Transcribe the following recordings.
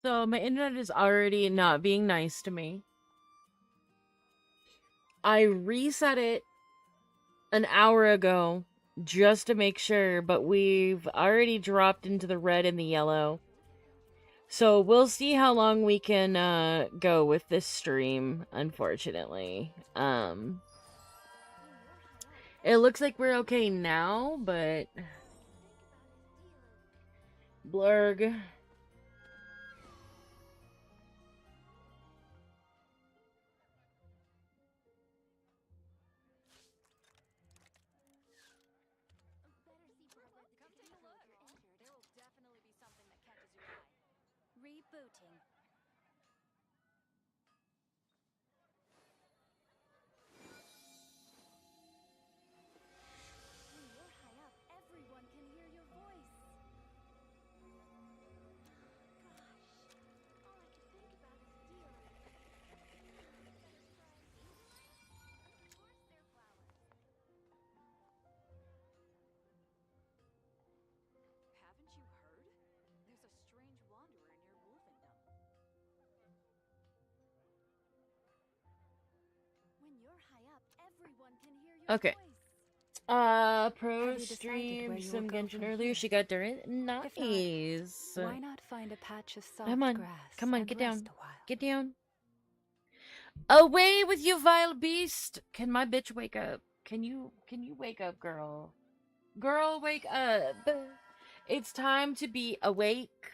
So my internet is already not being nice to me. I reset it an hour ago just to make sure, but we've already dropped into the red and the yellow. So we'll see how long we can go with this stream, unfortunately. It looks like we're okay now, but blurg. Rebooting. When you're high up, everyone can hear your voice. Gosh, all I could think about is dealing. Haven't you heard? There's a strange wanderer near Wolfendom. When you're high up, everyone can hear your Okay. voice. Pro streamed some Genshin earlier. She got during. Nice. Why not find a patch of soft Come on, grass? come on, and get rest down, a while? get down. Away with you, vile beast! Can my bitch wake up? Can you wake up, girl? Girl, wake up! It's time to be awake,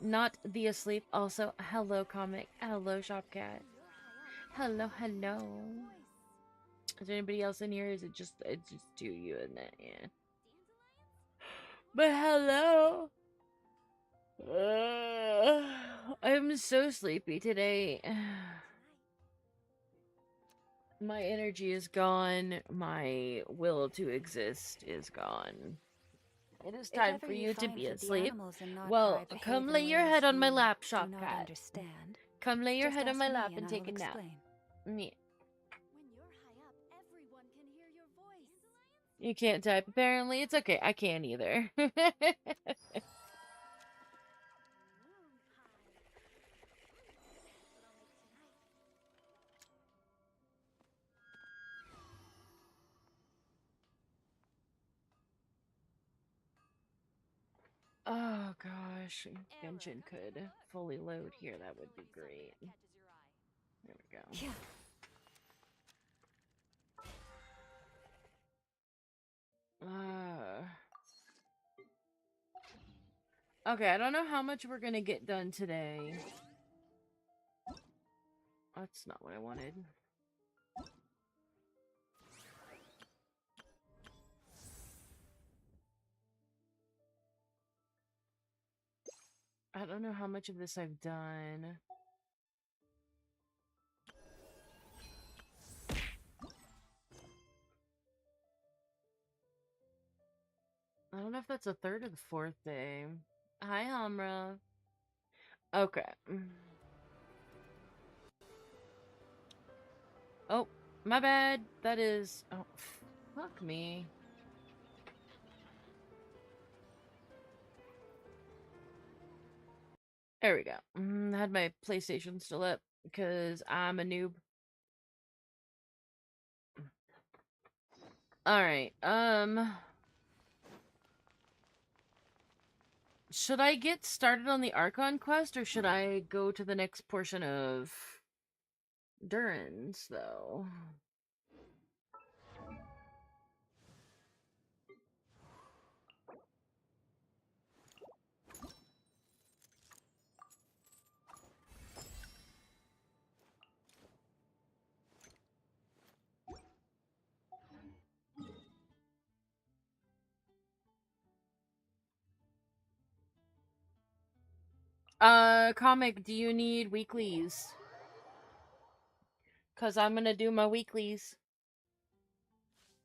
not the asleep. Also, hello, comic. Hello, shopcat. Hello, hello. Is there anybody else in here? Is it just two you and that? Yeah. But hello. I'm so sleepy today. My energy is gone. My will to exist is gone. It is time for you to be asleep. Well, come lay your head on my lap, shopcat. Come lay your head on my lap and take a nap. Yeah. You can't type, apparently. It's okay. I can't either. Oh gosh, Genshin could fully load here. That would be great. There we go. Yeah. Okay, I don't know how much we're gonna get done today. That's not what I wanted. I don't know how much of this I've done. I don't know if that's the third or the fourth day. Hi, Hamra. Okay. Oh, my bad. That is... Oh, fuck me. There we go. I had my PlayStation still up because I'm a noob. Alright, should I get started on the Archon quest, or should I go to the next portion of Durin's, though? Comic, do you need weeklies? Cause I'm gonna do my weeklies.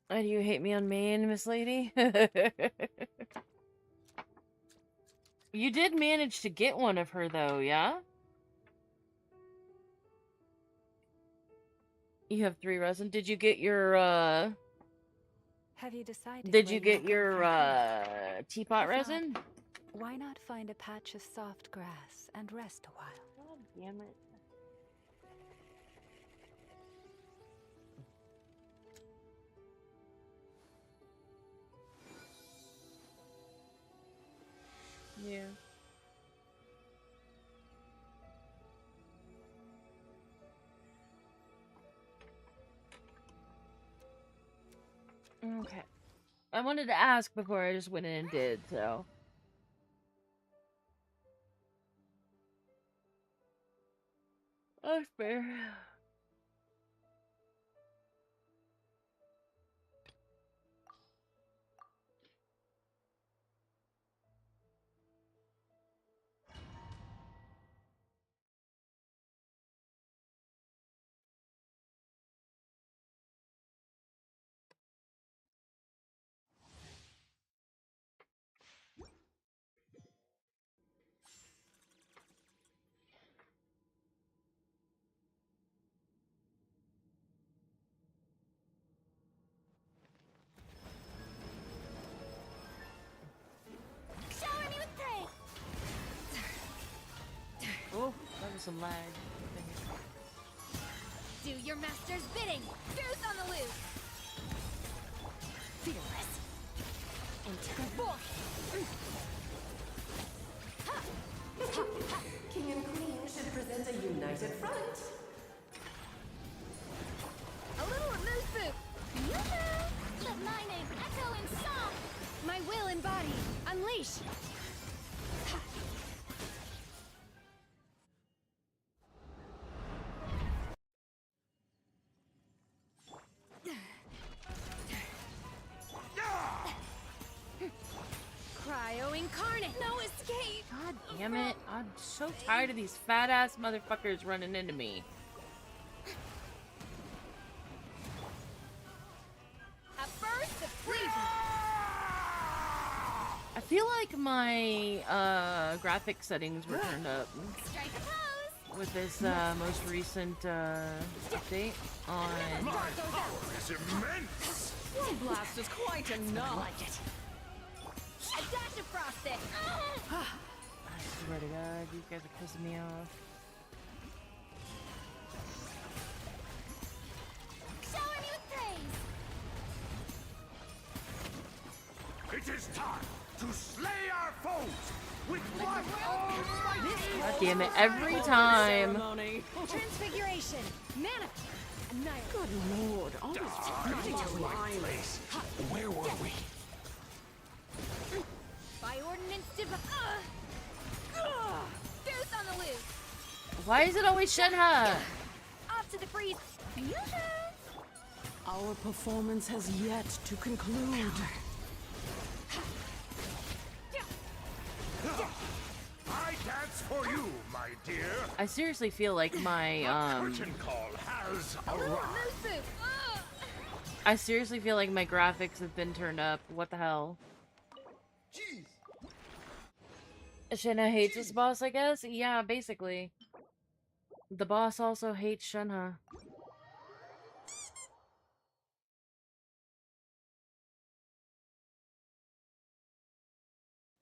And you hate me on main, Miss Lady? You did manage to get one of her, though, yeah? You have 3 resin. Did you get your, Have you decided? Did you get your, teapot resin? Why not find a patch of soft grass and rest a while? God damn it. Yeah. Okay. I wanted to ask before I just went in and did, so. That's fair. Shower me with praise! Oh, that was some lag. Do your master's bidding! Goose on the loose! Fearless! Integral! King and Queen should present a united front. A little remove boot! Yoo-hoo! Let my name echo in song! My will embodied! Unleash! Cryo incarnate! No escape! God damn it. I'm so tired of these fat ass motherfuckers running into me. A burst of freezing! I feel like my graphic settings were turned up Strike a pose! with this most recent update on. Is immense! One blast is quite enough. A dash of frosted! I swear to God, you guys are pissing me off. Shower me with praise! It is time to slay our foes with one almighty! God damn it, every time. Ceremony. Transfiguration! Mana! Annihilate! Good lord, all this Right place. Where were we? By ordinance Goose on the loose! Why is it always Shenhe? Off to the freeze! Our performance has yet to conclude. I dance for you, my dear. I seriously feel like my Curtain call has arrived. Remove boot! I seriously feel like my graphics have been turned up. What the hell? Jeez. Shenhe hates his boss, I guess? Yeah, basically. The boss also hates Shenhe.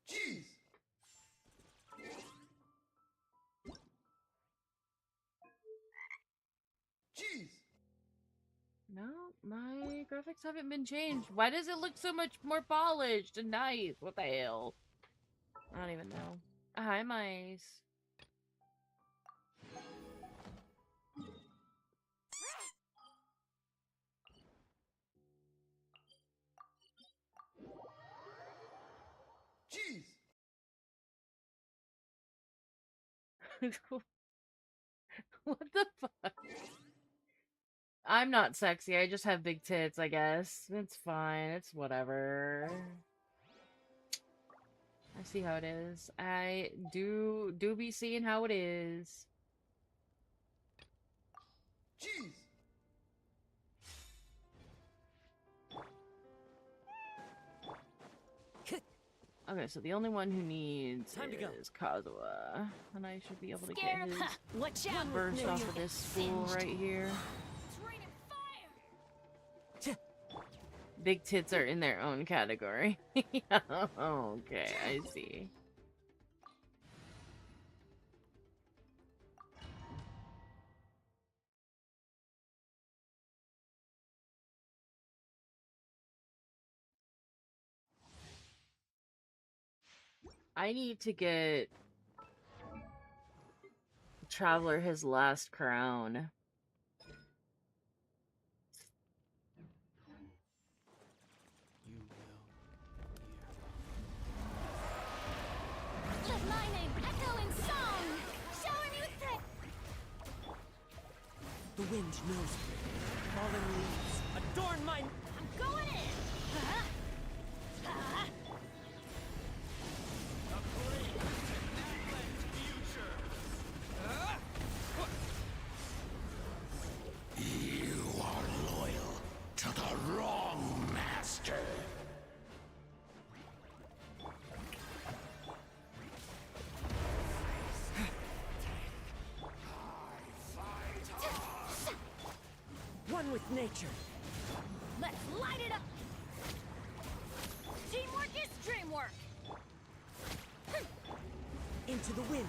Jeez. Jeez. No, my graphics haven't been changed. Why does it look so much more polished and nice? What the hell? I don't even know. Hi, mice. Jeez. What the fuck? I'm not sexy, I just have big tits, I guess. It's fine, it's whatever. I see how it is. I do be seeing how it is. Jeez. Okay, so the only one who needs Time to go. is Kazuha. And I should be able to Scare get him! his Watch out! burst off of this fool right here. It's raining fire! Big tits are in their own category. Okay, I see. I need to get Traveler his last crown. Let my name echo in song. Shower me with praise. The wind knows me. Fallen leaves adorn my... I'm going in. You are loyal to the wrong master. One with nature. Let's light it up. Teamwork is dreamwork. Into the wind.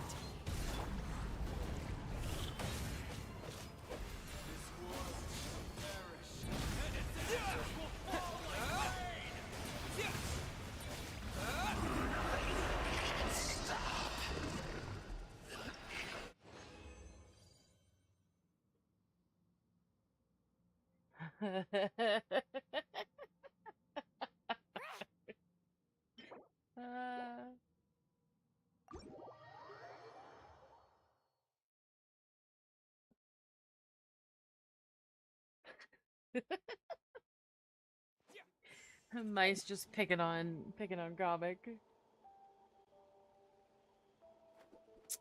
Mice just picking on Comic.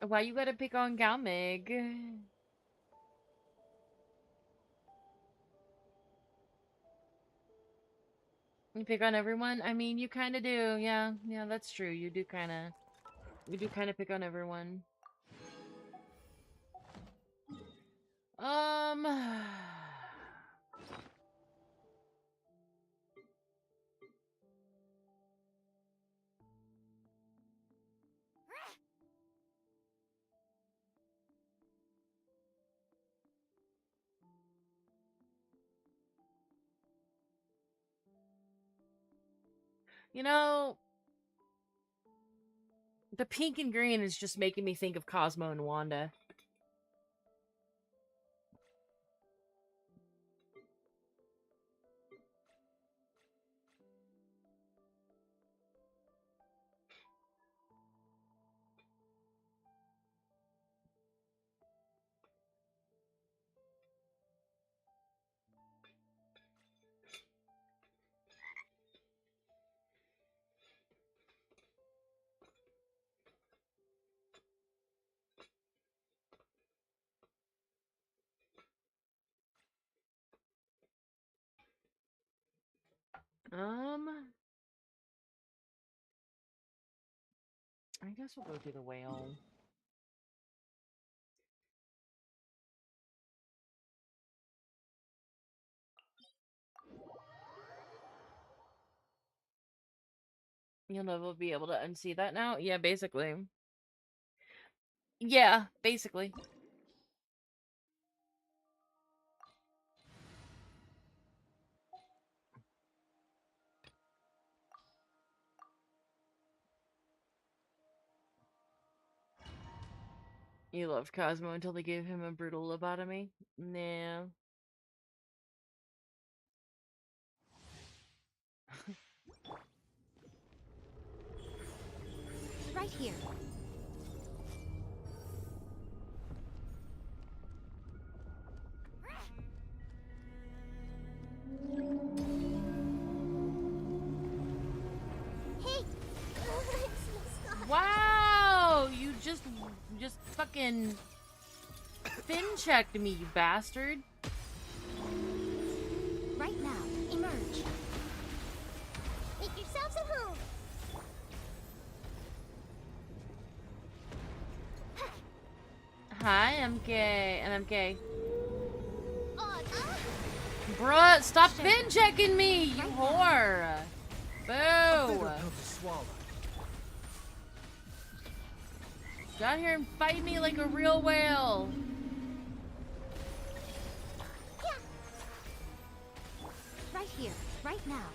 Why you gotta pick on Galmig? You pick on everyone? I mean, you kind of do. Yeah, yeah, that's true. You do kind of pick on everyone. You know, the pink and green is just making me think of Cosmo and Wanda. I guess we'll go through the whale. You'll never be able to unsee that now? Yeah, basically. Yeah, basically. You loved Cosmo until they gave him a brutal lobotomy? Nah. Right here. Hey. Wow! You just fucking fin checked me, you bastard. Right now, emerge. Make yourselves at home. Hi, I'm gay, and I'm gay. Uh-uh. Bruh, stop fin checking me, you whore! Boo! Get out here and fight me like a real whale. Yeah. Right here, right now.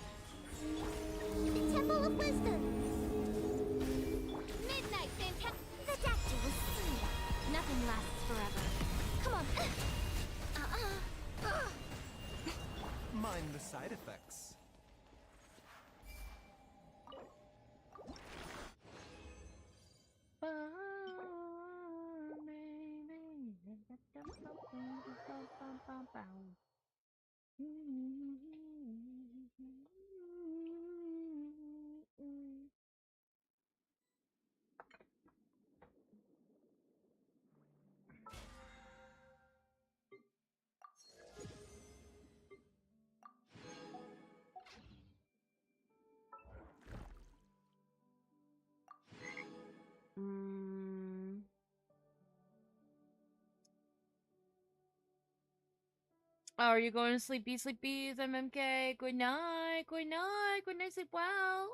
The Temple of Wisdom. The doctor was sweet. Nothing lasts forever. Come on. Mind the side effects. Oh, are you going to sleepy, sleepies? I'm MK. Good night, good night, good night, sleep well.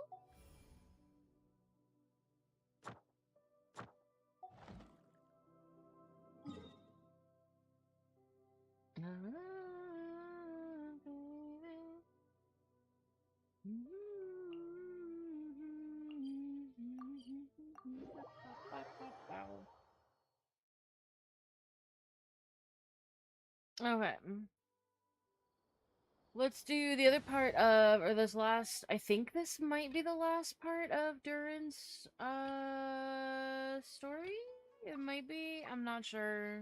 Okay. Let's do the other part of, or this last, I think this might be the last part of Durin's, story? It might be, I'm not sure.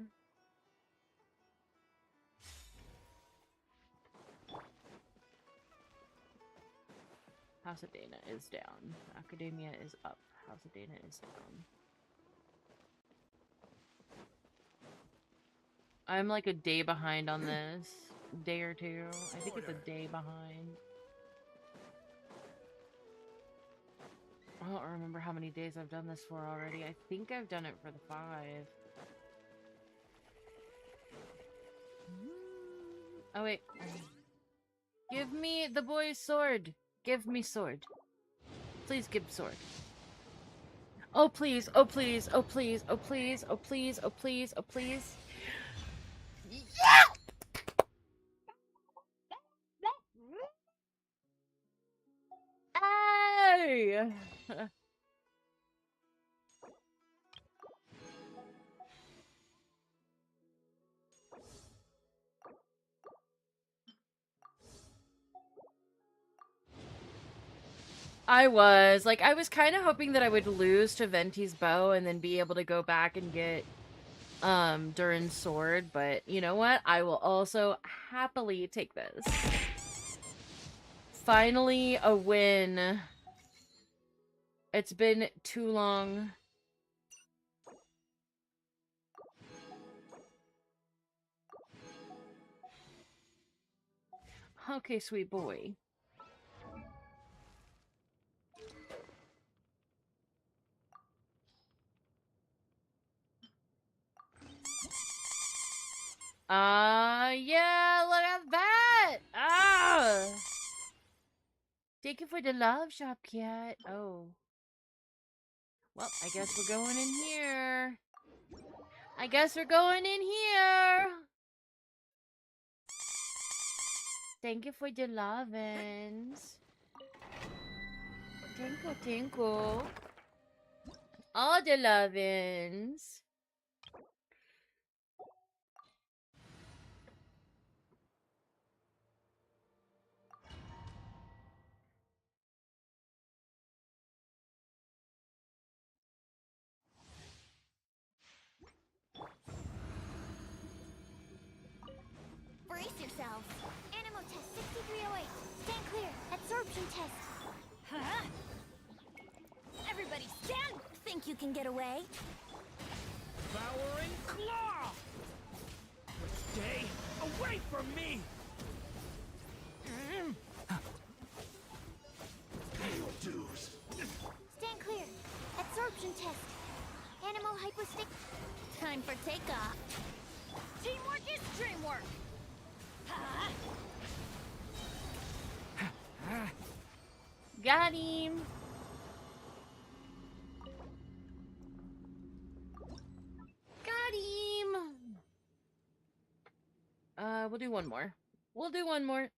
House of Dana is down. Academia is up. House of Dana is down. I'm like a day behind on this. Day or two. I think it's a day behind. I don't remember how many days I've done this for already. I think I've done it for the 5. Oh wait. Give me the boy's sword. Give me sword. Please give sword. Oh please, oh please, oh please, oh please, oh please, oh please, oh please. Yeah! Hey! I was kind of hoping that I would lose to Venti's bow and then be able to go back and get Durin's sword, but you know what? I will also happily take this. Finally a win. It's been too long. Okay, sweet boy. Yeah, look at that! Ah! Thank you for the love shop, cat. Oh. Well, I guess we're going in here. I guess we're going in here. Thank you for the lovin's. Tinkle, tinkle. All the lovin's. Brace yourselves. Animal test 6308. Stand clear. Absorption test. Huh? Everybody stand! Think you can get away? Devouring claw! But stay away from me! Pay your dues. Stand clear. Absorption test. Animal hypostick. Time for takeoff. Teamwork is dreamwork. Got him. Got him. We'll do one more. We'll do one more.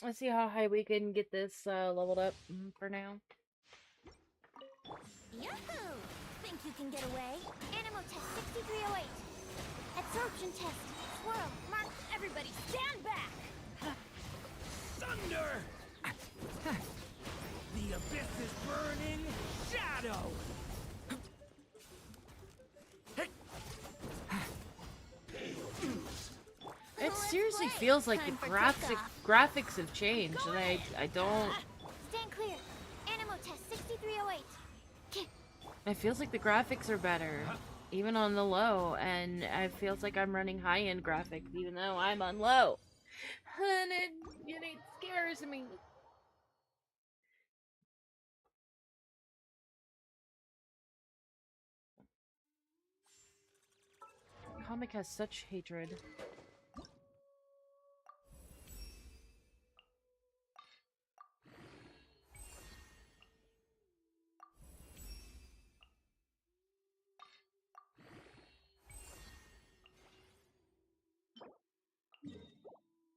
Let's see how high we can get this leveled up for now. Yahoo! you can get away? Animal test 6308. Absorption test. Swirl. Mark. Everybody stand back. Thunder! The abyss is burning. Shadow! It seriously feels like the graphics have changed, and I don't. Stand clear. Animal test 6308. It feels like the graphics are better, even on the low, and it feels like I'm running high-end graphics, even though I'm on low. And it scares me. Comic has such hatred.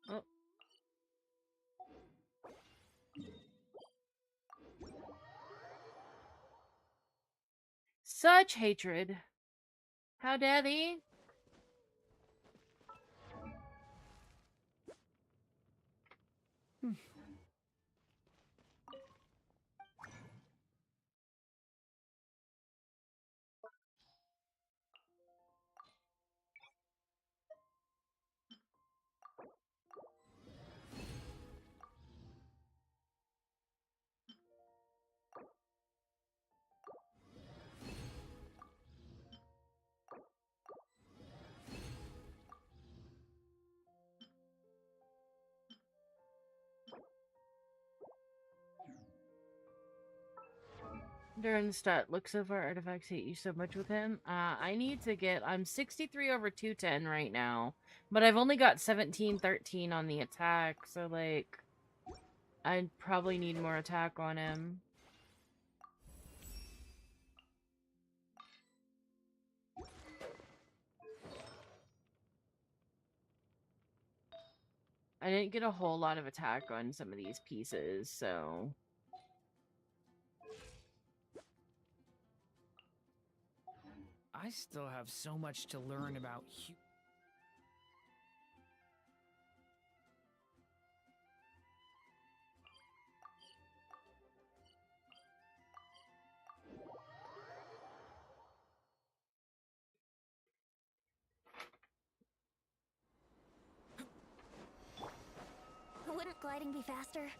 Oh. Such hatred. How dare thee? During the stat, look so far, artifacts hate you so much with him. I need to get, I'm 63 over 210 right now, but I've only got 1713 on the attack, so like, I'd probably need more attack on him. I didn't get a whole lot of attack on some of these pieces, so... I still have so much to learn about Wouldn't gliding be faster?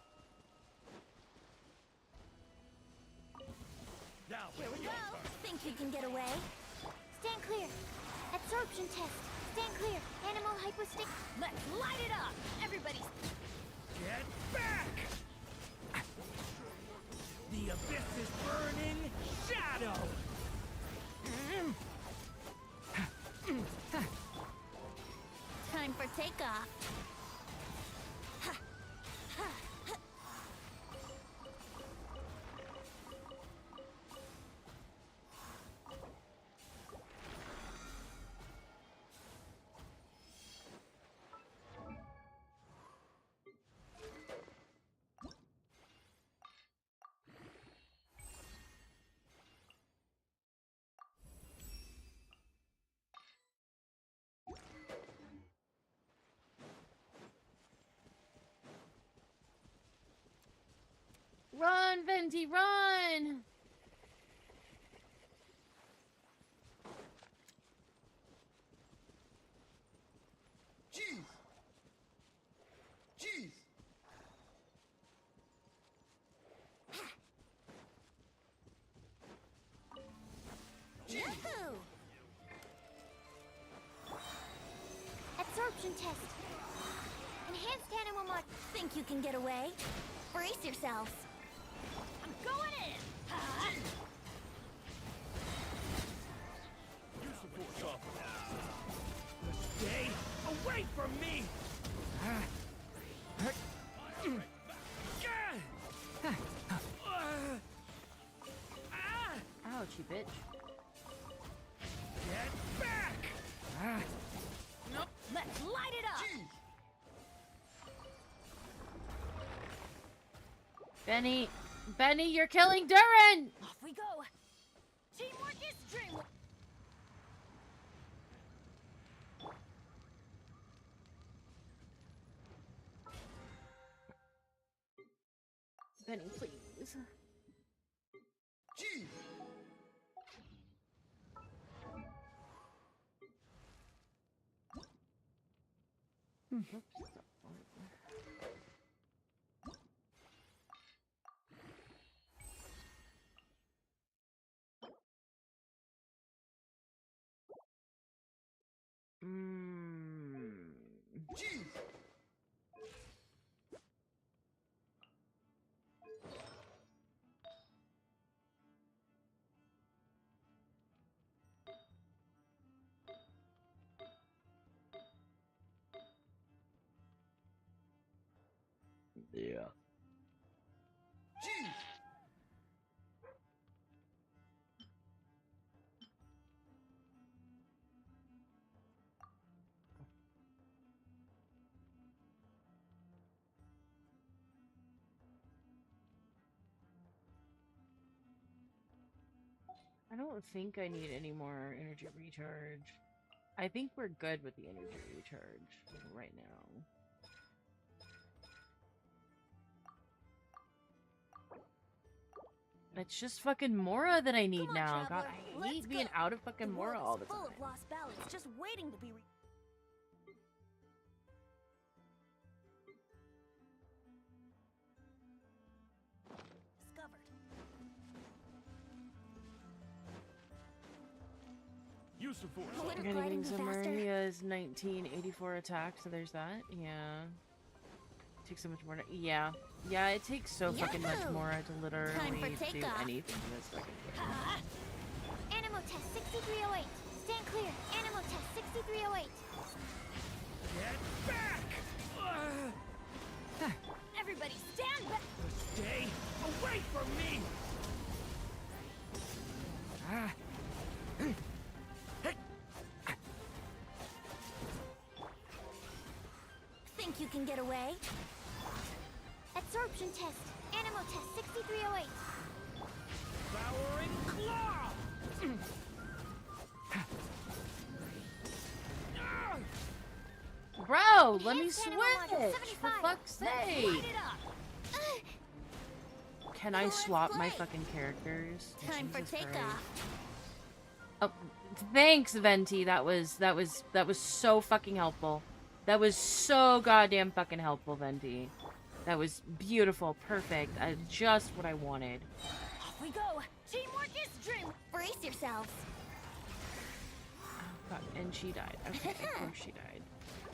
Now, Here we go. Think you can get away? Stand clear. Absorption test. Stand clear. Animal hypostick. Let's light it up. Everybody's. get back! The abyss is burning. Shadow! Time for takeoff. Run, Venti, run! Jeez! Jeez! Yahoo! Absorption test. Enhanced animal mod. Think you can get away? Brace yourselves. I'm going in. Use the force off. Stay away from me! Ouch, you bitch. Get back! Nope. Let's light it up. Jeez! Benny, you're killing Durin! Off we go. Teamwork is dream. Penny, please. Gee. Gee. Yeah. Gee. I don't think I need any more energy recharge. I think we're good with the energy recharge right now. It's just fucking Mora that I need Come on, now. God, traveler, I let's hate being go. out of fucking Mora all the full time. of lost ballads just waiting to be discovered. Use of force. Wouldn't We're gonna gliding use be some faster? Maria's 1984 attack, so there's that. Yeah. Takes so much more to. Yeah. Yeah, it takes so fucking much Yahoo! more to literally Time for do takeoff. anything in this fucking game. Animal test 6308. Stand clear. Animal test 6308. Get back! Everybody stand back. Stay away from me! Think you can get away? Absorption test. Animal test 6308. Devouring claw! Bro, let me Enhanced animal module switch! For 75. fuck's sake! Light it up. Can I Let's swap my play. fucking characters? Time for Jesus Christ. takeoff. Oh, thanks, Venti. That was so fucking helpful. That was so goddamn fucking helpful, Venti. That was beautiful, perfect. Just what I wanted. Off we go. Teamwork is dream. Brace yourselves. Oh, God, and she died. Okay, of course she died.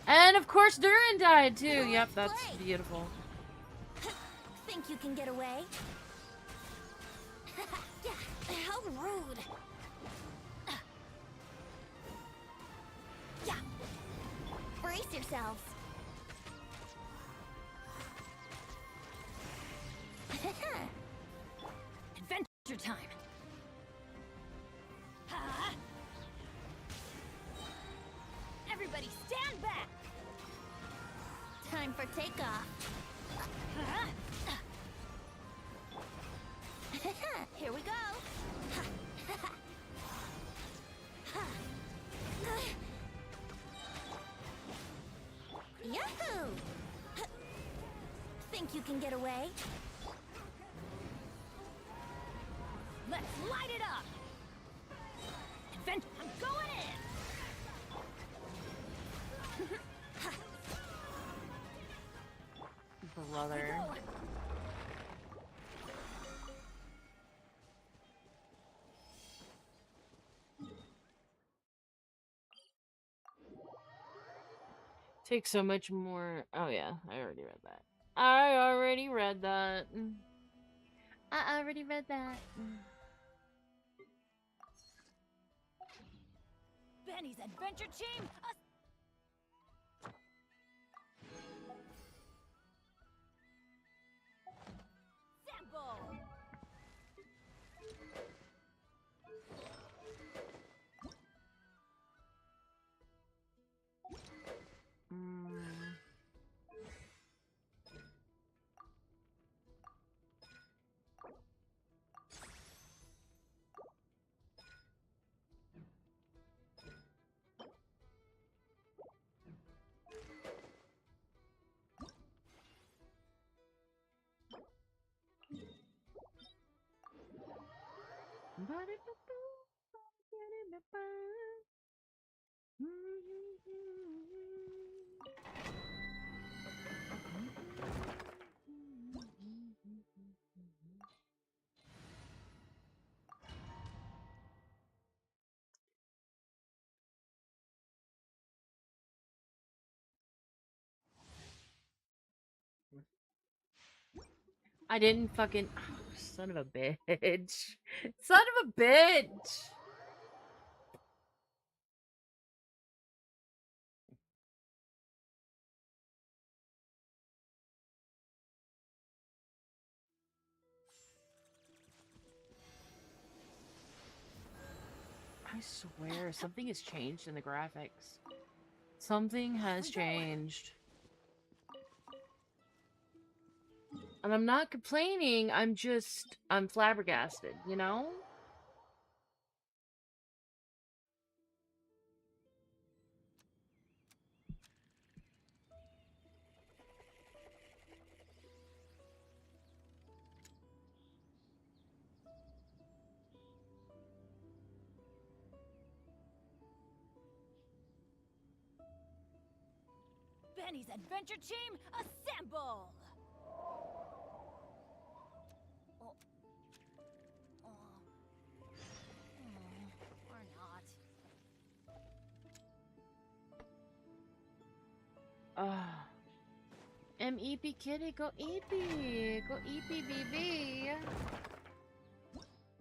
And of course Durin died too. Yep, that's play. beautiful. Think you can get away? Yeah, how rude. Yeah. Brace yourselves. Adventure time. Everybody stand back. Time for takeoff. Here we go. Yahoo! Think you can get away? Let's light it up! Adventure! I'm going in! Brother. Takes so much more. Oh yeah, I already read that. I already read that. I already read that. Benny's adventure team! Assemble! I didn't fucking. Oh, son of a bitch. Son of a bitch. I swear, something has changed in the graphics. Something has changed. And I'm not complaining, I'm flabbergasted, you know? Benny's adventure team, assemble! Oh. Oh. Or not. M.E.P. kitty, go E.P. Go E.P. BB.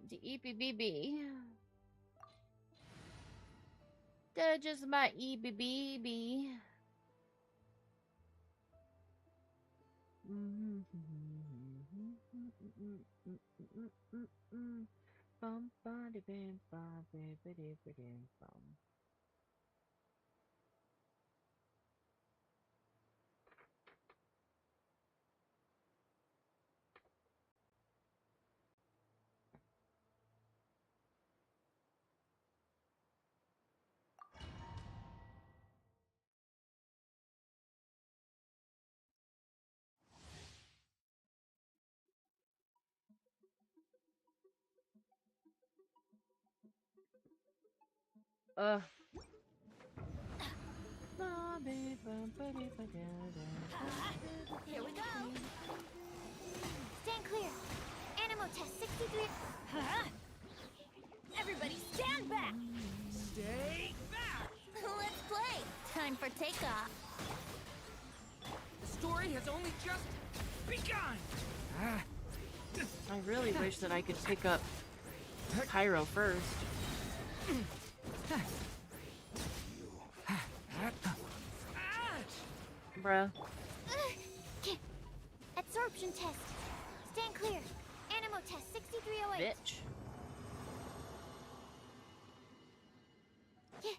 The E.P. BB. That's just my E.P. BB. Bum, body, bam, bum, bibbidi, bidim, bum. Ugh. Here we go! Stand clear! Animal test 63... Huh? Everybody stand back! Stay back! Let's play! Time for takeoff! The story has only just begun! I really wish that I could pick up Pyro first. Bruh. Absorption test. Stand clear. Animal test 6308. Bitch. Yeah.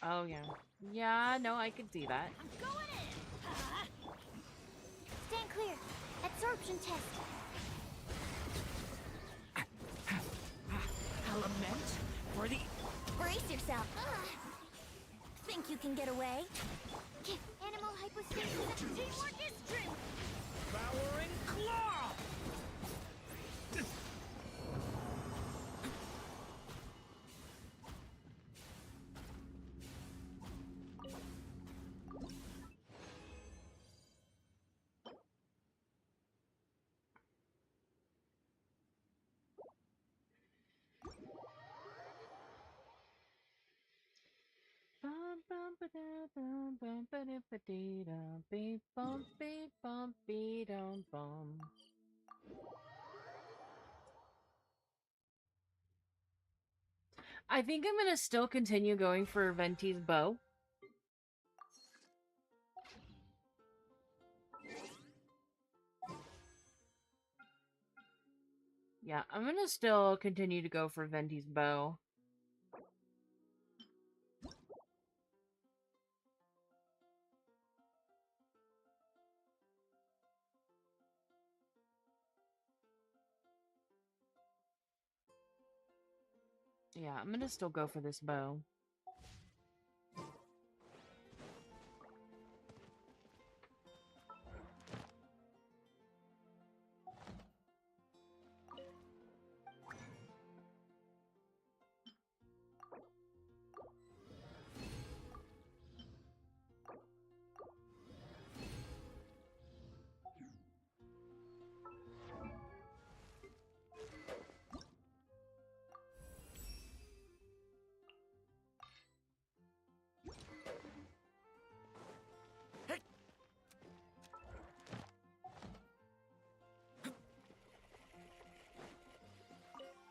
Oh, yeah. Yeah, no, I can see that. I'm going in. Stand clear. Absorption test. Element for the... Brace yourself. Think you can get away? Animal hypostasis. Teamwork is strength. Devouring claw! I think I'm gonna still continue going for Venti's bow. Yeah, I'm gonna still continue to go for Venti's bow. Yeah, I'm gonna still go for this bow.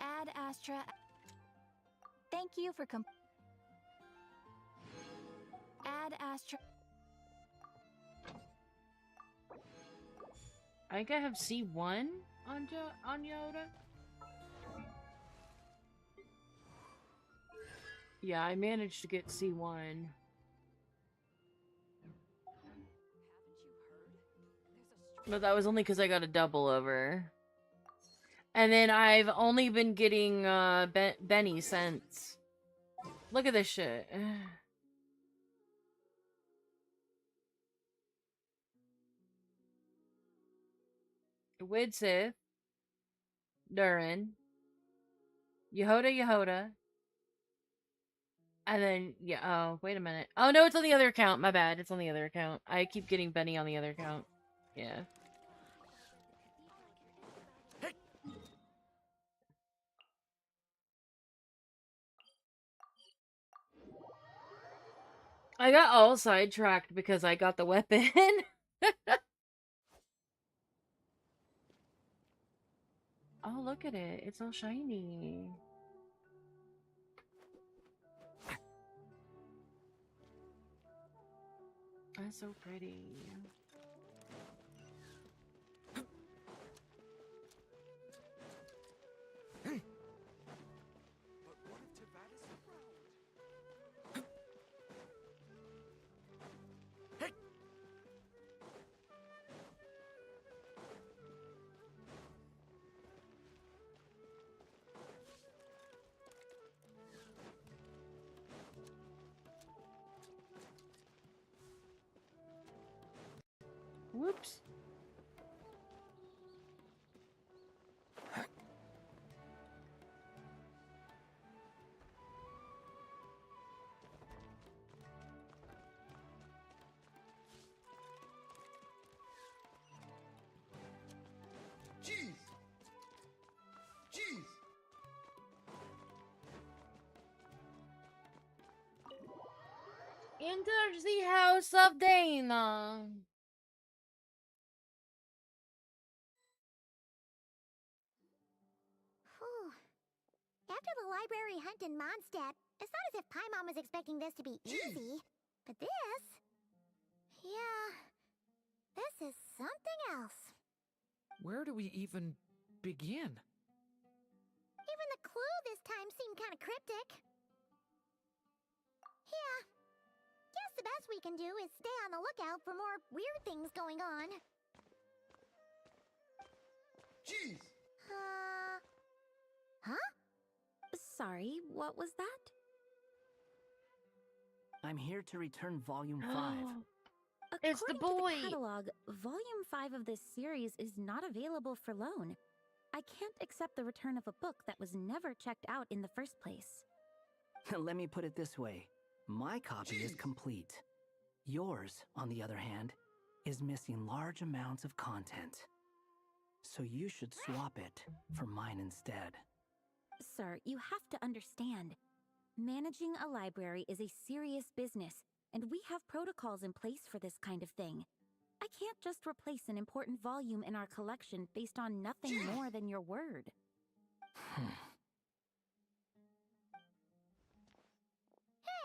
Ad Astra. Thank you for Ad Astra. I think I have C1 on Yoda. Yeah, I managed to get C1. But that was only because I got a double over. And then I've only been getting Benny since. Look at this shit. Widsith. Durin. Yehoda. And then, yeah, oh, wait a minute. Oh, no, it's on the other account. My bad. It's on the other account. I keep getting Benny on the other account. Yeah. I got all sidetracked because I got the weapon. Oh, look at it. It's all shiny. That's so pretty. But what if Tivat is around? Whoops. Jeez! Jeez! Enter the house of Dana. Whew. After the library hunt in Mondstadt, it's not as if Paimon was expecting this to be easy. But this... Yeah... This is something else. Where do we even begin? Even the clue this time seemed kind of cryptic. Yeah. Guess the best we can do is stay on the lookout for more weird things going on. Jeez! Huh? Sorry, what was that? I'm here to return Volume 5. It's the According boy. to the catalog, Volume 5 of this series is not available for loan. I can't accept the return of a book that was never checked out in the first place. Let me put it this way. My copy is complete. Yours, on the other hand, is missing large amounts of content. So you should swap it for mine instead. Sir, you have to understand. Managing a library is a serious business, and we have protocols in place for this kind of thing. I can't just replace an important volume in our collection based on nothing more than your word. Hey,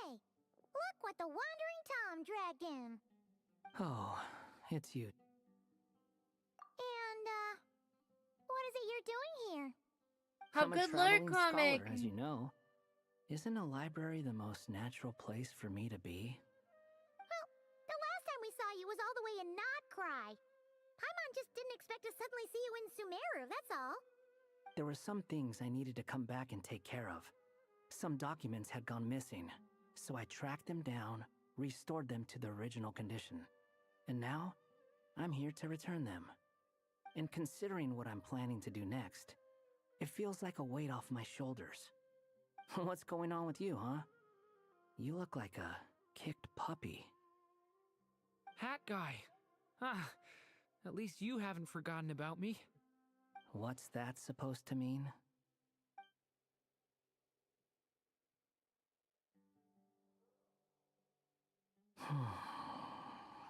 look what the Wandering Tom dragged in. Oh, it's you. And, what is it you're doing here? How I'm a good traveling Lurk comic. scholar, as you know. Isn't a library the most natural place for me to be? Well, the last time we saw you was all the way in Nodcry. Paimon just didn't expect to suddenly see you in Sumeru, that's all. There were some things I needed to come back and take care of. Some documents had gone missing, so I tracked them down, restored them to their original condition. And now, I'm here to return them. And considering what I'm planning to do next, it feels like a weight off my shoulders. What's going on with you, huh? You look like a kicked puppy. Hat guy. Ah, at least you haven't forgotten about me. What's that supposed to mean?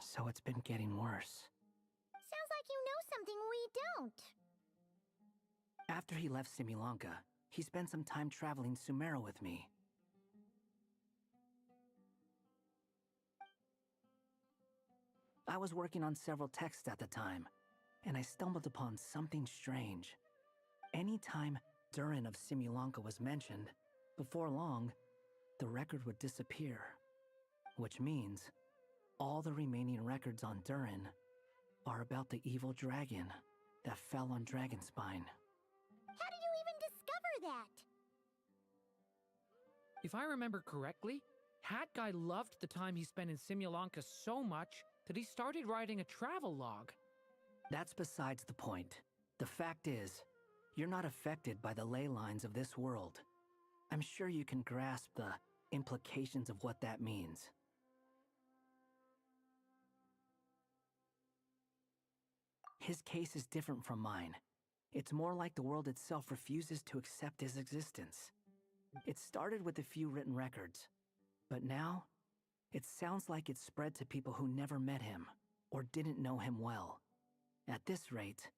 So it's been getting worse. Sounds like you know something we don't. After he left Simulanka, he spent some time traveling Sumeru with me. I was working on several texts at the time, and I stumbled upon something strange. Anytime Durin of Simulanka was mentioned, before long, the record would disappear. Which means, all the remaining records on Durin are about the evil dragon that fell on Dragonspine. How did you even discover that? If I remember correctly, Hat Guy loved the time he spent in Simulanka so much that he started writing a travel log. That's besides the point. The fact is, you're not affected by the ley lines of this world. I'm sure you can grasp the implications of what that means. His case is different from mine. It's more like the world itself refuses to accept his existence. It started with a few written records, but now, it sounds like it's spread to people who never met him, or didn't know him well. At this rate,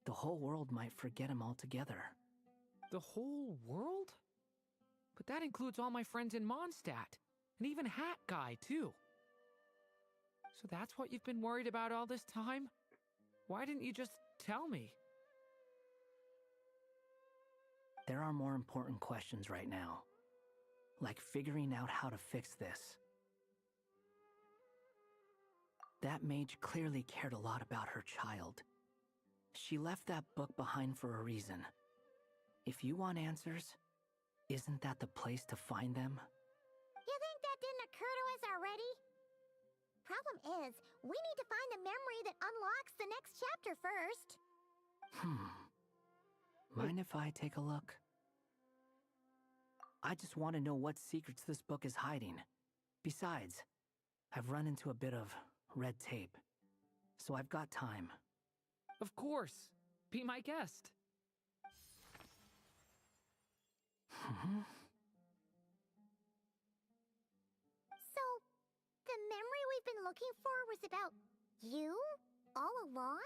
the whole world might forget him altogether. The whole world? But that includes all my friends in Mondstadt, and even Hat Guy, too. So that's what you've been worried about all this time? Why didn't you just tell me? There are more important questions right now, like figuring out how to fix this. That mage clearly cared a lot about her child. She left that book behind for a reason. If you want answers, isn't that the place to find them? You think that didn't occur to us already? Problem is, we need to find the memory that unlocks the next chapter first. Mind if I take a look? I just want to know what secrets this book is hiding. Besides, I've run into a bit of red tape, so I've got time. Of course. Be my guest. So, the memory we've been looking for was about you? All along?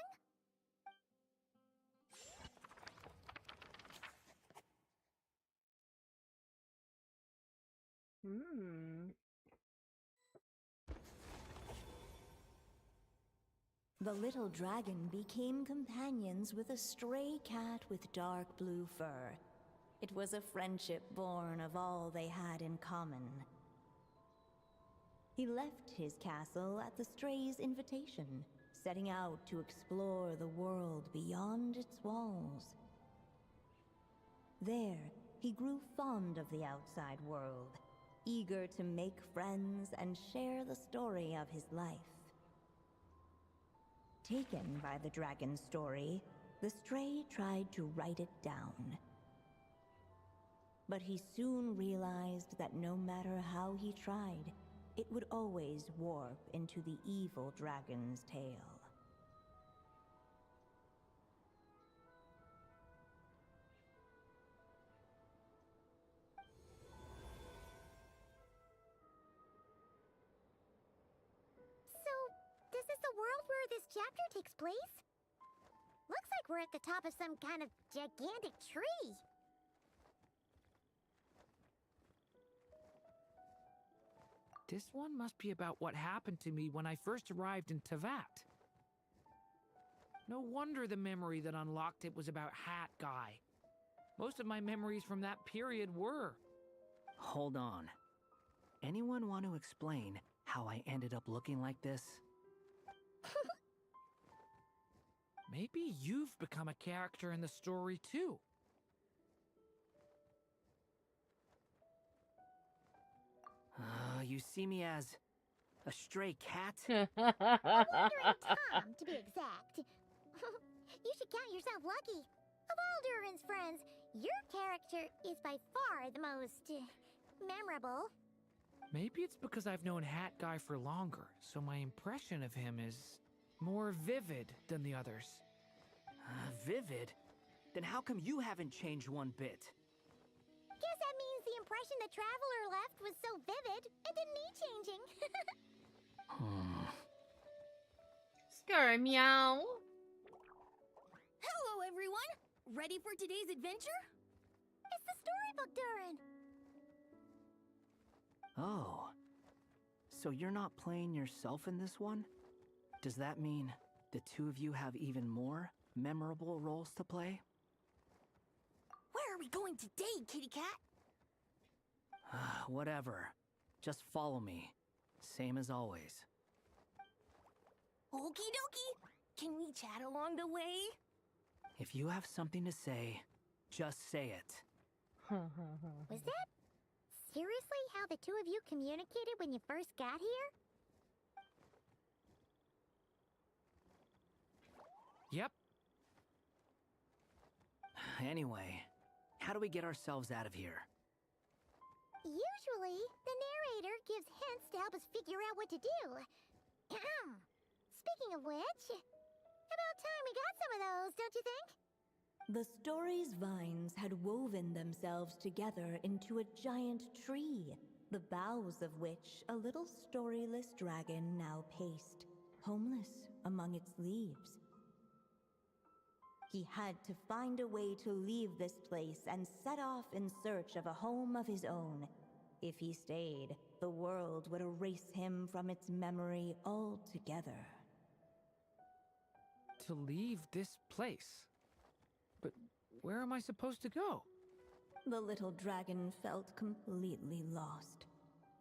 The little dragon became companions with a stray cat with dark blue fur. It was a friendship born of all they had in common. He left his castle at the stray's invitation, setting out to explore the world beyond its walls. There, he grew fond of the outside world, eager to make friends and share the story of his life. Taken by the dragon's story, the stray tried to write it down. But he soon realized that no matter how he tried, it would always warp into the evil dragon's tale. This is the world where this chapter takes place? Looks like we're at the top of some kind of gigantic tree. This one must be about what happened to me when I first arrived in Tevat. No wonder the memory that unlocked it was about Hat Guy. Most of my memories from that period were. Hold on. Anyone want to explain how I ended up looking like this? Maybe you've become a character in the story too. you see me as a stray cat? Wandering Tom, to be exact. You should count yourself lucky. Of all Durin's friends, your character is by far the most memorable. Maybe it's because I've known Hat Guy for longer, so my impression of him is more vivid than the others. Vivid? Then how come you haven't changed one bit? Guess that means the impression the Traveler left was so vivid, it didn't need changing. Scar meow. Hello, everyone! Ready for today's adventure? It's the storybook, Durin. Oh. So you're not playing yourself in this one? Does that mean the two of you have even more memorable roles to play? Where are we going today, kitty cat? Whatever. Just follow me. Same as always. Okie dokie! Can we chat along the way? If you have something to say, just say it. Was that seriously how the two of you communicated when you first got here? Yep. Anyway, how do we get ourselves out of here? Usually, the narrator gives hints to help us figure out what to do. Speaking of which, about time we got some of those, don't you think? The story's vines had woven themselves together into a giant tree, the boughs of which a little storyless dragon now paced, homeless among its leaves. He had to find a way to leave this place and set off in search of a home of his own. If he stayed, the world would erase him from its memory altogether. To leave this place? But where am I supposed to go? The little dragon felt completely lost.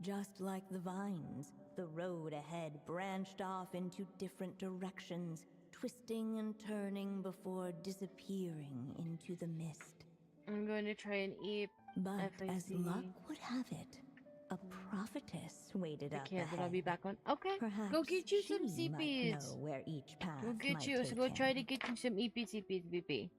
Just like the vines, the road ahead branched off into different directions, twisting and turning before disappearing into the mist. I'm going to try and eat. But as FAC. luck would have it, a prophetess waited I up can't, ahead. but I'll be back on. Okay. Perhaps Go get you some she might CPs. know where each path Go get might you. So take go try to him. get you some EPCPs, VP.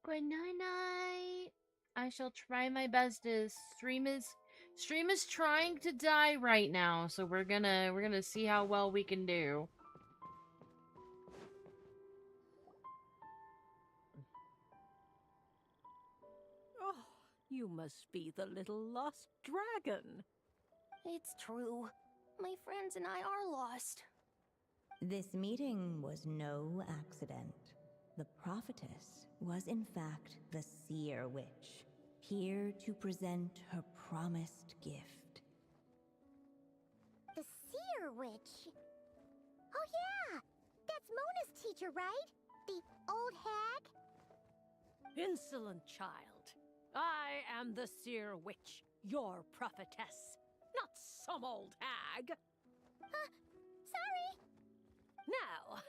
Good night. I shall try my best. Stream is trying to die right now, so we're gonna see how well we can do. Oh, you must be the little lost dragon. It's true. My friends and I are lost. This meeting was no accident. The prophetess was in fact the seer witch, here to present her promised gift. The Seer Witch. Oh yeah! That's Mona's teacher, right? The old hag? Insolent child. I am the seer witch, your prophetess, not some old hag. Sorry! Now,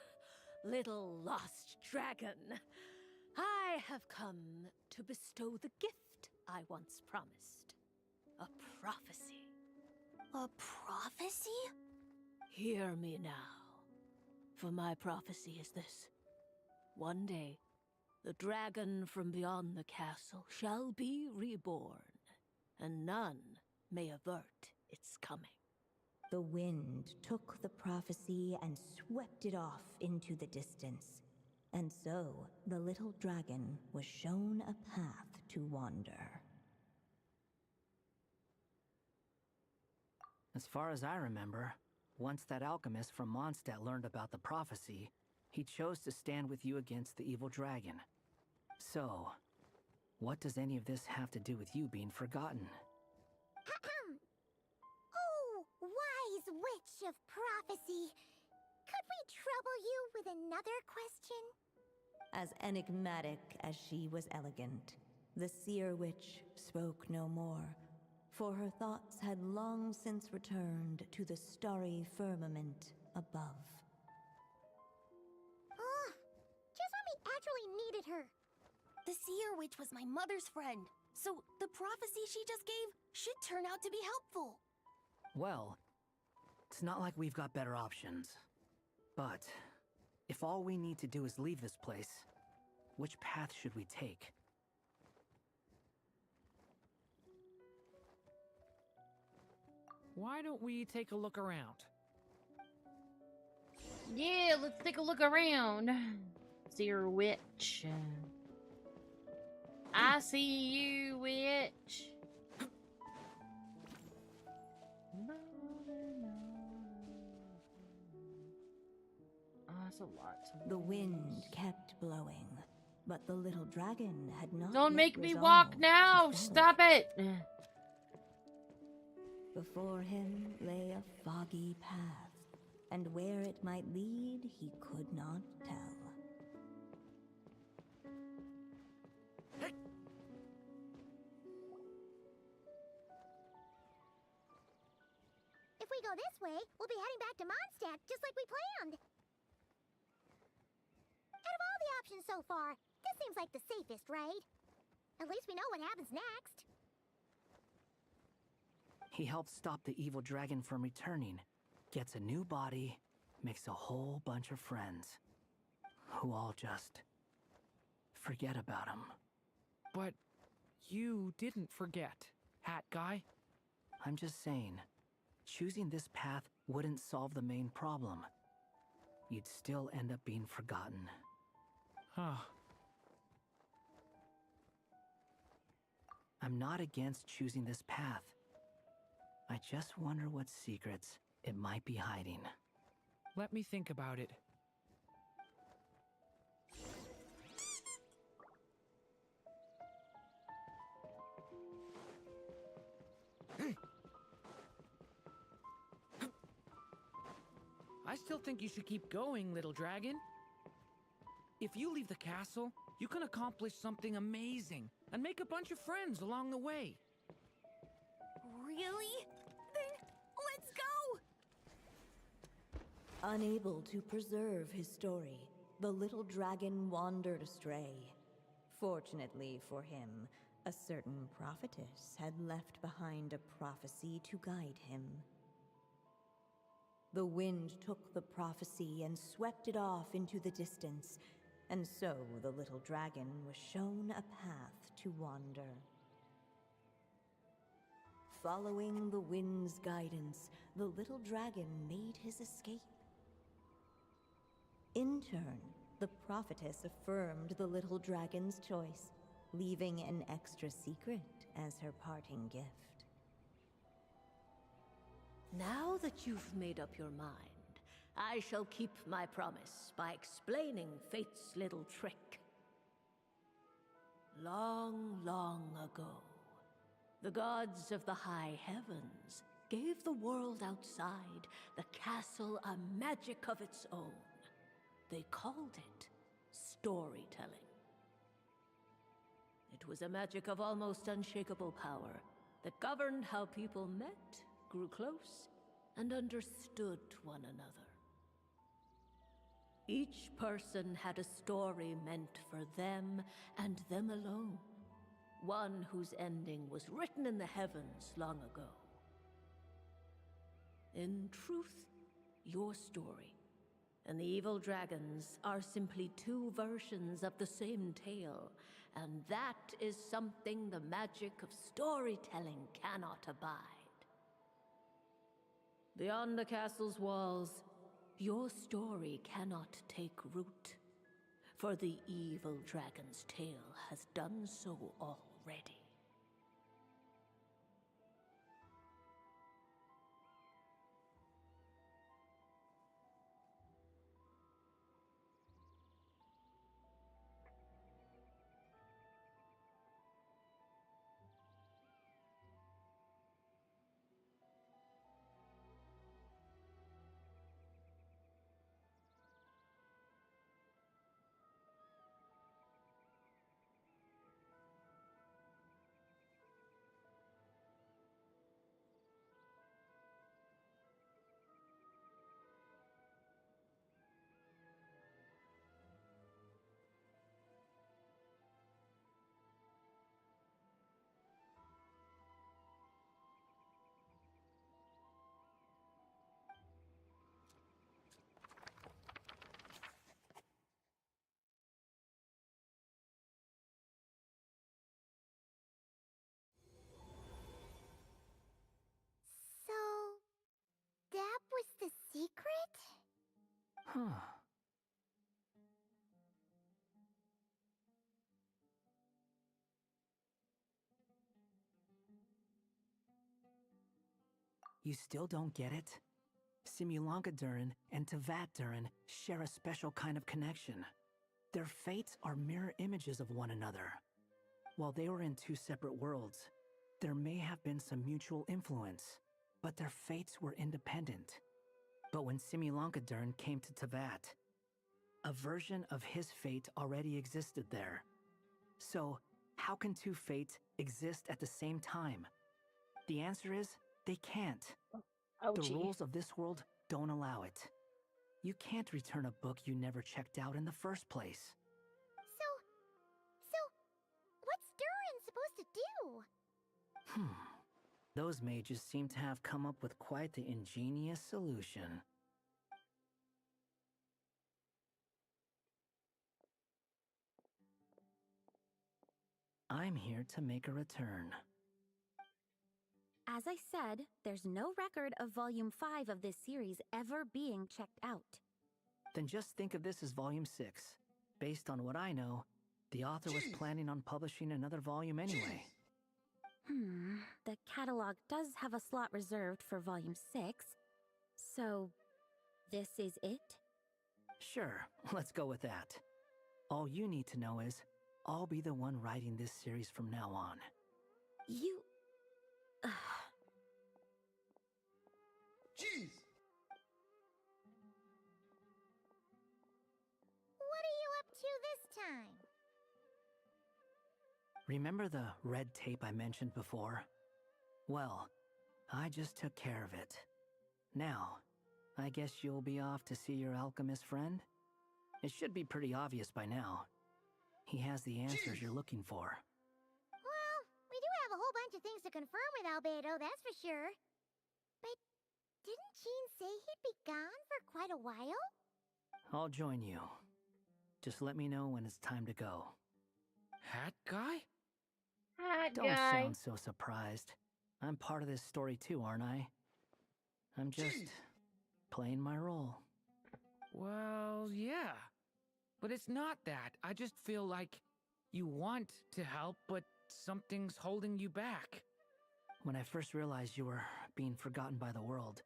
little lost dragon, I have come to bestow the gift I once promised. A prophecy. A prophecy? Hear me now. for my prophecy is this. One day, the dragon from beyond the castle shall be reborn, and none may avert its coming. The wind took the prophecy and swept it off into the distance. And so, the little dragon was shown a path to wander. As far as I remember, once that alchemist from Mondstadt learned about the prophecy, he chose to stand with you against the evil dragon. So, what does any of this have to do with you being forgotten? Oh, wise witch of prophecy! Could we trouble you with another question? As enigmatic as she was elegant, the seer witch spoke no more, for her thoughts had long since returned to the starry firmament above. Just when we actually needed her. The seer witch was my mother's friend, so the prophecy she just gave should turn out to be helpful. Well, it's not like we've got better options. But, if all we need to do is leave this place, which path should we take? Why don't we take a look around? Yeah, let's take a look around. Seer witch. I see you, witch. Oh, that's a lot. The wind kept blowing, but the little dragon had not Don't yet make me resolved walk to now! follow Stop it! Before him lay a foggy path, and where it might lead he could not tell. If we go this way, we'll be heading back to Mondstadt, just like we planned. Out of all the options so far, this seems like the safest, right? At least we know what happens next. He helps stop the evil dragon from returning, gets a new body, makes a whole bunch of friends, who all just forget about him. But you didn't forget, Hat Guy. I'm just saying, choosing this path wouldn't solve the main problem. You'd still end up being forgotten. Huh. I'm not against choosing this path. I just wonder what secrets it might be hiding. Let me think about it. I still think you should keep going, little dragon. If you leave the castle, you can accomplish something amazing and make a bunch of friends along the way. Really? Then let's go! Unable to preserve his story, the little dragon wandered astray. Fortunately for him, a certain prophetess had left behind a prophecy to guide him. The wind took the prophecy and swept it off into the distance, and so the little dragon was shown a path to wander. Following the wind's guidance, the little dragon made his escape. In turn, the prophetess affirmed the little dragon's choice, leaving an extra secret as her parting gift. Now that you've made up your mind, I shall keep my promise by explaining fate's little trick. Long, long ago, the gods of the high heavens gave the world outside the castle a magic of its own. They called it storytelling. It was a magic of almost unshakable power that governed how people met, grew close, and understood one another. Each person had a story meant for them and them alone, one whose ending was written in the heavens long ago. In truth, your story, And the evil dragons are simply two versions of the same tale, and that is something the magic of storytelling cannot abide. Beyond the castle's walls, your story cannot take root, for the evil dragon's tale has done so already. So, that was the secret? Huh. You still don't get it? Simulankadurin and Tvatdurin share a special kind of connection. Their fates are mirror images of one another. While they were in two separate worlds, there may have been some mutual influence, but their fates were independent. But when Simulankadurin came to Tvat, a version of his fate already existed there. So, how can two fates exist at the same time? The answer is, they can't. The Ouchie. rules of this world don't allow it. You can't return a book you never checked out in the first place. So, what's Durin supposed to do? Those mages seem to have come up with quite the ingenious solution. I'm here to make a return. As I said, there's no record of Volume 5 of this series ever being checked out. Then just think of this as Volume 6. Based on what I know, the author was planning on publishing another volume anyway. The catalog does have a slot reserved for Volume 6. So, this is it? Sure, let's go with that. All you need to know is, I'll be the one writing this series from now on. You... Jeez! What are you up to this time? Remember the red tape I mentioned before? Well, I just took care of it. Now, I guess you'll be off to see your alchemist friend? It should be pretty obvious by now. He has the answers you're looking for. Well, we do have a whole bunch of things to confirm with Albedo, that's for sure. But didn't Jean say he'd be gone for quite a while? I'll join you. Just let me know when it's time to go. Hat guy? Hat Don't guy. sound so surprised. I'm part of this story too, aren't I? I'm just playing my role. Well, yeah. But it's not that. I just feel like you want to help, but something's holding you back. When I first realized you were being forgotten by the world,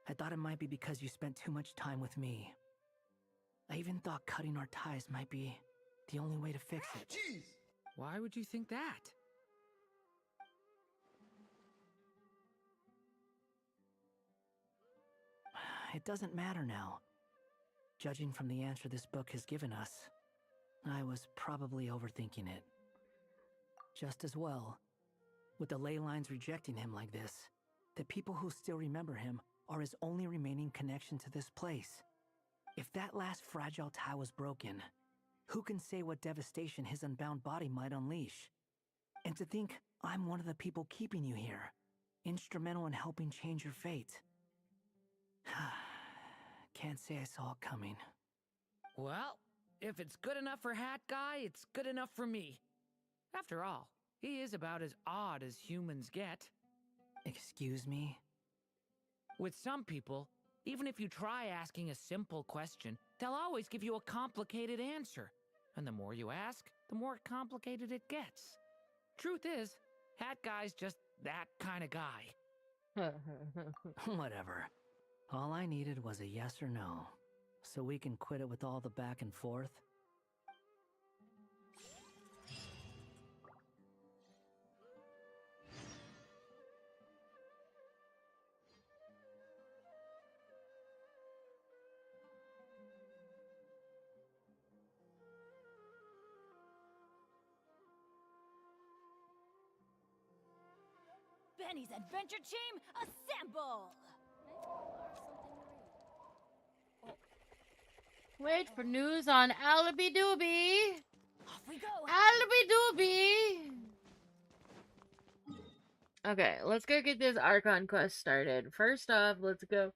I thought it might be because you spent too much time with me. I even thought cutting our ties might be the only way to fix it. Jeez! Why would you think that? It doesn't matter now. Judging from the answer this book has given us, I was probably overthinking it. Just as well, with the ley lines rejecting him like this, the people who still remember him are his only remaining connection to this place. If that last fragile tie was broken, who can say what devastation his unbound body might unleash? And to think I'm one of the people keeping you here, instrumental in helping change your fate. can't say I saw it coming. Well, if it's good enough for Hat Guy, it's good enough for me. After all, he is about as odd as humans get. Excuse me? With some people, even if you try asking a simple question, they'll always give you a complicated answer. And the more you ask, the more complicated it gets. Truth is, Hat Guy's just that kind of guy. Whatever. All I needed was a yes or no, so we can quit it with all the back and forth. Benny's adventure team, assemble! Wait for news on Alibi Doobie. Off we go! Alibi Doobie. Okay, let's go get this Archon quest started. First off, let's go.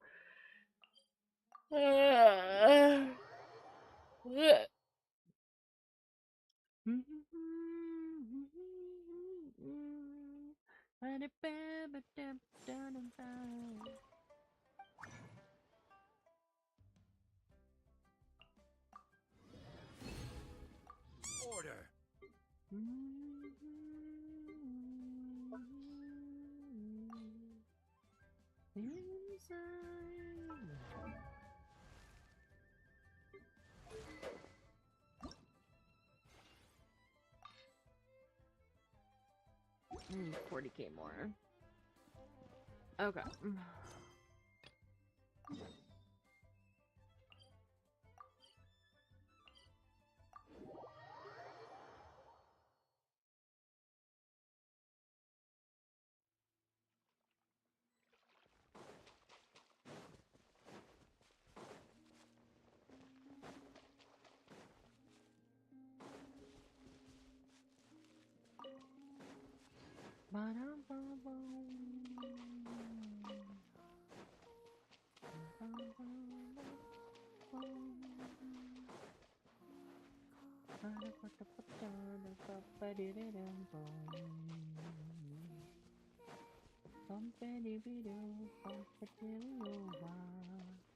Order. Inside. 40k more. Okay.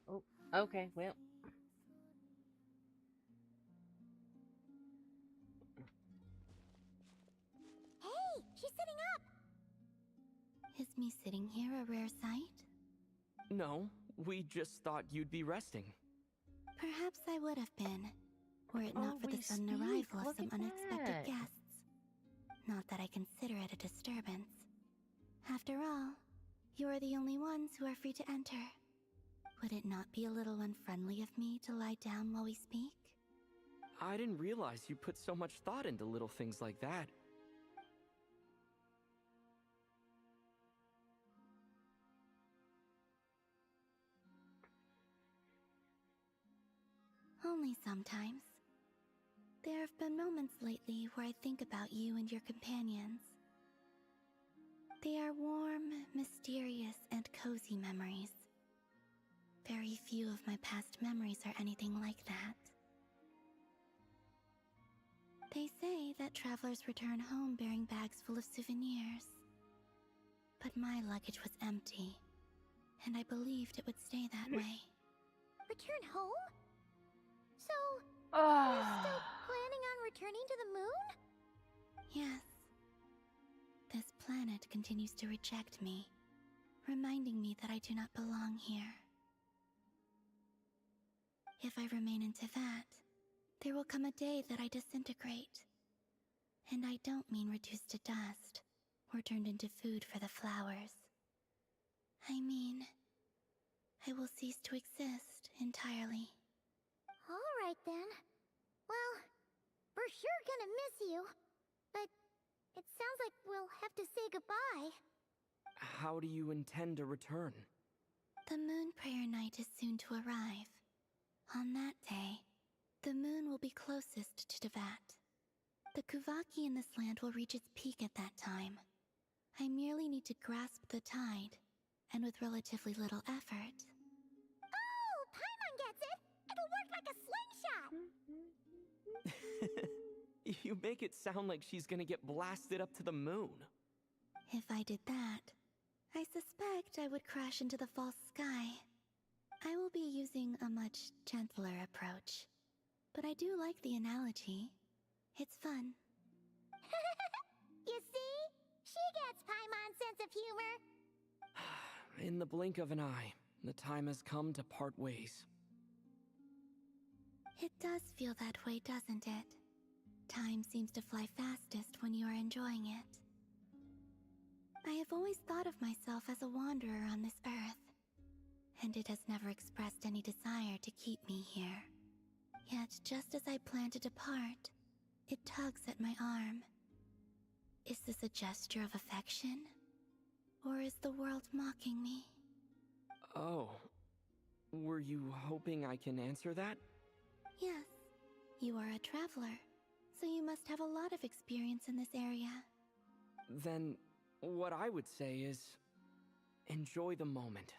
Oh, okay, well. Hey, she's sitting up! Is me sitting here a rare sight? No, we just thought you'd be resting. Perhaps I would have been, were it not Oh, for the we sudden speak. arrival of Look some at unexpected that. guests. Not that I consider it a disturbance. After all, you are the only ones who are free to enter. Would it not be a little unfriendly of me to lie down while we speak? I didn't realize you put so much thought into little things like that. Only sometimes. There have been moments lately where I think about you and your companions. They are warm, mysterious, and cozy memories. Very few of my past memories are anything like that. They say that travelers return home bearing bags full of souvenirs. But my luggage was empty, and I believed it would stay that way. Return home? So, you're still Oh. planning on returning to the moon? Yes. This planet continues to reject me, reminding me that I do not belong here. If I remain in Teyvat, there will come a day that I disintegrate. And I don't mean reduced to dust, or turned into food for the flowers. I mean, I will cease to exist entirely. Alright then. Well, we're sure gonna miss you. But it sounds like we'll have to say goodbye. How do you intend to return? The Moon Prayer Night is soon to arrive. On that day, the moon will be closest to Teyvat. The Kuvaki in this land will reach its peak at that time. I merely need to grasp the tide, and with relatively little effort. Oh, Paimon You make it sound like she's gonna get blasted up to the moon. If I did that, I suspect I would crash into the false sky. I will be using a much gentler approach. But I do like the analogy. It's fun. You see? She gets Paimon's sense of humor. In the blink of an eye, the time has come to part ways. It does feel that way, doesn't it? Time seems to fly fastest when you are enjoying it. I have always thought of myself as a wanderer on this earth, and it has never expressed any desire to keep me here. Yet, just as I plan to depart, it tugs at my arm. Is this a gesture of affection? Or is the world mocking me? Oh. Were you hoping I can answer that? Yes. You are a traveler, so you must have a lot of experience in this area. Then, what I would say is, enjoy the moment.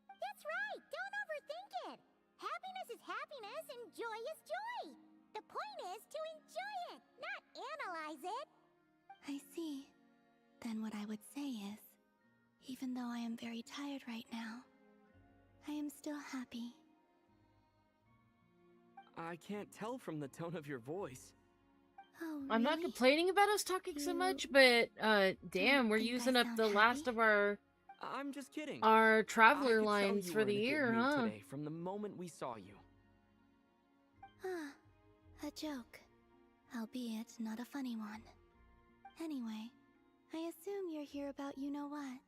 That's right! Don't overthink it! Happiness is happiness and joy is joy! The point is to enjoy it, not analyze it! I see. Then what I would say is, even though I am very tired right now, I am still happy. I can't tell from the tone of your voice. Oh, I'm not really? complaining about us talking so You much, but damn, we're think I using up sound the last happy? of our I'm just kidding. our I traveler could tell lines you for were the in a good year, mood huh? today from the moment we saw you. Ah, a joke. Albeit not a funny one. Anyway, I assume you're here about you-know-what.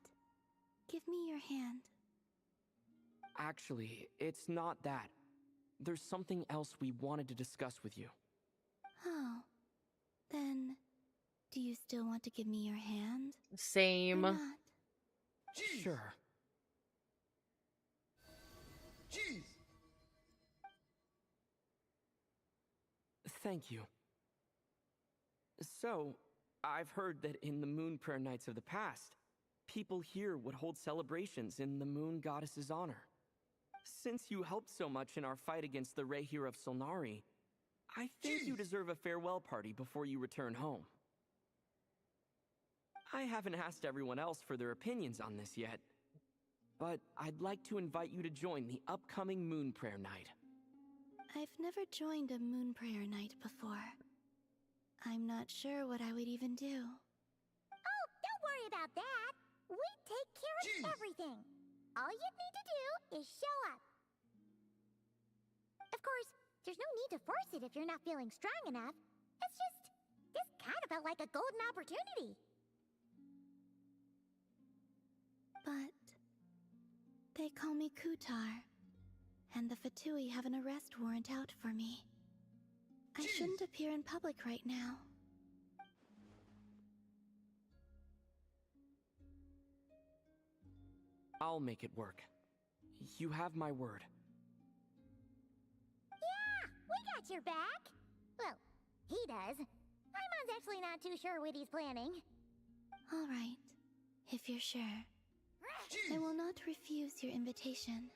Give me your hand. Actually, it's not that. There's something else we wanted to discuss with you. Oh. Then, do you still want to give me your hand? Same. Or not? Sure. Jeez! Thank you. So, I've heard that in the Moon Prayer Nights of the past, people here would hold celebrations in the Moon Goddess's honor. Since you helped so much in our fight against the Rehir of Solnari, I think you deserve a farewell party before you return home. I haven't asked everyone else for their opinions on this yet, but I'd like to invite you to join the upcoming Moon Prayer Night. I've never joined a moon prayer night before. I'm not sure what I would even do. Oh, don't worry about that! We take care of everything! All you need to do is show up. Of course, there's no need to force it if you're not feeling strong enough. It's just, this kind of felt like a golden opportunity. But they call me Kutar, and the Fatui have an arrest warrant out for me. I shouldn't appear in public right now. I'll make it work. You have my word. Yeah, we got your back. Well, he does. Paimon's actually not too sure what he's planning. All right, if you're sure. I will not refuse your invitation.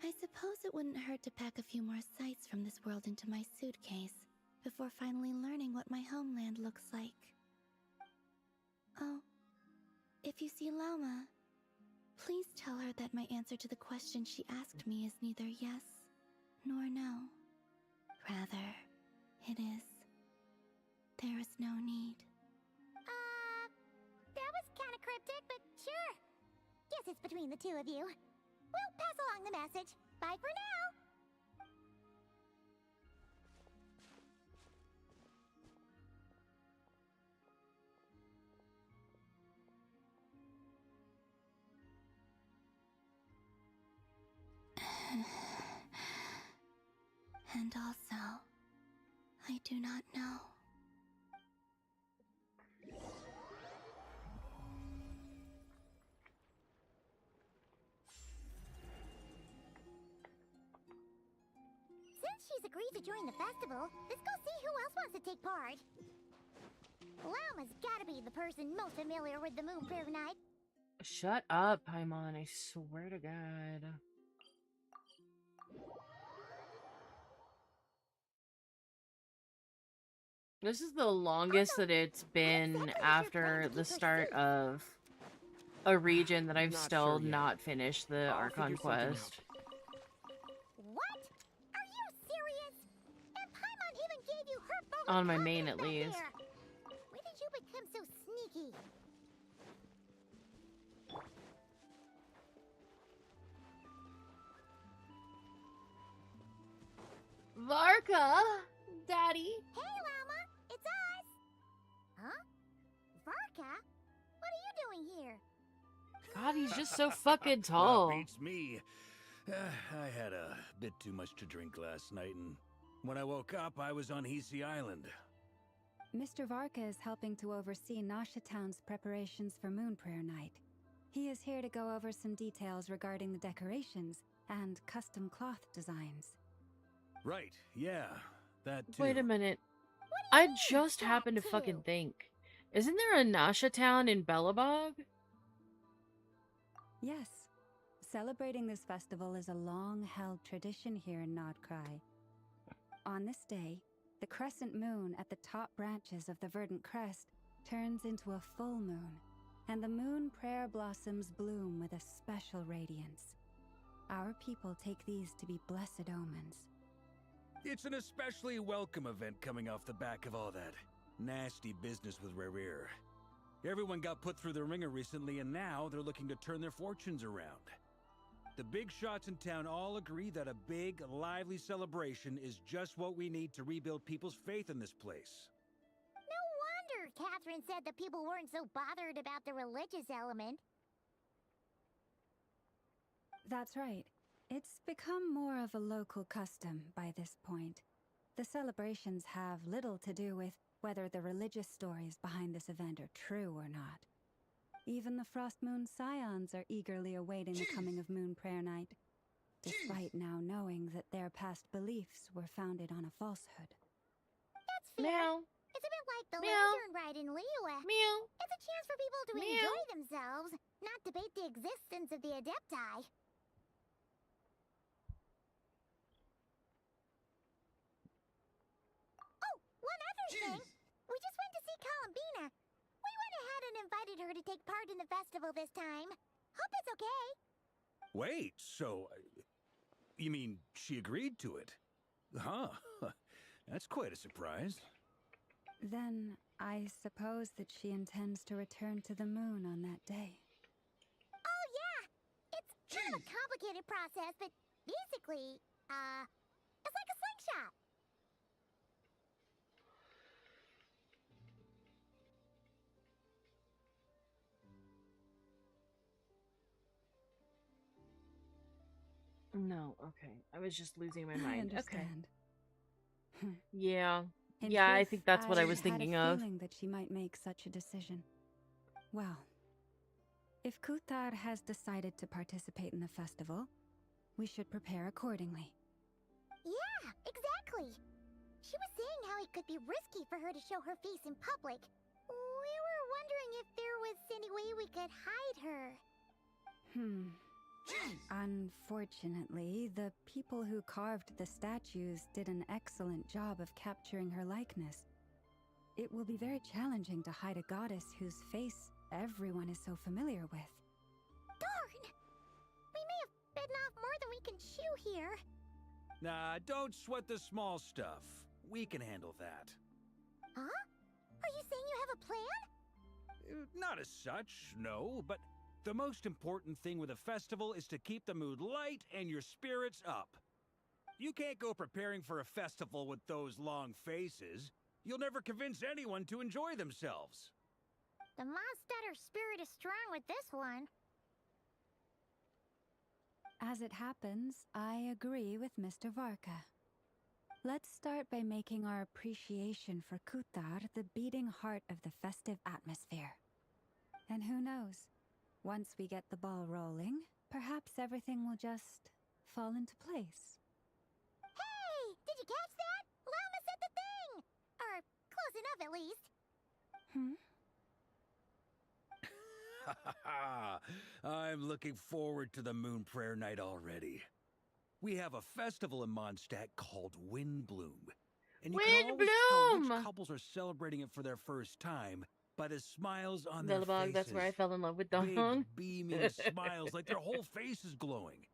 I suppose it wouldn't hurt to pack a few more sights from this world into my suitcase before finally learning what my homeland looks like. Oh, if you see Lauma, please tell her that my answer to the question she asked me is neither yes nor no. Rather, it is, there is no need. That was kind of cryptic, but sure. Guess it's between the two of you. We'll pass along the message. Bye for now. And also, I do not know. Since she's agreed to join the festival, let's go see who else wants to take part. Lauma's gotta be the person most familiar with the Moon Prayer Night. Shut up, Paimon. I swear to God. This is the longest that it's been after the start of a region that I've Not still sure yet. not finished the I'll Archon figure something Quest. What? Are you serious? And Paimon even gave you her phone On my main, at least. When did you become so sneaky? Varka! Daddy! Hey, Llama! It's us! Huh? Varka? What are you doing here? God, he's just so fucking That tall. beats me. I had a bit too much to drink last night, and when I woke up, I was on Hisi Island. Mr. Varka is helping to oversee Nasha Town's preparations for Moon Prayer Night. He is here to go over some details regarding the decorations and custom cloth designs. Right, yeah, that too. Wait a minute. What do you I mean, just that happened to too? fucking think. Isn't there a Nasha town in Bellabog? Yes, celebrating this festival is a long-held tradition here in Nodcry. On this day, the crescent moon at the top branches of the verdant crest turns into a full moon, and the moon prayer blossoms bloom with a special radiance. Our people take these to be blessed omens. It's an especially welcome event coming off the back of all that nasty business with Rare. Everyone got put through the ringer recently, and now they're looking to turn their fortunes around. The big shots in town all agree that a big, lively celebration is just what we need to rebuild people's faith in this place. No wonder Catherine said the people weren't so bothered about the religious element. That's right. It's become more of a local custom by this point. The celebrations have little to do with whether the religious stories behind this event are true or not. Even the Frost Moon Scions are eagerly awaiting the coming of Moon Prayer Night, despite now knowing that their past beliefs were founded on a falsehood. That's fair. Meow. It's a bit like the Meow. lantern ride in Liyue. Meow. It's a chance for people to Meow. enjoy themselves, not debate the existence of the Adepti. Oh, one other thing. We just went to see Columbina. We went ahead and invited her to take part in the festival this time. Hope it's okay. Wait, so... you mean she agreed to it? Huh. That's quite a surprise. Then, I suppose that she intends to return to the moon on that day. Oh, yeah. It's kind of a complicated process, but basically, it's like a slingshot. No, okay. I was just losing my I mind. Okay. understand. Yeah. In Yeah, I truth, think that's what I was had thinking a of. feeling that she might make such a decision. Well, if Kuthar has decided to participate in the festival, we should prepare accordingly. Yeah, exactly. She was saying how it could be risky for her to show her face in public. We were wondering if there was any way we could hide her. Unfortunately, the people who carved the statues did an excellent job of capturing her likeness. It will be very challenging to hide a goddess whose face everyone is so familiar with. Darn! We may have bitten off more than we can chew here. Nah, don't sweat the small stuff. We can handle that. Huh? Are you saying you have a plan? Not as such, no, but the most important thing with a festival is to keep the mood light and your spirits up. You can't go preparing for a festival with those long faces. You'll never convince anyone to enjoy themselves. The Mondstatter spirit is strong with this one. As it happens, I agree with Mr. Varka. Let's start by making our appreciation for Kuthar the beating heart of the festive atmosphere. And who knows? Once we get the ball rolling, perhaps everything will just fall into place. Hey! Did you catch that? Llama said the thing! Or close enough, at least. I'm looking forward to the Moon Prayer Night already. We have a festival in Mondstadt called Windbloom. And you can Wind always tell bloom! which couples are celebrating it for their first time by the smiles on their Billabog, faces. that's where I fell in love with Big, Dawn. beaming smiles like their whole face is glowing.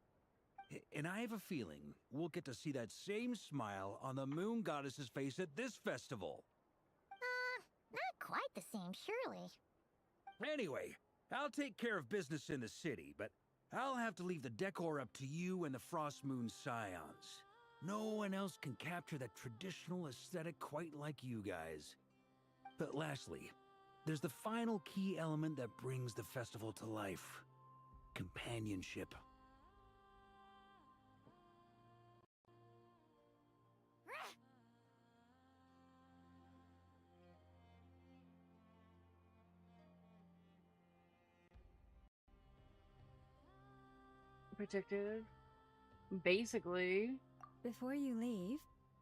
And I have a feeling we'll get to see that same smile on the moon goddess's face at this festival. Not quite the same, surely. Anyway, I'll take care of business in the city, but I'll have to leave the decor up to you and the Frost Moon Scions. No one else can capture that traditional aesthetic quite like you guys. But lastly, there's the final key element that brings the festival to life. Companionship. Protective. Basically. Before you leave,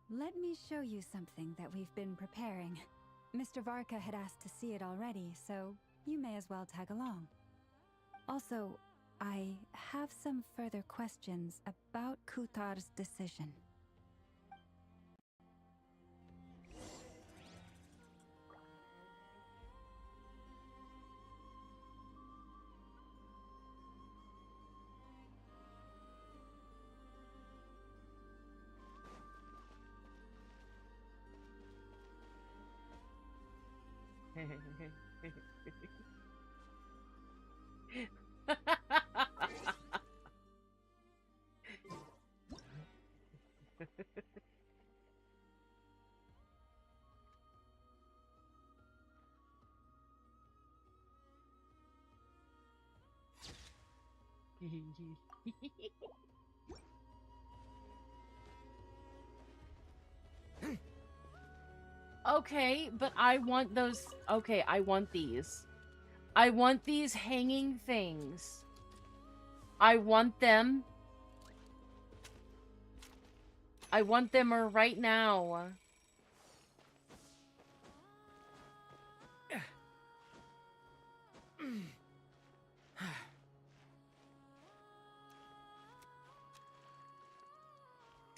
let me show you something that we've been preparing. Mr. Varka had asked to see it already, so you may as well tag along. Also, I have some further questions about Kutar's decision. Okay, but I want those. Okay, I want these. I want these hanging things. I want them. I want them right now.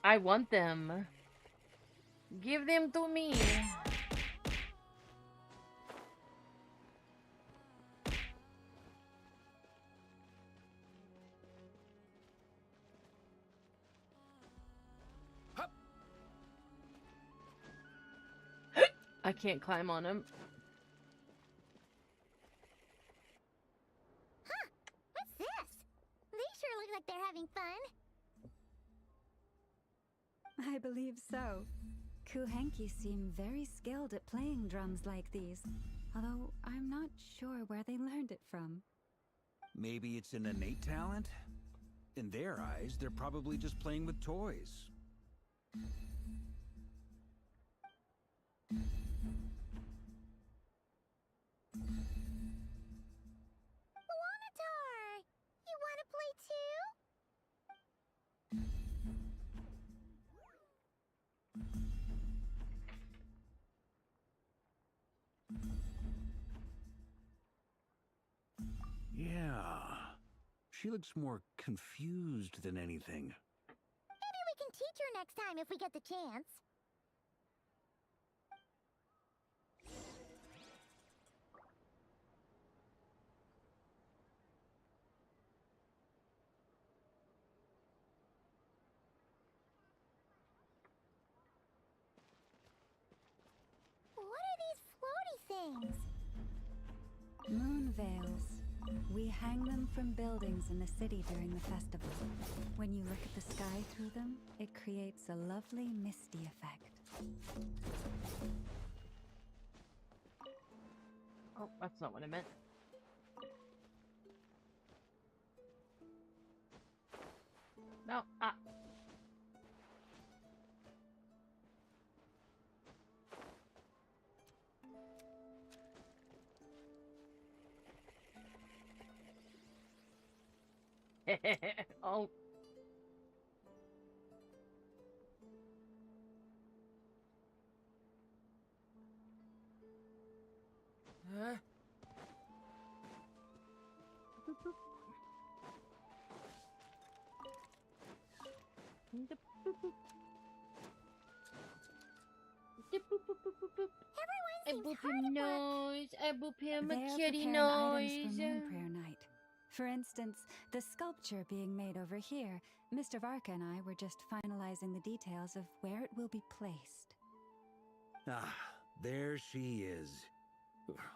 I want them. Give them to me. I can't climb on him. Huh? What's this? They sure look like they're having fun. I believe so. Kuhenki seem very skilled at playing drums like these, although I'm not sure where they learned it from. Maybe it's an innate talent? In their eyes, they're probably just playing with toys. Wanatar! You want to play too? Yeah. She looks more confused than anything. Maybe we can teach her next time if we get the chance. What are these floaty things? Moon veils. We hang them from buildings in the city during the festival. When you look at the sky through them, it creates a lovely misty effect. Oh, that's not what I meant. No, oh. Huh? I Everyone boop seems hard him at work. nose. I boop him a They're kitty preparing noise. items for Moon Prayer Night. For instance, the sculpture being made over here. Mr. Varka and I were just finalizing the details of where it will be placed. Ah, there she is.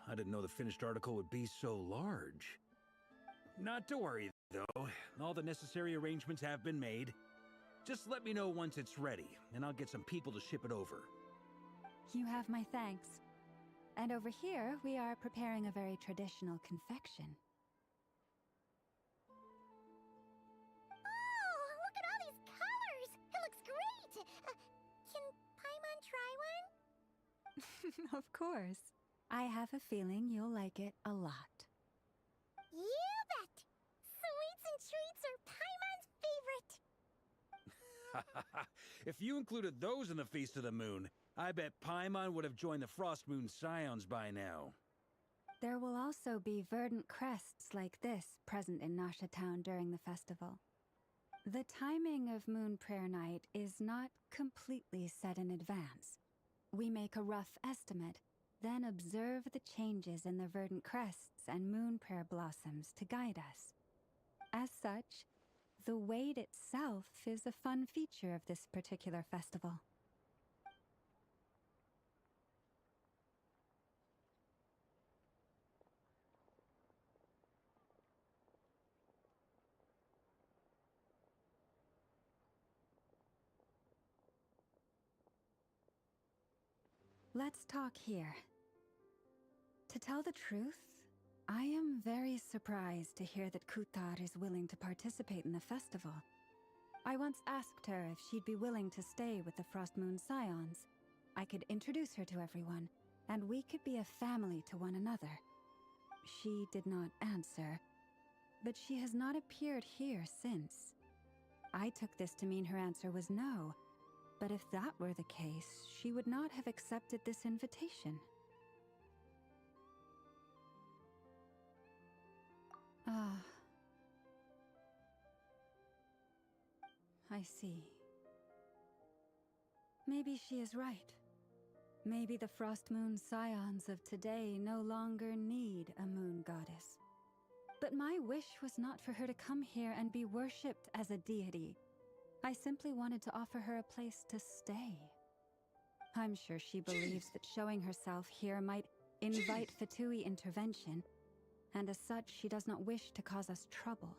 I didn't know the finished article would be so large. Not to worry, though. All the necessary arrangements have been made. Just let me know once it's ready, and I'll get some people to ship it over. You have my thanks. And over here, we are preparing a very traditional confection. Oh, look at all these colors! It looks great! Can Paimon try one? Of course. I have a feeling you'll like it a lot. You bet! Sweets and treats are Paimon's favorite! If you included those in the Feast of the Moon, I bet Paimon would have joined the Frost Moon Scions by now. There will also be verdant crests like this present in Nasha Town during the festival. The timing of Moon Prayer Night is not completely set in advance. We make a rough estimate, then observe the changes in the verdant crests and moon prayer blossoms to guide us. As such, the wait itself is a fun feature of this particular festival. Let's talk here. To tell the truth, I am very surprised to hear that Kutar is willing to participate in the festival. I once asked her if she'd be willing to stay with the Frost Moon Scions. I could introduce her to everyone, and we could be a family to one another. She did not answer, but she has not appeared here since. I took this to mean her answer was no, but if that were the case, she would not have accepted this invitation. Ah. I see. Maybe she is right. Maybe the Frost Moon Scions of today no longer need a moon goddess. But my wish was not for her to come here and be worshipped as a deity. I simply wanted to offer her a place to stay. I'm sure she believes that showing herself here might invite Fatui intervention, and as such, she does not wish to cause us trouble.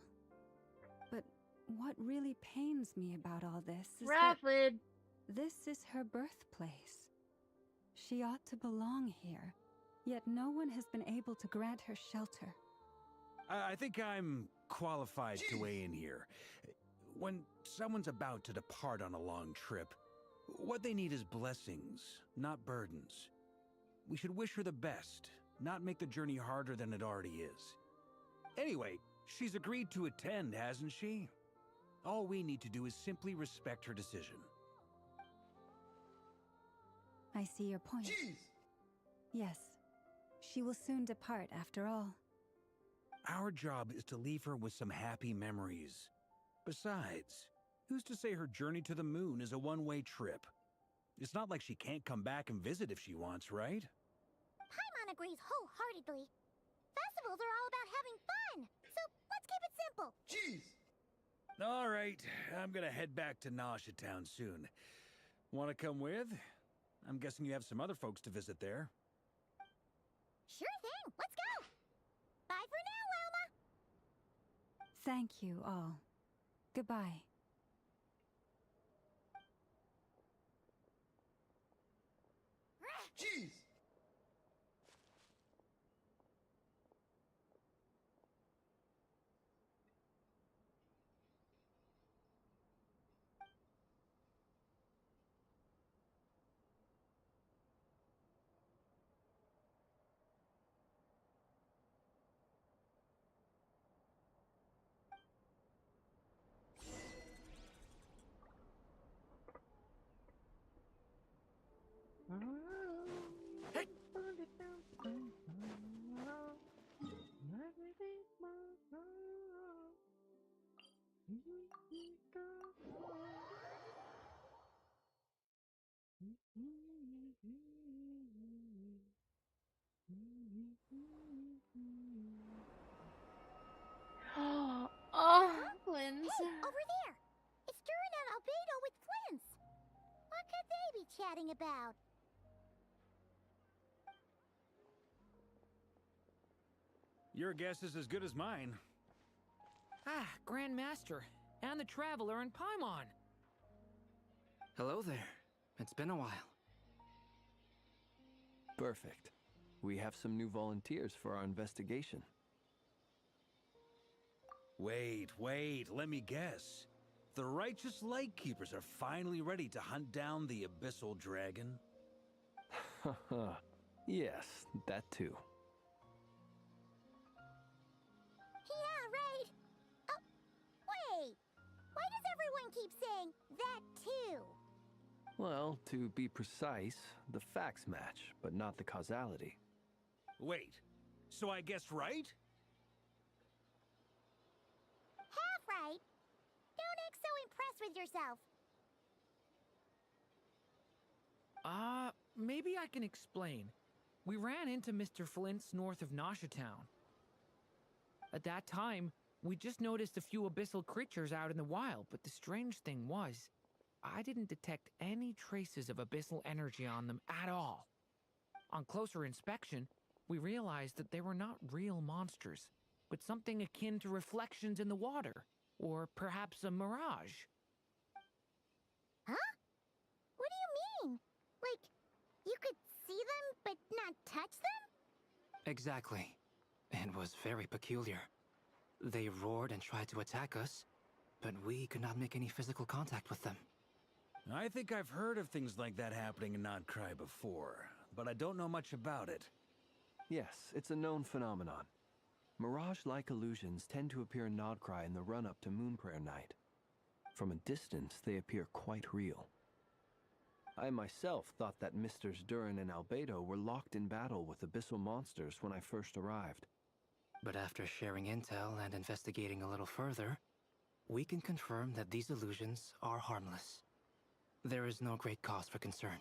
But what really pains me about all this is that this is her birthplace. She ought to belong here, yet no one has been able to grant her shelter. I think I'm qualified to weigh in here. When someone's about to depart on a long trip, what they need is blessings, not burdens. We should wish her the best, not make the journey harder than it already is. Anyway, she's agreed to attend, hasn't she? All we need to do is simply respect her decision. I see your point. Yes, she will soon depart after all. Our job is to leave her with some happy memories. Besides, who's to say her journey to the moon is a one-way trip? It's not like she can't come back and visit if she wants, right? Paimon agrees wholeheartedly. Festivals are all about having fun, so let's keep it simple. All right, I'm gonna head back to Nasha Town soon. Wanna come with? I'm guessing you have some other folks to visit there. Sure thing, let's go! Bye for now, Wilma! Thank you all. Goodbye. about? Your guess is as good as mine. Ah, Grand Master, and the Traveler and Paimon. Hello there. It's been a while. Perfect. We have some new volunteers for our investigation. Wait, let me guess. The righteous Lightkeepers are finally ready to hunt down the Abyssal Dragon? Haha. Yes, that too. Yeah, right. Oh, wait. Why does everyone keep saying that too? Well, to be precise, the facts match, but not the causality. Wait, so I guessed right? Half right. Don't act so impressed with yourself. Maybe I can explain. We ran into Mr. Flint's north of Nasha Town. At that time, we just noticed a few abyssal creatures out in the wild, but the strange thing was, I didn't detect any traces of abyssal energy on them at all. On closer inspection, we realized that they were not real monsters, but something akin to reflections in the water, or perhaps a mirage. Huh? What do you mean? Like, you could see them, but not touch them? Exactly. It was very peculiar. They roared and tried to attack us, but we could not make any physical contact with them. I think I've heard of things like that happening in Notcry before, but I don't know much about it. Yes, it's a known phenomenon. Mirage-like illusions tend to appear in Nodcry in the run-up to Moonprayer Night. From a distance, they appear quite real. I myself thought that Misters Durin and Albedo were locked in battle with abyssal monsters when I first arrived. But after sharing intel and investigating a little further, we can confirm that these illusions are harmless. There is no great cause for concern.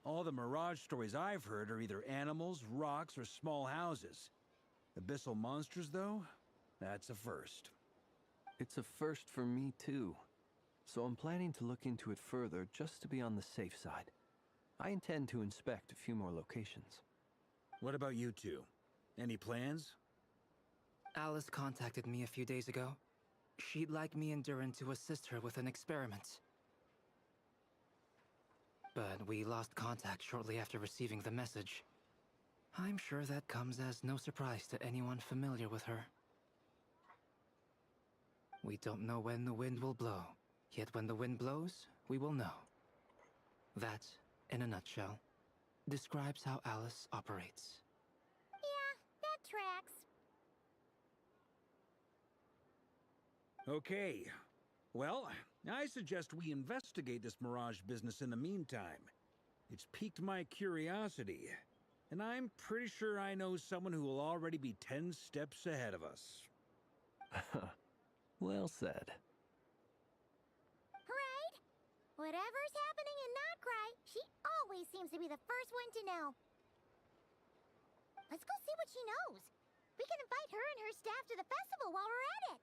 All the Mirage stories I've heard are either animals, rocks, or small houses. Abyssal monsters, though? That's a first. It's a first for me, too. So I'm planning to look into it further just to be on the safe side. I intend to inspect a few more locations. What about you two? Any plans? Alice contacted me a few days ago. She'd like me and Durin to assist her with an experiment. But we lost contact shortly after receiving the message. I'm sure that comes as no surprise to anyone familiar with her. We don't know when the wind will blow, yet when the wind blows, we will know. That, in a nutshell, describes how Alice operates. Yeah, that tracks. Okay. Well, I suggest we investigate this Mirage business in the meantime. It's piqued my curiosity, and I'm pretty sure I know someone who will already be 10 steps ahead of us. Well said. Right? Whatever's happening in Notcry, she always seems to be the first one to know. Let's go see what she knows. We can invite her and her staff to the festival while we're at it.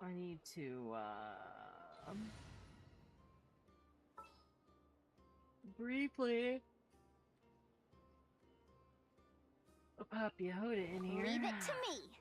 I need to, briefly pop Yehuda in here. Leave it to me.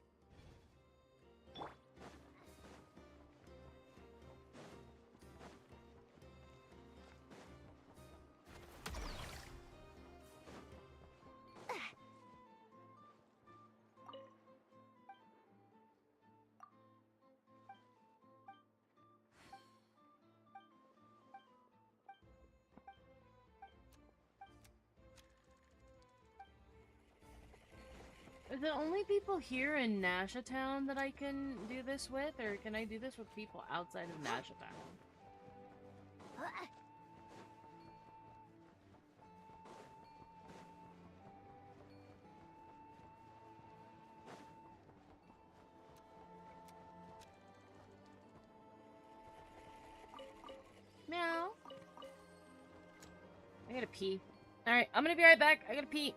the only people here in Nasha Town that I can do this with, or can I do this with people outside of Nasha Town? Meow. I gotta pee. Alright, I'm gonna be right back. I gotta pee.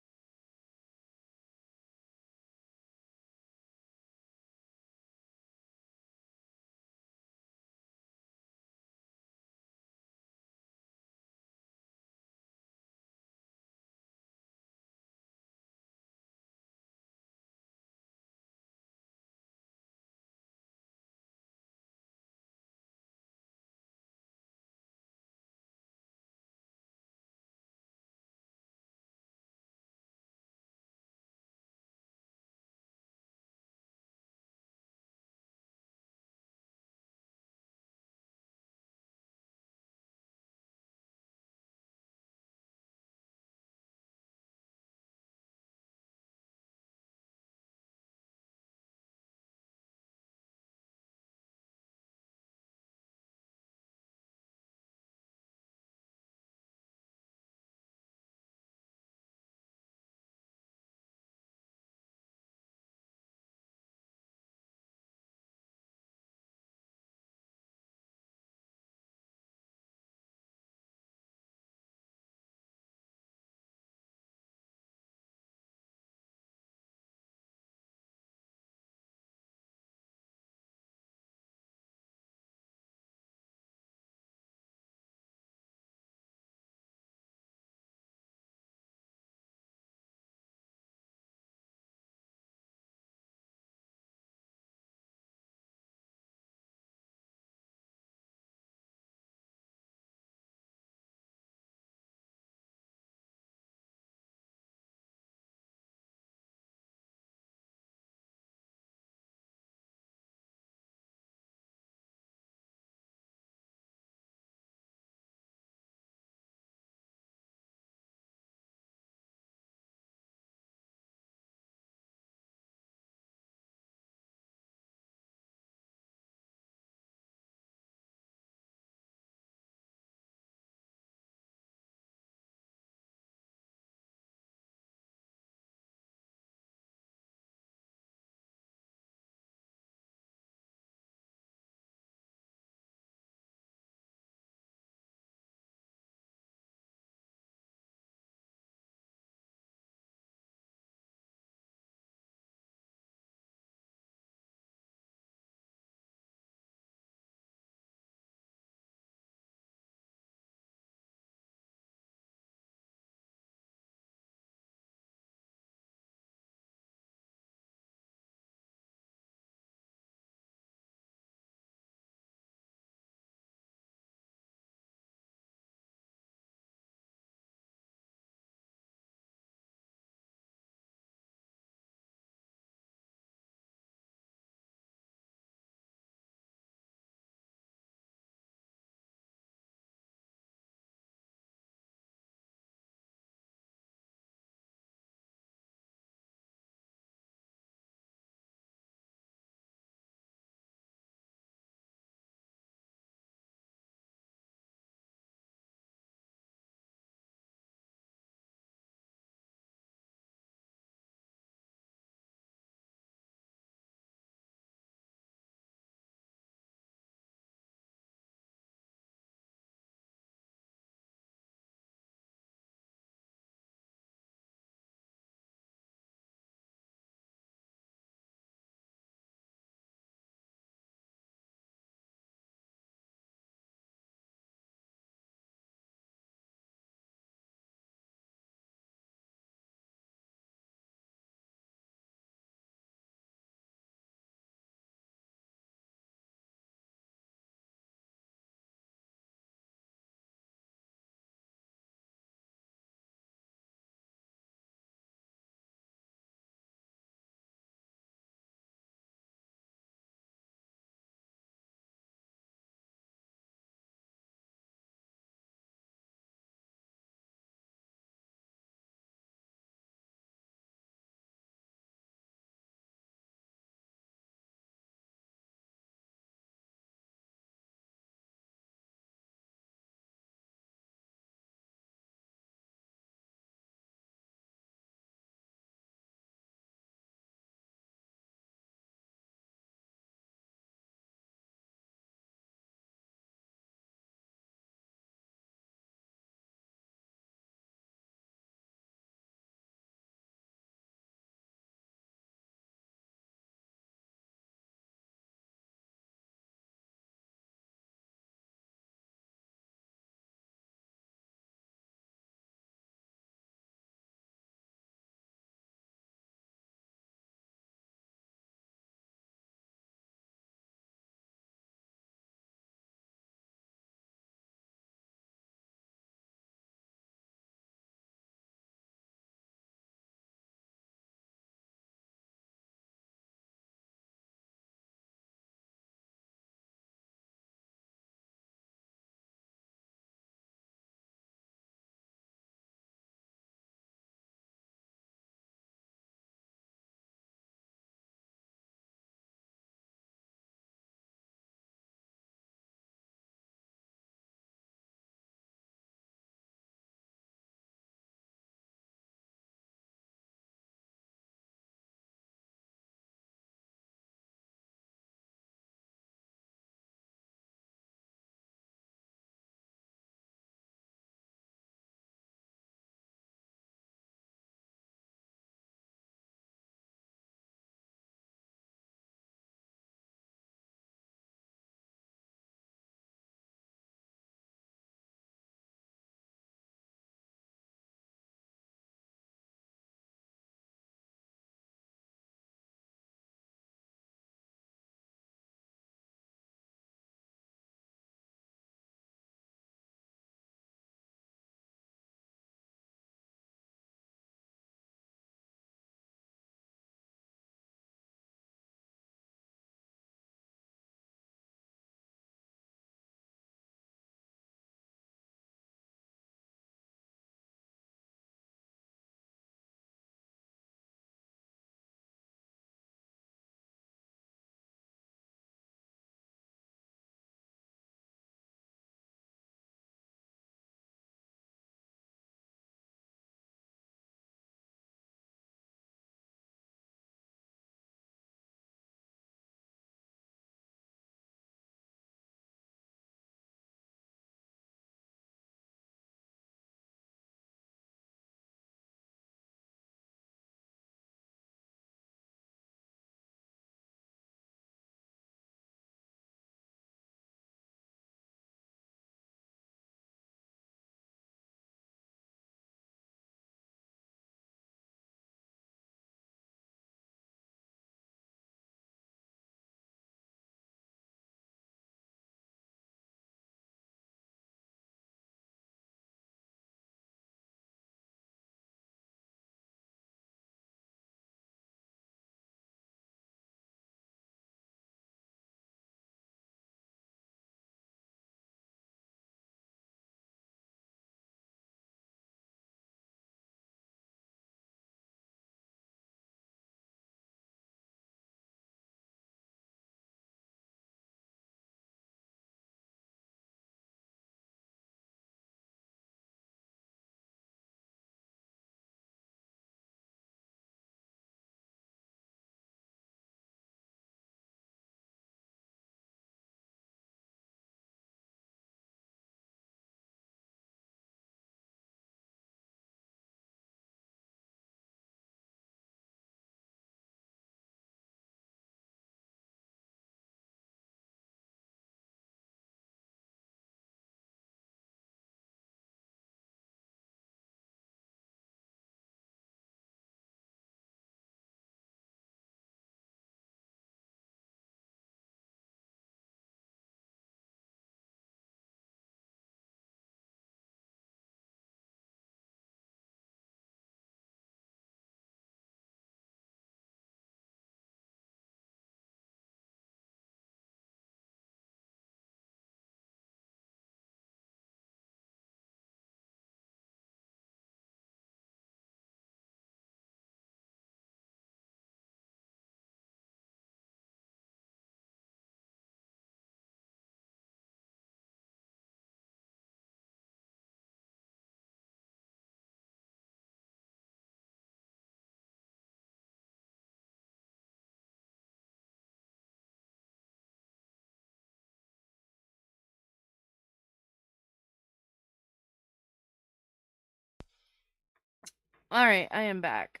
Alright, I am back.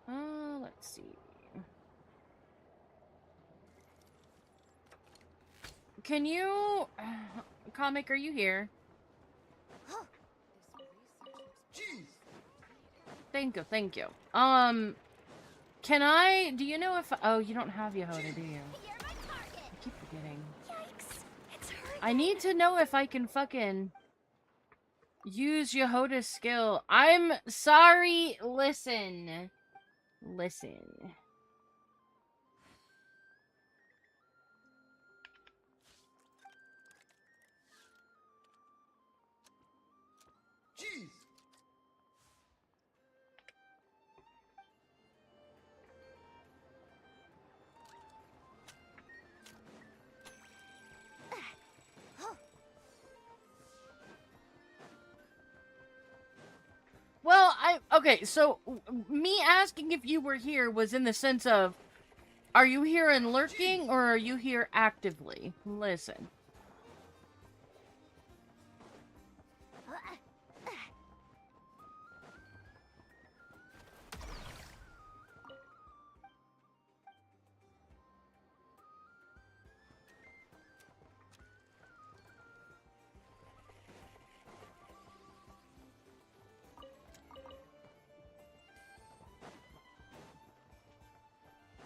Let's see. Can you... Comic, are you here? Thank you, thank you. Can I... Do you know if... Oh, you don't have Yehoda, do you? I keep forgetting. Yikes. It's hurting. I need to know if I can fucking... use Yehoda's skill. I'm sorry. Listen. Listen. Well, okay, so me asking if you were here was in the sense of, are you here and lurking, or are you here actively? Listen.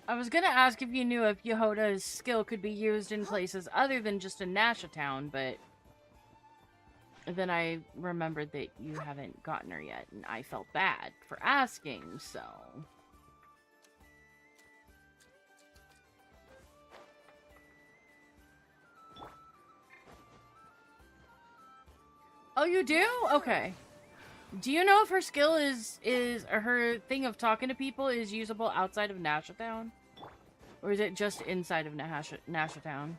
I was gonna ask if you knew if Yehoda's skill could be used in places other than just in Nasha Town, but then I remembered that you haven't gotten her yet, and I felt bad for asking, so... Oh, you do? Okay. Do you know if her skill or her thing of talking to people is usable outside of Nasha Town? Or is it just inside of Nasha Town?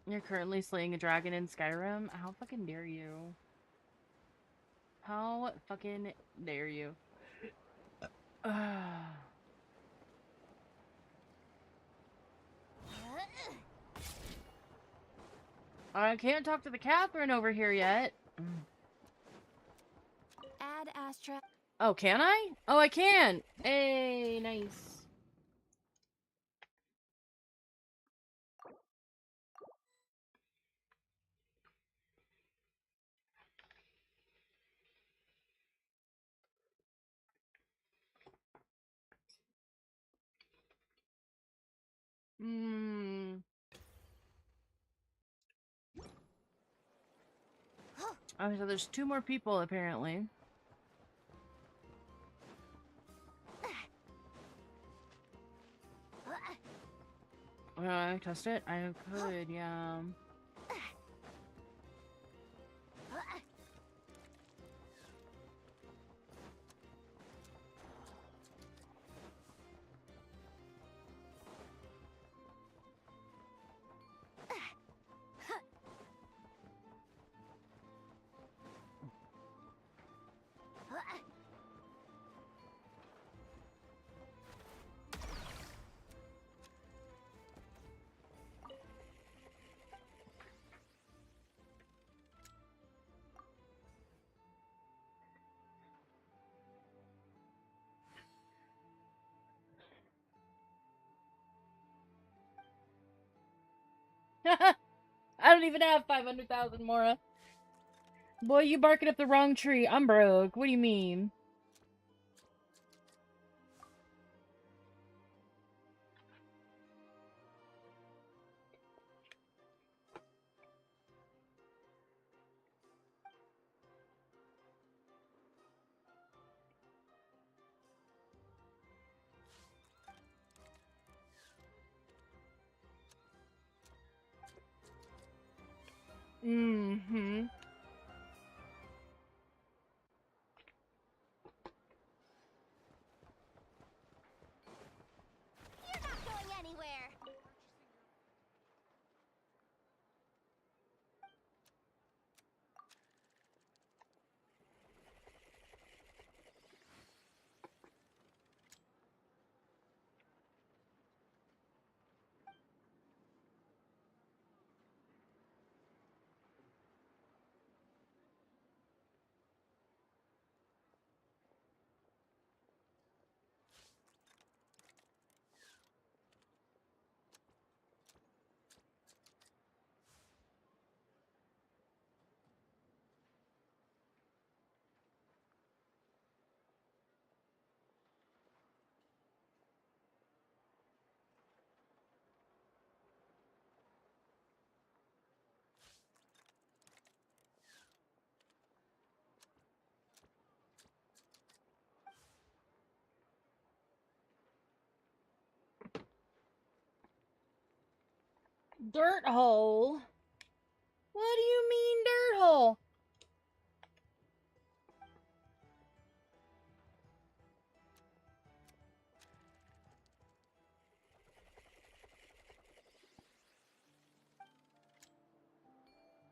You're currently slaying a dragon in Skyrim? How fucking dare you? How fucking dare you? I can't talk to the Catherine over here yet. Add Astra. Oh, can I? Oh, I can! Hey, nice. Oh, so there's 2 more people, apparently. I test it? I could, yeah. I don't even have 500,000, Mora. Boy, you barking up the wrong tree. I'm broke. What do you mean? Mm-hmm. Dirt hole? What do you mean dirt hole?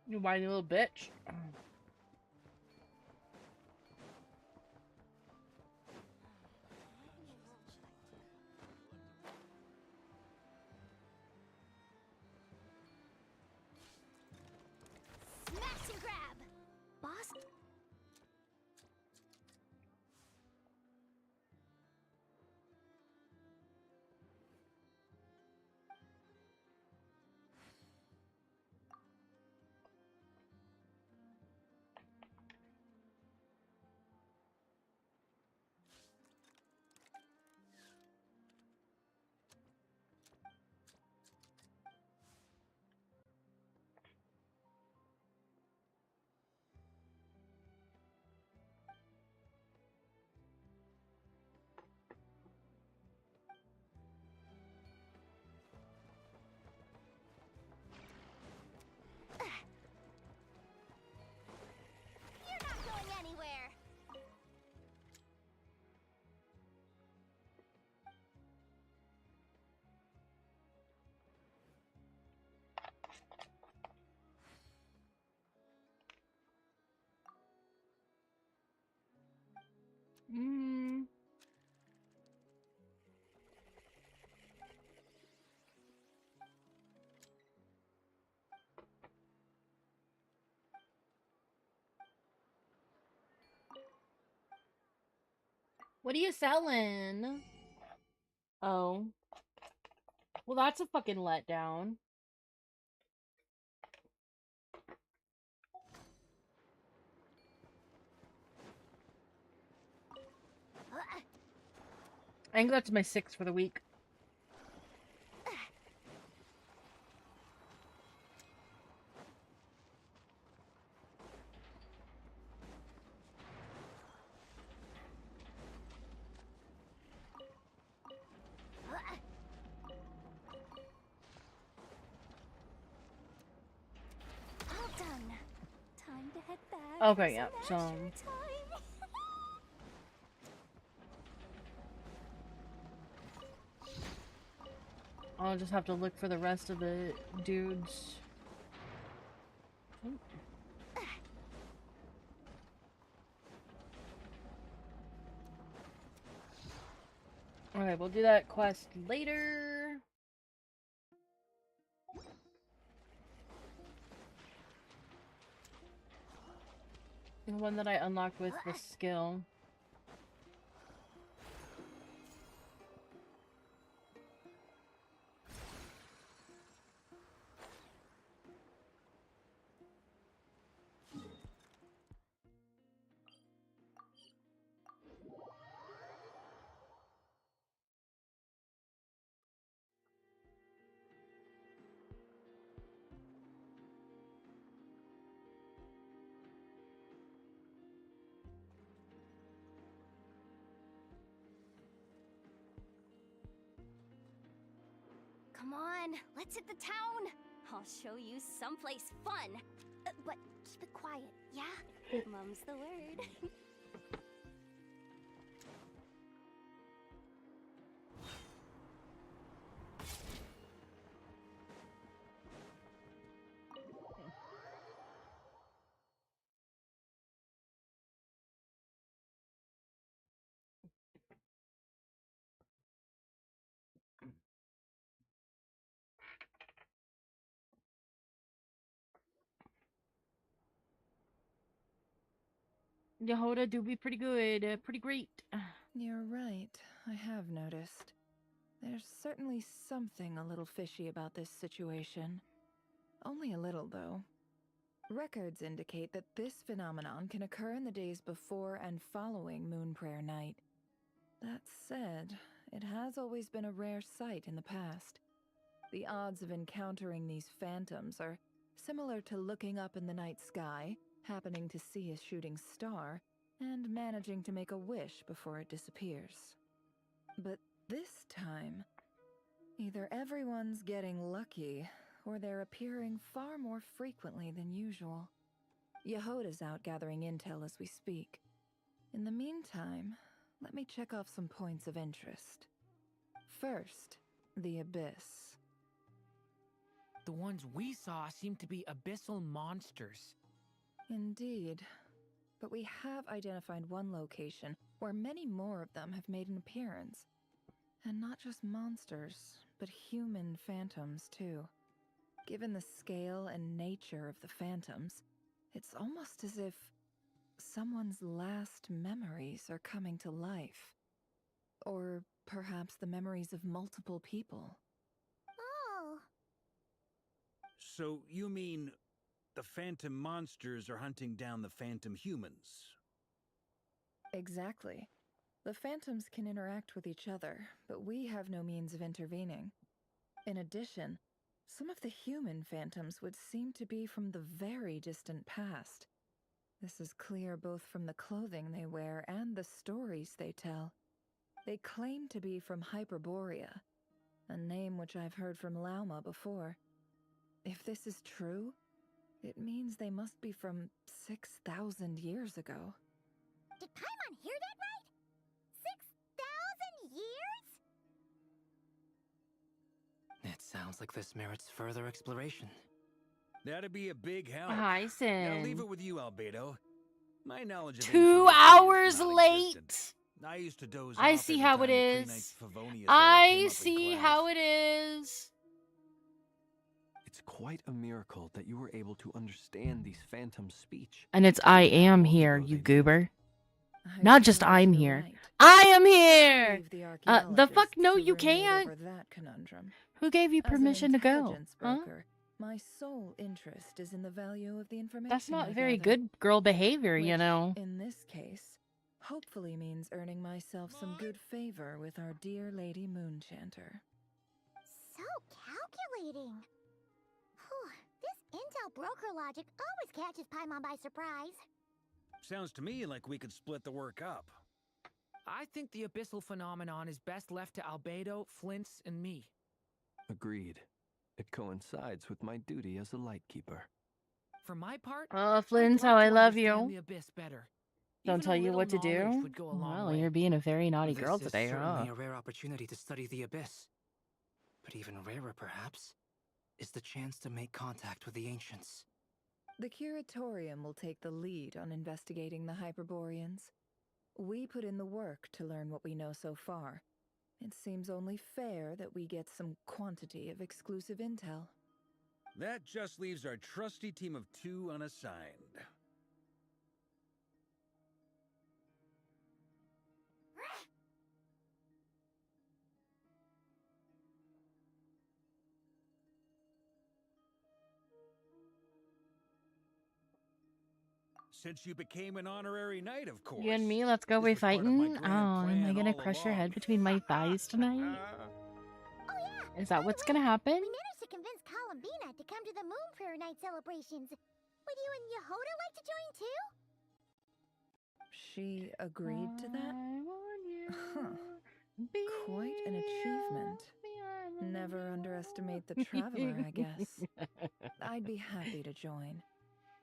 You whiny little bitch. Smash and grab! Boss? You're not going anywhere! Mm. What are you selling? Oh. Well, that's a fucking letdown. I think that's my 6 for the week. All done. Time to head back. Okay, yeah, so... Time. I'll just have to look for the rest of the dudes. Okay, we'll do that quest later. The one that I unlocked with the skill. Come on, let's hit the town. I'll show you someplace fun. But keep it quiet, yeah? Mum's the word. Yehoda do be pretty good, pretty great. You're right, I have noticed. There's certainly something a little fishy about this situation. Only a little, though. Records indicate that this phenomenon can occur in the days before and following Moon Prayer Night. That said, it has always been a rare sight in the past. The odds of encountering these phantoms are similar to looking up in the night sky, happening to see a shooting star, and managing to make a wish before it disappears. But this time, either everyone's getting lucky, or they're appearing far more frequently than usual. Yehoda's out gathering intel as we speak. In the meantime, let me check off some points of interest. First, the Abyss. The ones we saw seem to be abyssal monsters. Indeed. But we have identified one location where many more of them have made an appearance. And not just monsters, but human phantoms too. Given the scale and nature of the phantoms, it's almost as if someone's last memories are coming to life. Or perhaps the memories of multiple people. Oh. So you mean the phantom monsters are hunting down the phantom humans? Exactly. The phantoms can interact with each other, but we have no means of intervening. In addition, some of the human phantoms would seem to be from the very distant past. This is clear both from the clothing they wear and the stories they tell. They claim to be from Hyperborea, a name which I've heard from Lauma before. If this is true, it means they must be from 6,000 years ago. Did Paimon hear that right? 6,000 years? It sounds like this merits further exploration. That'd be a big help. Hi, Now Sin. leave it with you, Albedo. My knowledge of 2 ancient hours is late. non-existent. I used to doze I off see every how time it the is. Pre-Knights Favonius I came up in see class. how it is. It's quite a miracle that you were able to understand these phantom speech. And it's I am Long here, ago you they goober. I Not just suppose I'm you're here. right. I am here! Leave the The fuck? archaeologists No, to you ruminate can't. over that conundrum. Who gave you As an permission to go? intelligence Huh? broker, my sole interest is in the value of the information That's not I very gather, good girl behavior, which, you know. in this case, hopefully means earning myself some good favor with our dear Lady Moonchanter. So calculating. Whew, this intel broker logic always catches Paimon by surprise. Sounds to me like we could split the work up. I think the abyssal phenomenon is best left to Albedo, Flints, and me. Agreed. It coincides with my duty as a lightkeeper. For my part, Flint's I'd how like I to love understand you. the abyss better. Don't Even a tell you little what to knowledge do? would go a long Well, way. you're being a very naughty This girl is today, certainly huh? a rare opportunity to study the abyss. But even rarer, perhaps, is the chance to make contact with the ancients. The Curatorium will take the lead on investigating the Hyperboreans. We put in the work to learn what we know so far. It seems only fair that we get some quantity of exclusive intel. That just leaves our trusty team of 2 unassigned. Since you became an honorary knight, of course. You and me, let's go This way was part of my fighting. Oh, grand am I plan gonna all crush your along. head between my thighs tonight? Oh yeah. Is that by what's the way, gonna happen? We managed to convince Columbina to come to the Moon Prayer Night celebrations. Would you and Yehoda like to join too? She agreed to that? I want you Huh. Quite an achievement. Never underestimate the traveler, I guess. I'd be happy to join.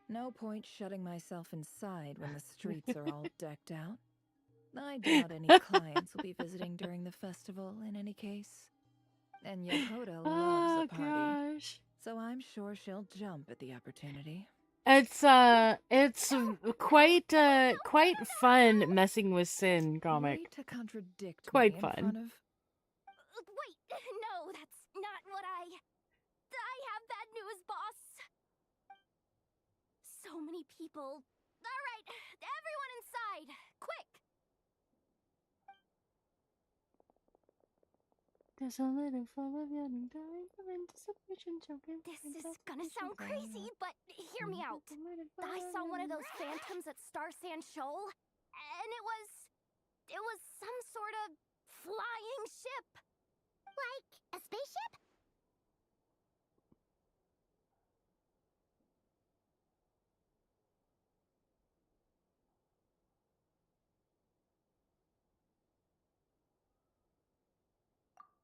No point shutting myself inside when the streets are all decked out. I doubt any clients will be visiting during the festival in any case. And Yehoda loves a party, gosh. so I'm sure she'll jump at the opportunity. It's quite fun messing with Sin comic. Way to contradict Quite me fun. in front of... Wait, no, that's not what I have bad news, boss. So many people. All right, everyone inside, quick. There's a little fall of yawning time of anticipation choking. This is gonna sound crazy, but hear me out. I saw one of those phantoms at Star Sand Shoal, and it was some sort of flying ship. Like a spaceship?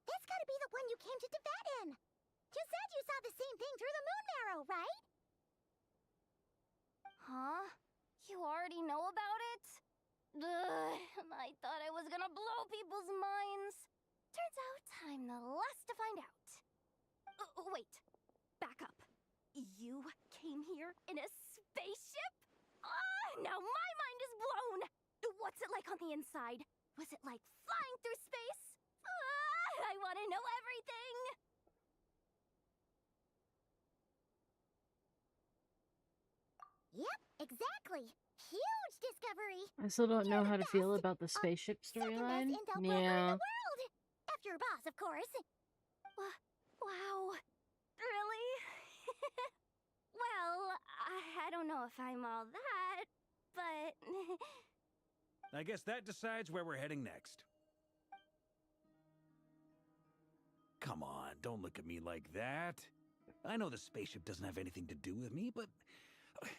That's gotta be the one you came to Tibet in. You said you saw the same thing through the moon marrow, right? Huh? You already know about it? Ugh, I thought I was gonna blow people's minds. Turns out I'm the last to find out. Wait. Back up. You came here in a spaceship? Now my mind is blown! What's it like on the inside? Was it like flying through space? I want to know everything! Yep, exactly. Huge discovery. I still don't know You're how the to feel best. about the spaceship Second best storyline. intel broker in Yeah. the world. After your boss, of course. Wow. Really? Well, I don't know if I'm all that, but... I guess that decides where we're heading next. Come on, don't look at me like that. I know the spaceship doesn't have anything to do with me, but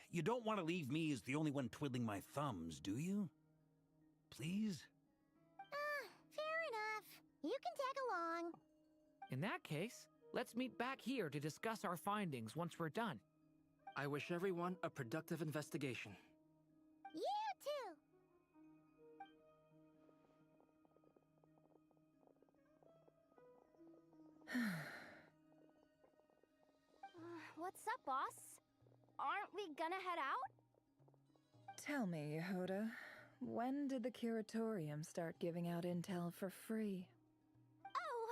you don't want to leave me as the only one twiddling my thumbs, do you? Please? Fair enough. You can tag along. In that case, let's meet back here to discuss our findings once we're done. I wish everyone a productive investigation. You too. What's up, boss? Aren't we gonna head out? Tell me, Yehuda, when did the curatorium start giving out intel for free? Oh,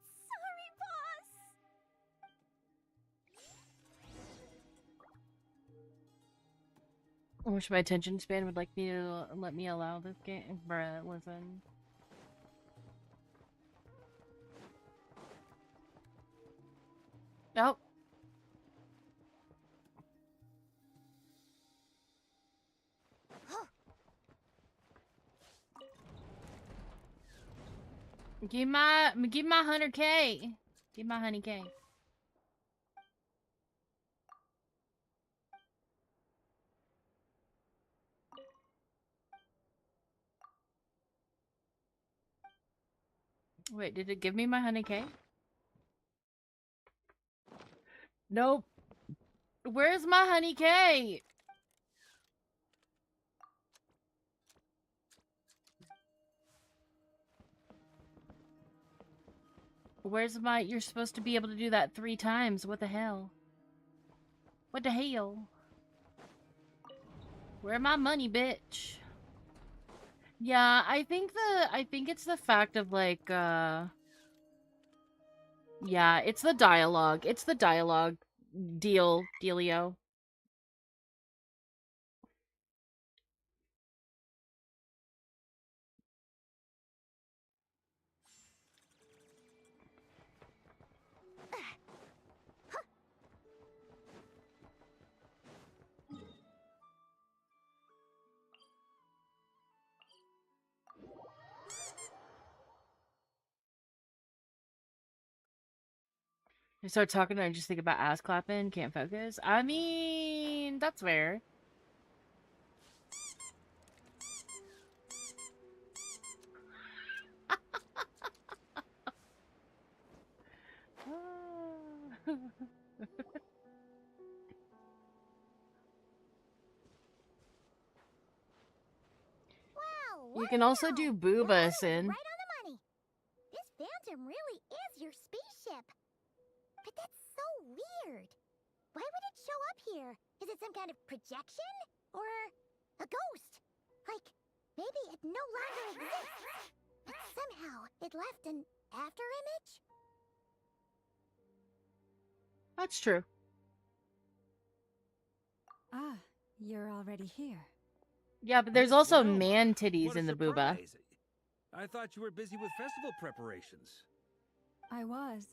sorry, boss. I wish my attention span would like me to let me allow this game. Bruh, listen. Oh. Give my 100K. Give my 100K. Wait, did it give me my 100K? Nope. Where's my 100K? Where's my... You're supposed to be able to do that 3 times. What the hell? What the hell? Where my money, bitch? Yeah, I think it's the fact of like yeah, it's the dialogue. It's the dialogue dealio. I start talking and I just think about ass clapping, can't focus. I mean, that's fair. Wow. You can also do booba sin. Right on the money. This phantom really is your spaceship. But that's so weird. Why would it show up here? Is it some kind of projection? Or a ghost? Like, maybe it no longer exists. But somehow it left an after image? That's true. Ah, you're already here. Yeah, but there's also Well, man titties what a in the booba. surprise. I thought you were busy with festival preparations. I was,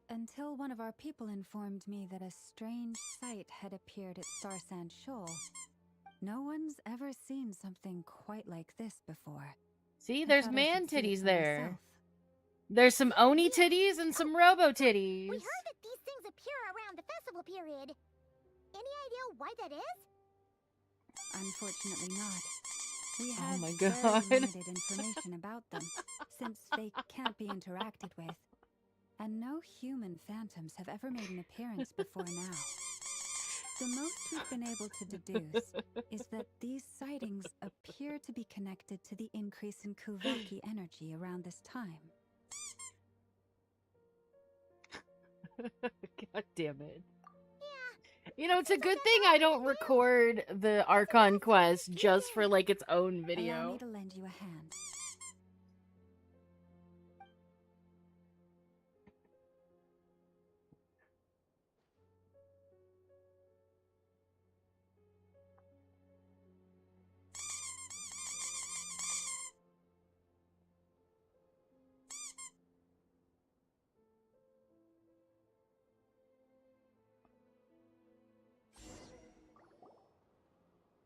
until one of our people informed me that a strange sight had appeared at Star Sand Shoal. No one's ever seen something quite like this before. See, I there's thought I man should see it titties for there. myself. There's some Oni titties and some Robo titties. We heard that these things appear around the festival period. Any idea why that is? Unfortunately not. We Oh had my very God. limited information about them, since they can't be interacted with. and no human phantoms have ever made an appearance before now. The most we've been able to deduce is that these sightings appear to be connected to the increase in Kuvaki energy around this time. God damn it. You know, it's a good thing I don't record the Archon Quest just for, like, its own Allow video. me to lend you a hand.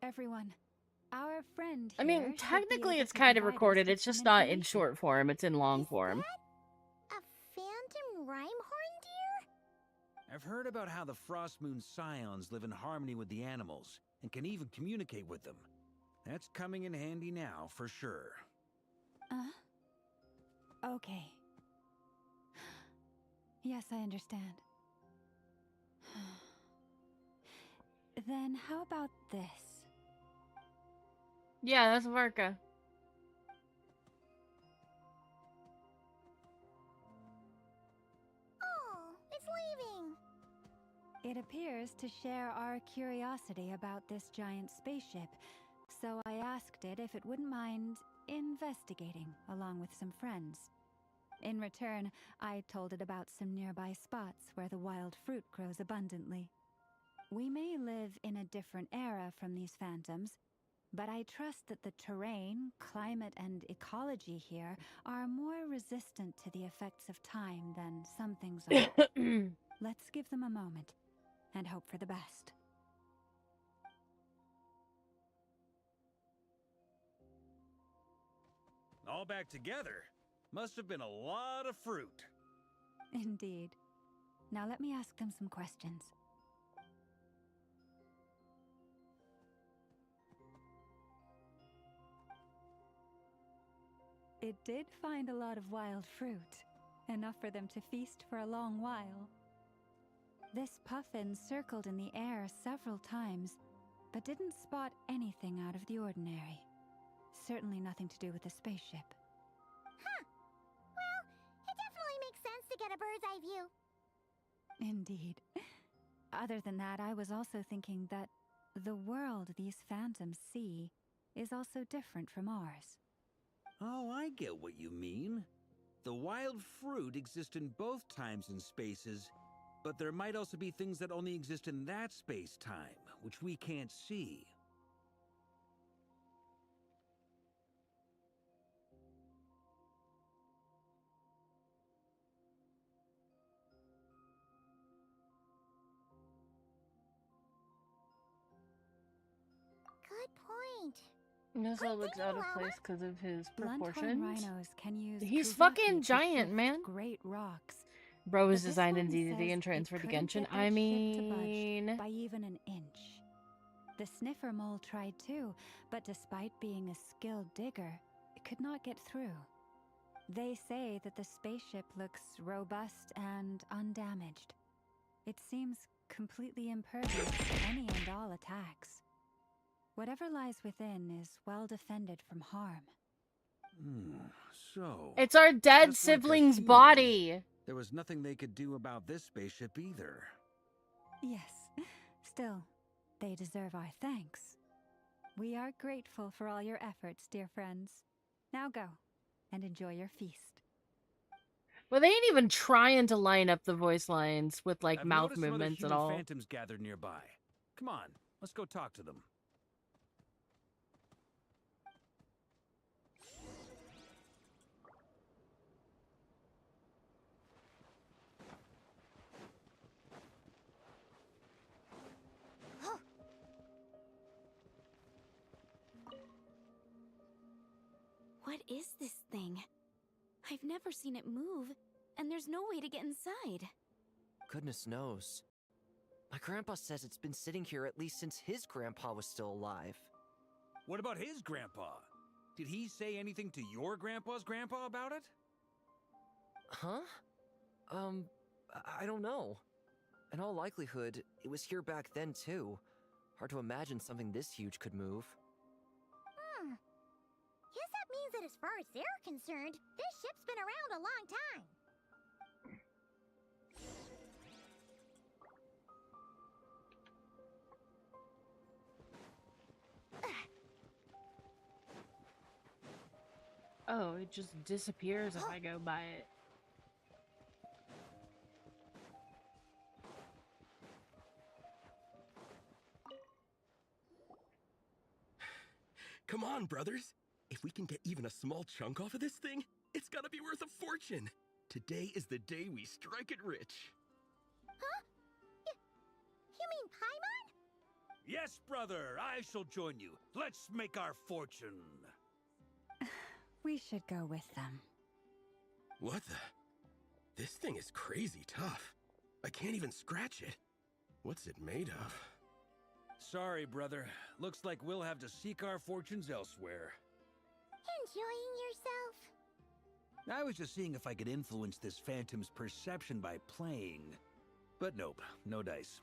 Everyone, our friend I here mean, should be technically able it's to kind of provide us recorded, with it's some just not in information. short form, it's in long form. A phantom Rhymehorn deer? I've heard about how the Frost Moon Scions live in harmony with the animals, and can even communicate with them. That's coming in handy now, for sure. Okay. Yes, I understand. Then how about this? Yeah, that's Varka. Oh, it's leaving. It appears to share our curiosity about this giant spaceship, so I asked it if it wouldn't mind investigating along with some friends. In return, I told it about some nearby spots where the wild fruit grows abundantly. We may live in a different era from these phantoms, but I trust that the terrain, climate, and ecology here are more resistant to the effects of time than some things are. Let's give them a moment and hope for the best. All back together? Must have been a lot of fruit. Indeed. Now let me ask them some questions. It did find a lot of wild fruit, enough for them to feast for a long while. This puffin circled in the air several times, but didn't spot anything out of the ordinary. Certainly nothing to do with the spaceship. Huh. Well, it definitely makes sense to get a bird's eye view. Indeed. Other than that, I was also thinking that the world these phantoms see is also different from ours. Oh, I get what you mean. The wild fruit exist in both times and spaces, but there might also be things that only exist in that space-time, which we can't see. Good point. Nozo looks out of place because of his Blunt-horn proportions. rhinos can use He's Kuvaki fucking to giant, shift man. great rocks. Bro was But this designed in one DDD says and transferred to it couldn't Genshin. get that I ship to budge mean... by even an inch. The sniffer mole tried too, but despite being a skilled digger, it could not get through. They say that the spaceship looks robust and undamaged. It seems completely impervious to any and all attacks. Whatever lies within is well defended from harm. So... It's our dead just like us sibling's humans, body! there was nothing they could do about this spaceship either. Yes, still, they deserve our thanks. We are grateful for all your efforts, dear friends. Now go, and enjoy your feast. Well, they ain't even trying to line up the voice lines with, like, I've mouth noticed some other movements at human all. phantoms gathered nearby. Come on, let's go talk to them. What is this thing? I've never seen it move, and there's no way to get inside. Goodness knows. My grandpa says it's been sitting here at least since his grandpa was still alive. What about his grandpa? Did he say anything to your grandpa's grandpa about it? Huh? I don't know. In all likelihood, it was here back then, too. Hard to imagine something this huge could move. Guess that means that as far as they're concerned, this ship's been around a long time. Oh, it just disappears if I go by it. Come on, brothers. If we can get even a small chunk off of this thing, it's gotta be worth a fortune. Today is the day we strike it rich. Huh? You mean Paimon? Yes, brother, I shall join you. Let's make our fortune. We should go with them. What the? This thing is crazy tough. I can't even scratch it. What's it made of? Sorry, brother. Looks like we'll have to seek our fortunes elsewhere. Enjoying yourself? I was just seeing if I could influence this phantom's perception by playing. But nope, no dice.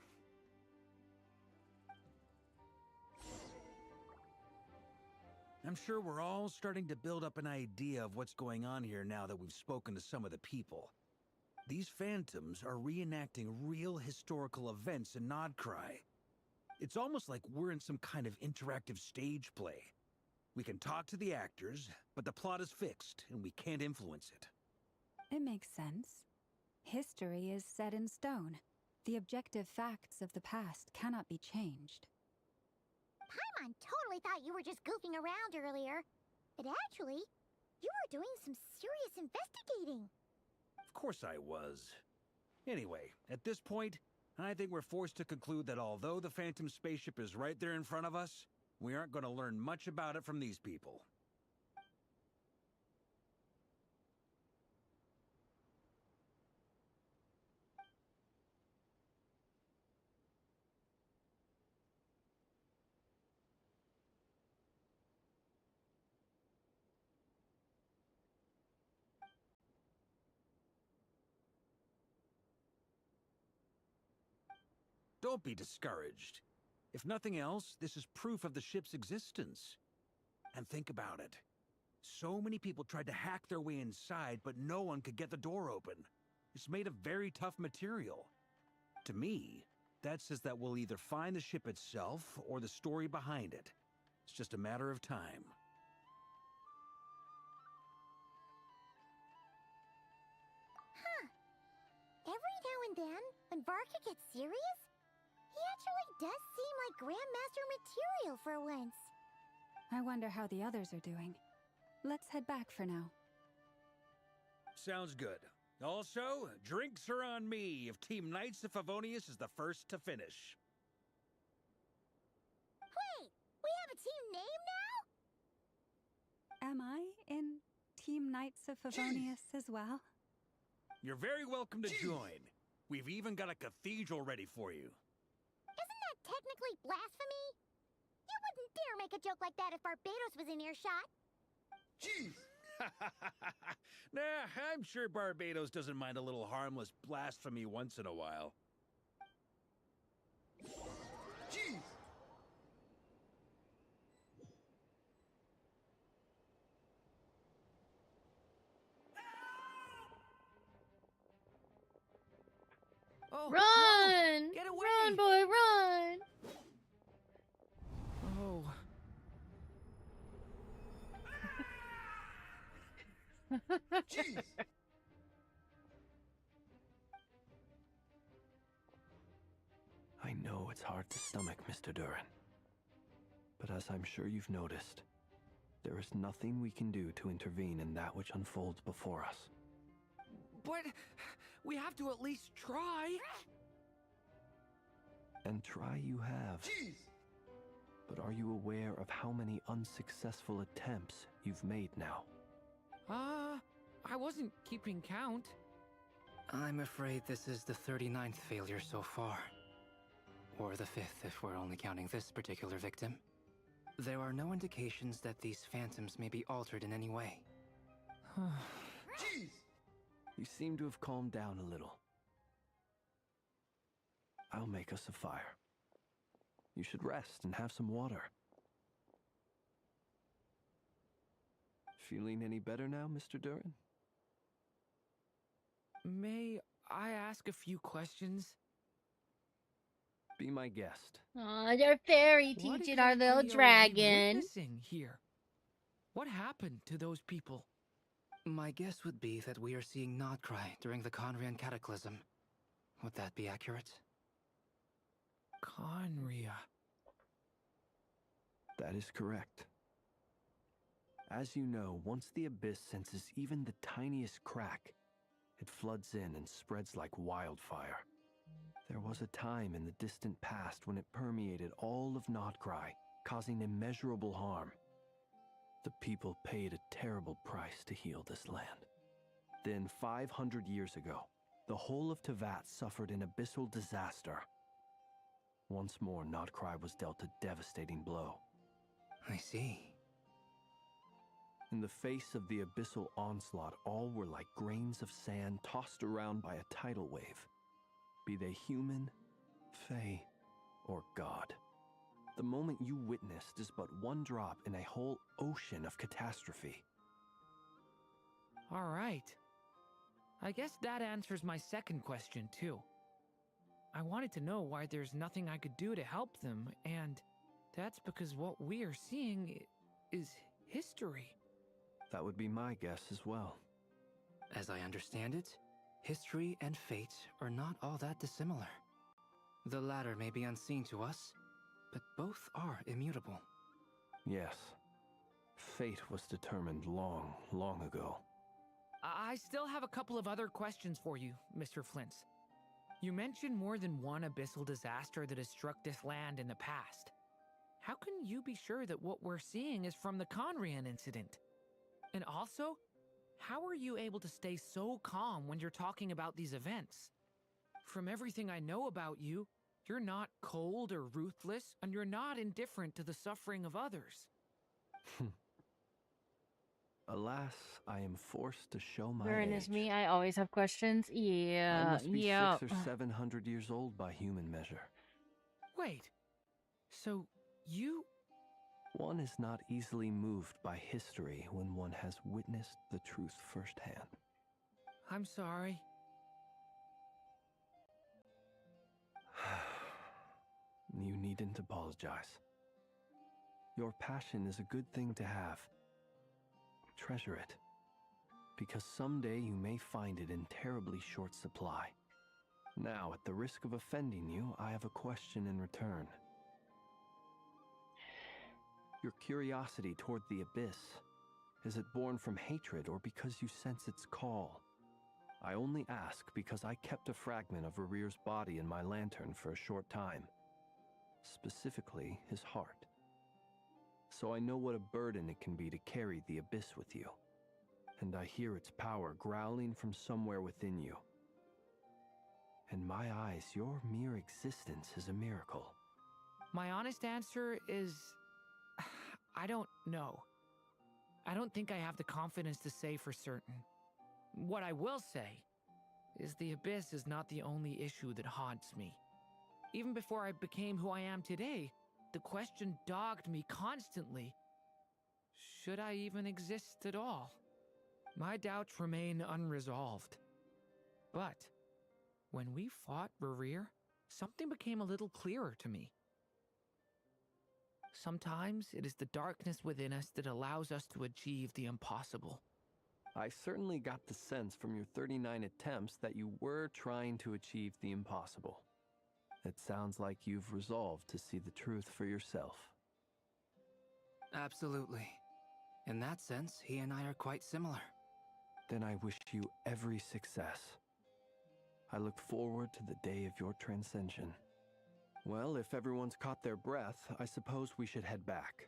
I'm sure we're all starting to build up an idea of what's going on here now that we've spoken to some of the people. These phantoms are reenacting real historical events in Nodcry. It's almost like we're in some kind of interactive stage play. We can talk to the actors, but the plot is fixed, and we can't influence it. It makes sense. History is set in stone. The objective facts of the past cannot be changed. Paimon totally thought you were just goofing around earlier. But actually, you were doing some serious investigating. Of course I was. Anyway, at this point, I think we're forced to conclude that although the Phantom spaceship is right there in front of us, we aren't going to learn much about it from these people. Don't be discouraged. If nothing else, this is proof of the ship's existence. And think about it. So many people tried to hack their way inside, but no one could get the door open. It's made of very tough material. To me, that says that we'll either find the ship itself or the story behind it. It's just a matter of time. Huh. Every now and then, when Varka gets serious, he actually does seem like Grandmaster material for once. I wonder how the others are doing. Let's head back for now. Sounds good. Also, drinks are on me if Team Knights of Favonius is the first to finish. Wait, we have a team name now? Am I in Team Knights of Favonius as well? You're very welcome to join. We've even got a cathedral ready for you. Isn't that technically blasphemy? You wouldn't dare make a joke like that if Barbados was in earshot. Jeez! Nah, I'm sure Barbados doesn't mind a little harmless blasphemy once in a while. Jeez! Oh, Run! no! Get away! Run, boy, run! Oh. Jeez! I know it's hard to stomach, Mr. Durin. But as I'm sure you've noticed, there is nothing we can do to intervene in that which unfolds before us. But we have to at least try. And try you have. Jeez! But are you aware of how many unsuccessful attempts you've made now? I wasn't keeping count. I'm afraid this is the 39th failure so far. Or the 5th if we're only counting this particular victim. There are no indications that these phantoms may be altered in any way. Jeez! You seem to have calmed down a little. I'll make us a fire. You should rest and have some water. Feeling any better now, Mr. Durin? May I ask a few questions? Be my guest. Aw, they're fairy What teaching our little exactly are we dragon. witnessing here? What happened to those people? My guess would be that we are seeing Nodcry during the Conrian Cataclysm. Would that be accurate? Conria. That is correct. As you know, once the Abyss senses even the tiniest crack, it floods in and spreads like wildfire. There was a time in the distant past when it permeated all of Nodcry, causing immeasurable harm. The people paid a terrible price to heal this land. Then, 500 years ago, the whole of Teyvat suffered an abyssal disaster. Once more, Nodcry was dealt a devastating blow. I see. In the face of the abyssal onslaught, all were like grains of sand tossed around by a tidal wave. Be they human, fae, or god. The moment you witnessed is but one drop in a whole ocean of catastrophe. All right. I guess that answers my second question, too. I wanted to know why there's nothing I could do to help them, and that's because what we are seeing is history. That would be my guess as well. As I understand it, history and fate are not all that dissimilar. The latter may be unseen to us, but both are immutable. Yes. Fate was determined long, long ago. I still have a couple of other questions for you, Mr. Flint. You mentioned more than one abyssal disaster that has struck this land in the past. How can you be sure that what we're seeing is from the Conrian incident? And also, how are you able to stay so calm when you're talking about these events? From everything I know about you, you're not cold or ruthless, and you're not indifferent to the suffering of others. Alas, I am forced to show my Durin age. is me. I always have questions. I Yeah, must be yeah. 600 or 700 years old by human measure. Wait, so you... One is not easily moved by history when one has witnessed the truth firsthand. I'm sorry. You needn't apologize. Your passion is a good thing to have. Treasure it, because someday you may find it in terribly short supply. Now, at the risk of offending you, I have a question in return. Your curiosity toward the Abyss, is it born from hatred or because you sense its call? I only ask because I kept a fragment of Rarir's body in my lantern for a short time. Specifically, his heart. So I know what a burden it can be to carry the Abyss with you. And I hear its power growling from somewhere within you. In my eyes, your mere existence is a miracle. My honest answer is... I don't know. I don't think I have the confidence to say for certain. What I will say is the Abyss is not the only issue that haunts me. Even before I became who I am today, the question dogged me constantly. Should I even exist at all? My doubts remain unresolved. But when we fought Rarir, something became a little clearer to me. Sometimes it is the darkness within us that allows us to achieve the impossible. I certainly got the sense from your 39 attempts that you were trying to achieve the impossible. It sounds like you've resolved to see the truth for yourself. Absolutely. In that sense, he and I are quite similar. Then I wish you every success. I look forward to the day of your transcension. Well, if everyone's caught their breath, I suppose we should head back.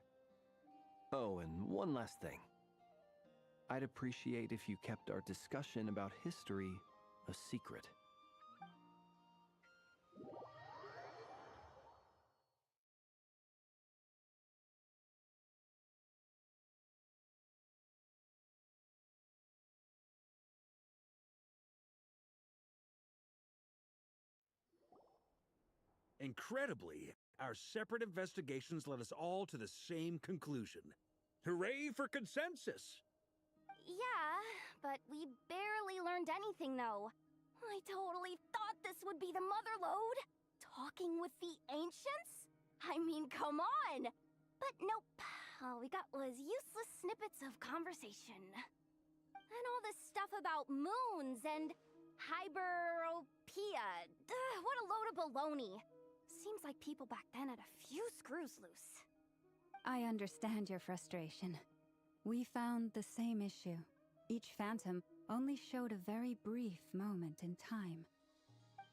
Oh, and one last thing. I'd appreciate if you kept our discussion about history a secret. Incredibly, our separate investigations led us all to the same conclusion. Hooray for consensus! Yeah, but we barely learned anything, though. I totally thought this would be the mother lode. Talking with the ancients? I mean, come on! But nope. All we got was useless snippets of conversation. And all this stuff about moons and hyperopia. What a load of baloney. Seems like people back then had a few screws loose. I understand your frustration. We found the same issue. Each phantom only showed a very brief moment in time.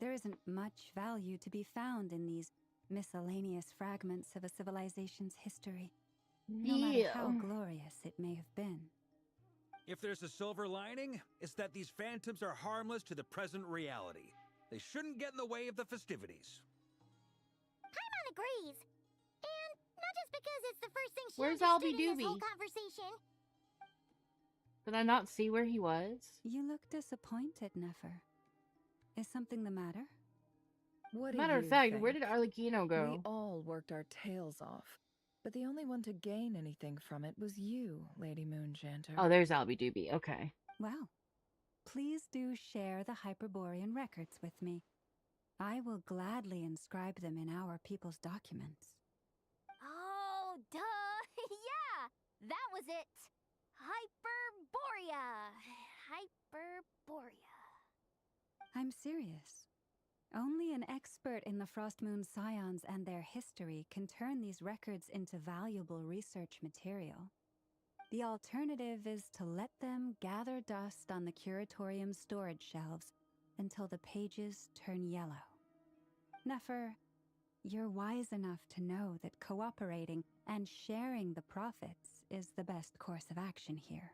There isn't much value to be found in these miscellaneous fragments of a civilization's history, no matter how glorious it may have been. If there's a silver lining, it's that these phantoms are harmless to the present reality. They shouldn't get in the way of the festivities. Paimon agrees. And not just because it's the first thing she Where's understood Albie in this whole Doobie? conversation. Did I not see where he was? You look disappointed, Nefer. Is something the matter? What do Matter of you fact, think? where did Arlecchino go? We all worked our tails off, but the only one to gain anything from it was you, Lady Moonjanter. Oh, there's Albie Doobie. Okay. Wow. Please do share the Hyperborean records with me. I will gladly inscribe them in our people's documents. Oh, duh! Yeah! That was it! Hyperborea! Hyperborea. I'm serious. Only an expert in the Frostmoon Scions and their history can turn these records into valuable research material. The alternative is to let them gather dust on the Curatorium's storage shelves until the pages turn yellow. Nefer, you're wise enough to know that cooperating and sharing the profits is the best course of action here.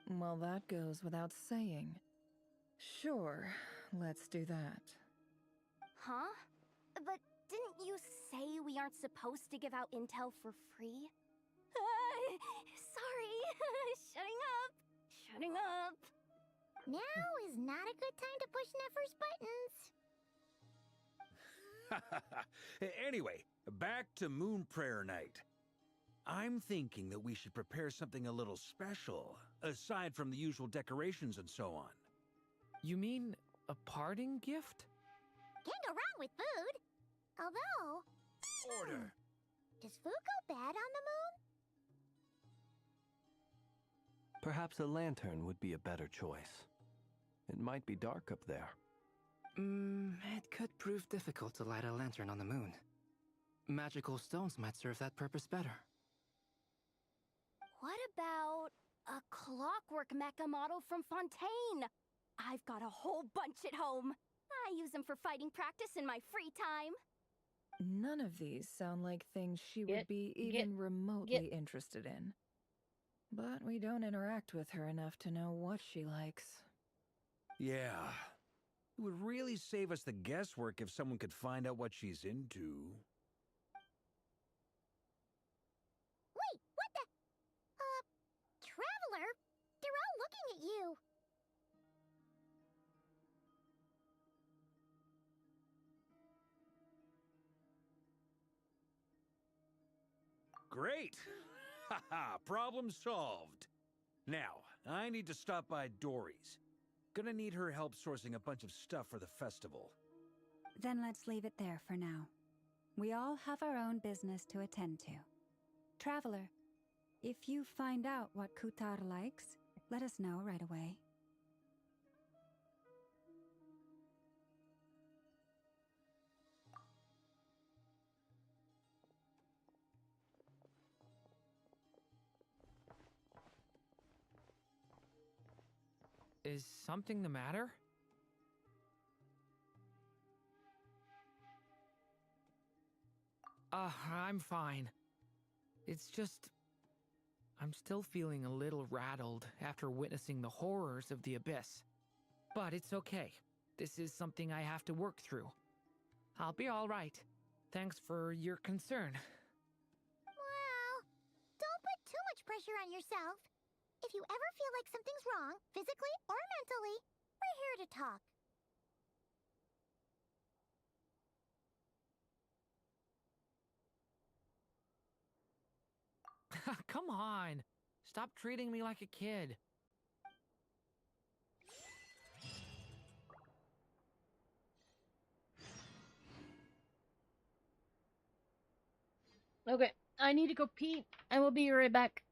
Well, that goes without saying. Sure, let's do that. Huh? But didn't you say we aren't supposed to give out intel for free? Sorry. Shutting up. Now is not a good time to push Nefer's buttons. Anyway, back to Moon Prayer Night. I'm thinking that we should prepare something a little special, aside from the usual decorations and so on. You mean a parting gift? Can't go wrong with food. Although... Order! Does food go bad on the moon? Perhaps a lantern would be a better choice. It might be dark up there. It could prove difficult to light a lantern on the moon. Magical stones might serve that purpose better. What about a clockwork mecha model from Fontaine? I've got a whole bunch at home. I use them for fighting practice in my free time. None of these sound like things she would be even remotely interested in. But we don't interact with her enough to know what she likes. Yeah. It would really save us the guesswork if someone could find out what she's into. Wait, what the... Traveler? They're all looking at you. Great! Haha, problem solved. Now, I need to stop by Dory's. Gonna need her help sourcing a bunch of stuff for the festival. Then let's leave it there for now. We all have our own business to attend to. Traveler, if you find out what Kutar likes, let us know right away. Is something the matter? I'm fine. It's just... I'm still feeling a little rattled after witnessing the horrors of the Abyss. But it's okay. This is something I have to work through. I'll be all right. Thanks for your concern. Well, don't put too much pressure on yourself. If you ever feel like something's wrong, physically or mentally, we're here to talk. Come on. Stop treating me like a kid. Okay, I need to go pee. I will be right back.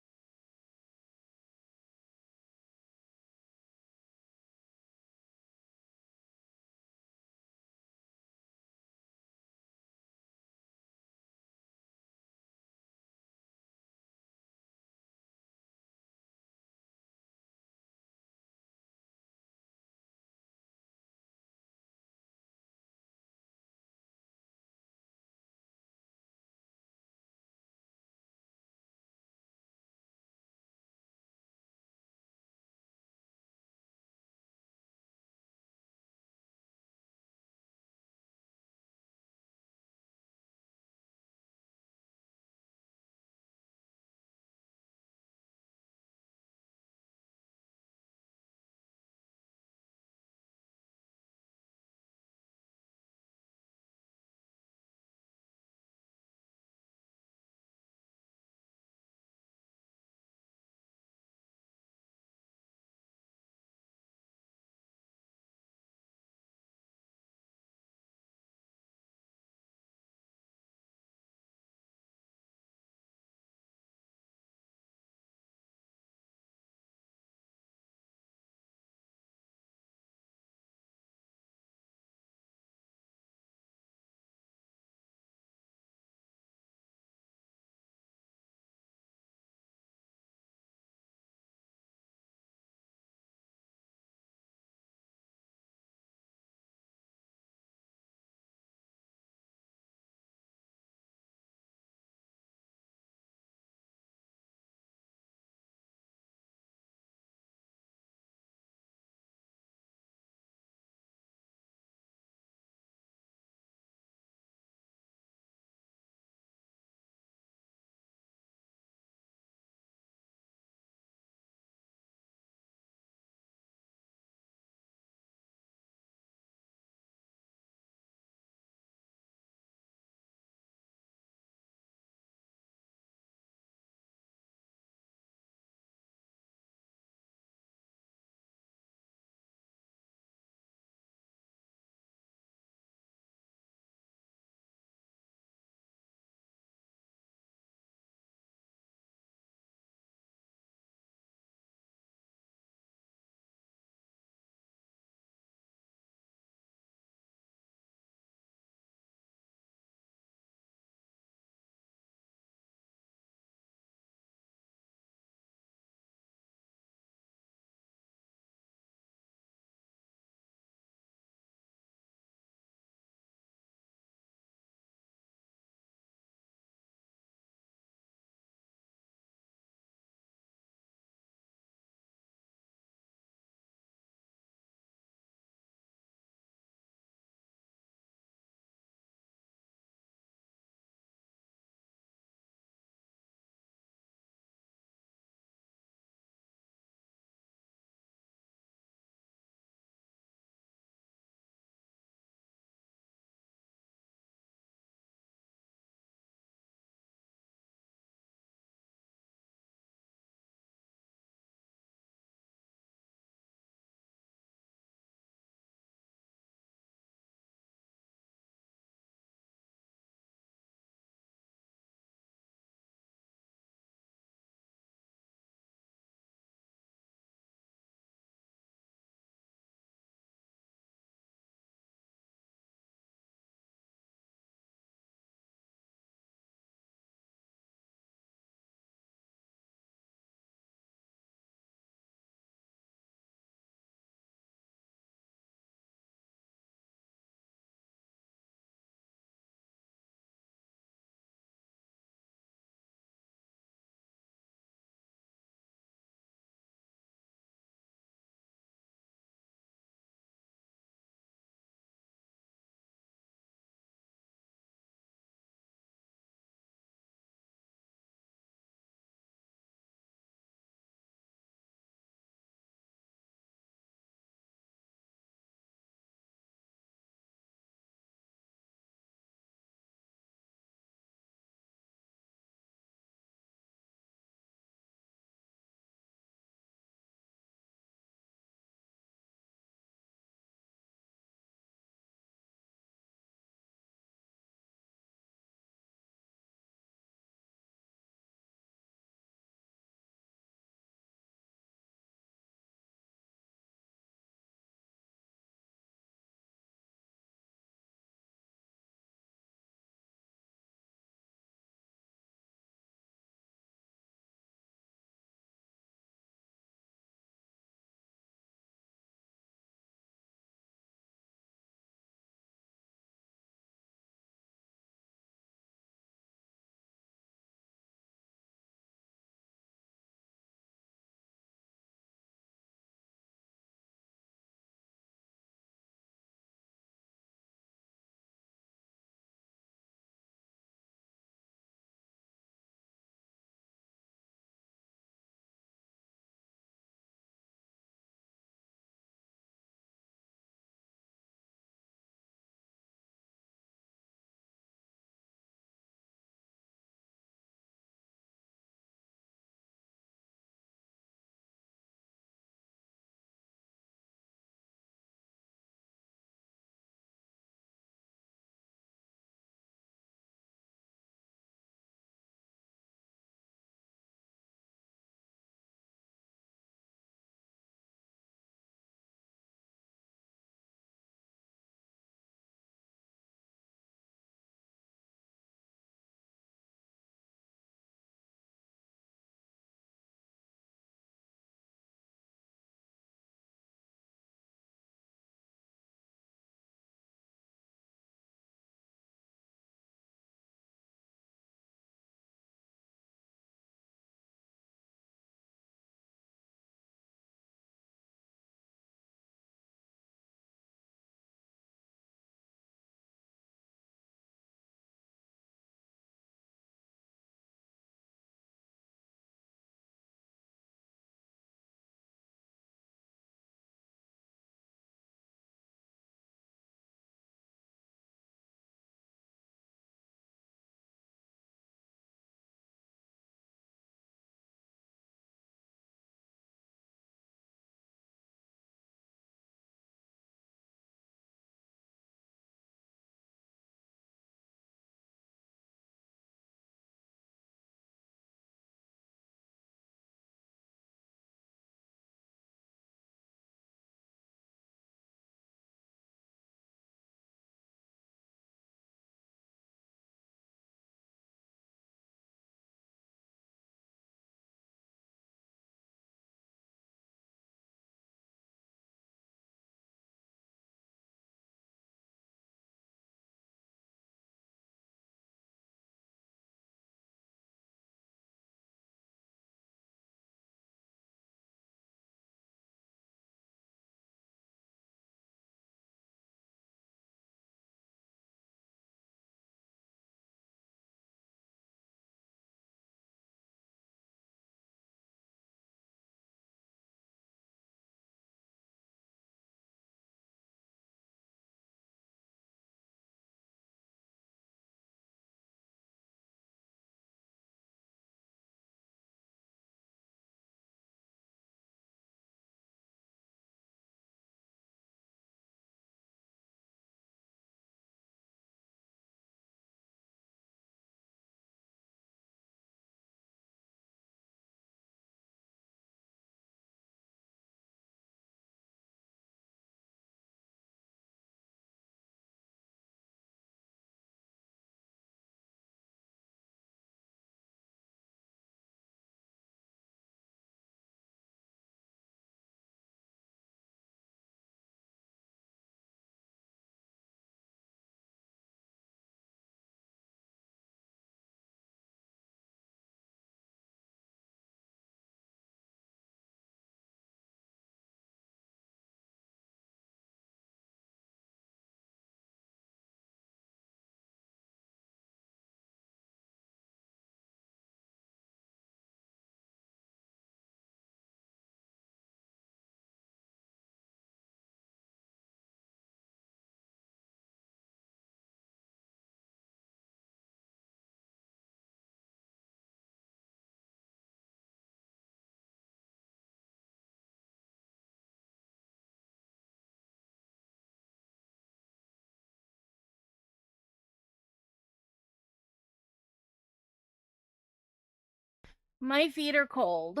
My feet are cold.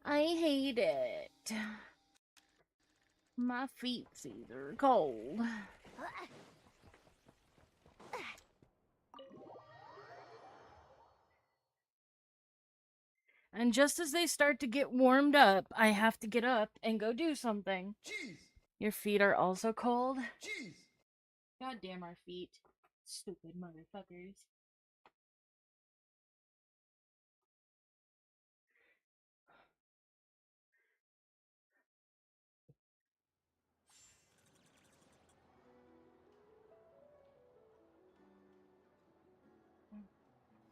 I hate it. My feetsies are cold. And just as they start to get warmed up, I have to get up and go do something. Jeez. Your feet are also cold? Jeez. God damn our feet. Stupid motherfuckers.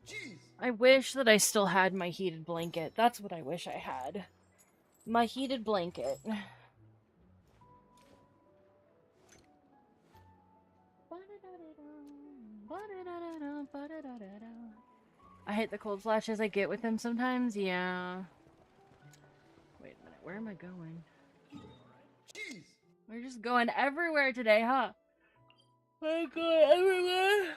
Jeez. I wish that I still had my heated blanket. That's what I wish I had. My heated blanket. I hate the cold flashes I get with him sometimes, yeah. Wait a minute, where am I going? Jeez. We're just going everywhere today, huh? We're going everywhere.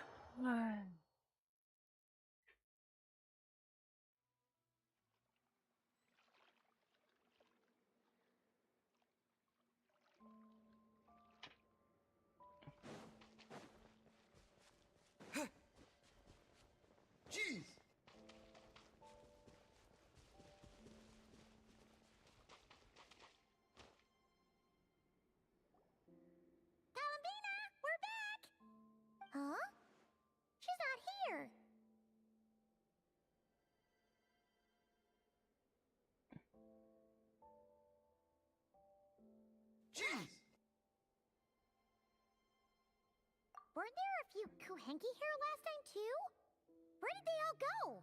Jeez. Columbina, we're back! Huh? She's not here. Jeez. Weren't there a few Kuhenki here last time too? Where did they all go?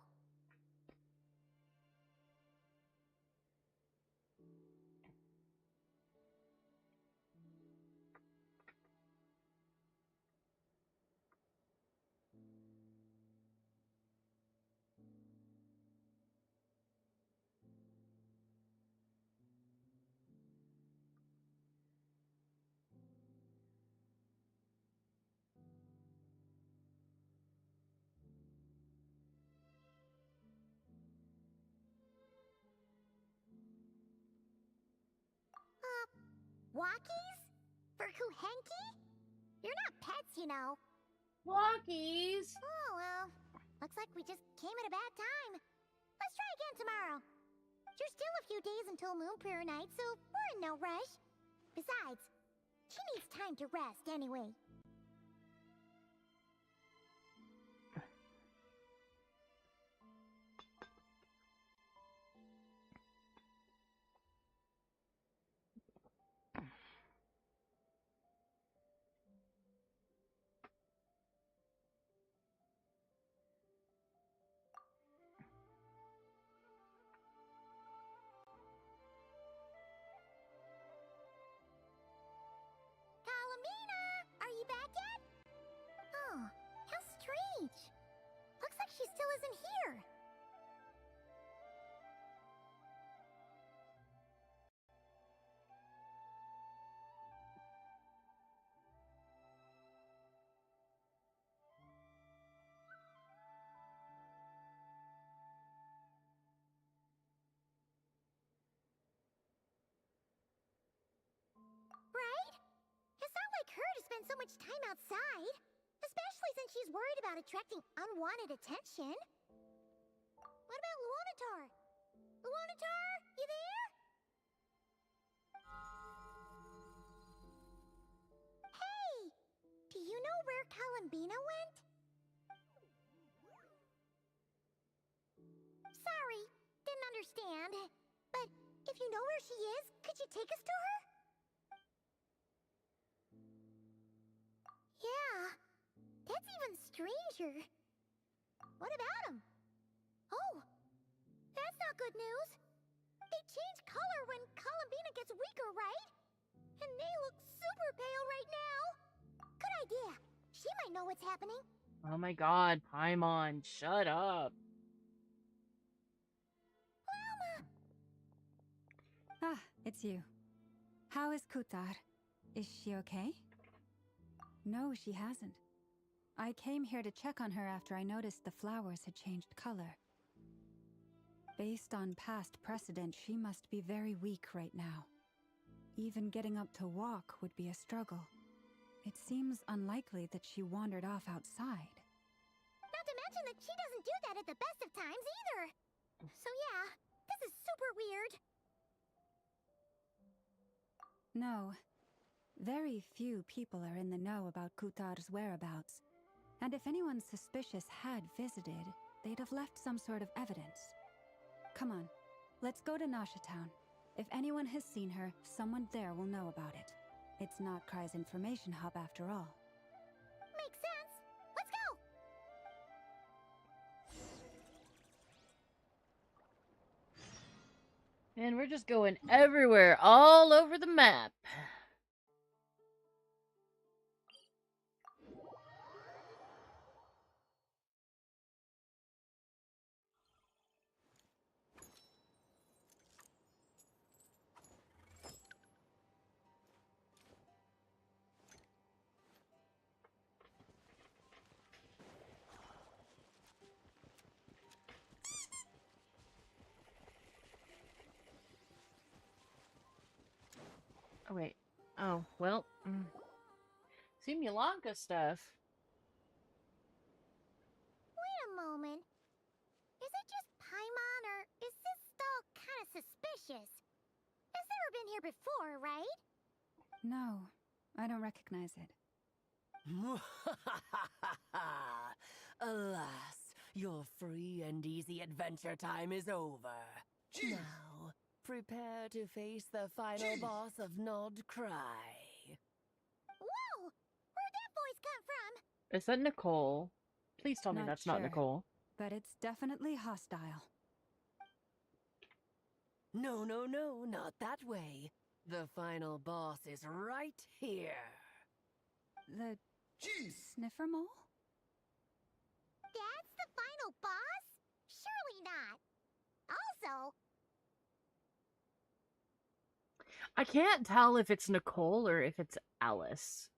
Walkies? For Kuhenki? You're not pets, you know. Walkies! Oh, well. Looks like we just came at a bad time. Let's try again tomorrow. There's still a few days until Moon Prayer Night, so we're in no rush. Besides, she needs time to rest anyway. Columbina! Are you back yet? Oh, how strange. Looks like she still isn't here. Right? It's not like her to spend so much time outside. Especially since she's worried about attracting unwanted attention. What about Luonatar? Luonatar, you there? Hey! Do you know where Columbina went? Sorry, didn't understand. But if you know where she is, could you take us to her? Yeah, that's even stranger. What about him? Oh, that's not good news. They change color when Columbina gets weaker, right? And they look super pale right now. Good idea. She might know what's happening. Oh my god, Paimon, shut up. Ah, it's you. How is Kutar? Is she okay? No, she hasn't. I came here to check on her after I noticed the flowers had changed color. Based on past precedent, she must be very weak right now. Even getting up to walk would be a struggle. It seems unlikely that she wandered off outside. Not to mention that she doesn't do that at the best of times either. So yeah, this is super weird. No. Very few people are in the know about Kutar's whereabouts. And if anyone suspicious had visited, they'd have left some sort of evidence. Come on, let's go to Nasha Town. If anyone has seen her, someone there will know about it. It's not Kry's information hub after all. Makes sense. Let's go! And we're just going everywhere, all over the map. Oh, wait. Oh, well. Simulanka stuff. Wait a moment. Is it just Paimon, or is this stall kind of suspicious? It's never been here before, right? No, I don't recognize it. Alas, your free and easy adventure time is over. Now, prepare to face the final boss of Nod Cry. Whoa! Where'd that voice come from? Is that Nicole? Please tell me that's not sure, Nicole. But it's definitely hostile. No, no, no, not that way. The final boss is right here. The sniffer mole? That's the final boss? Surely not. Also, I can't tell if it's Nicole or if it's Alice.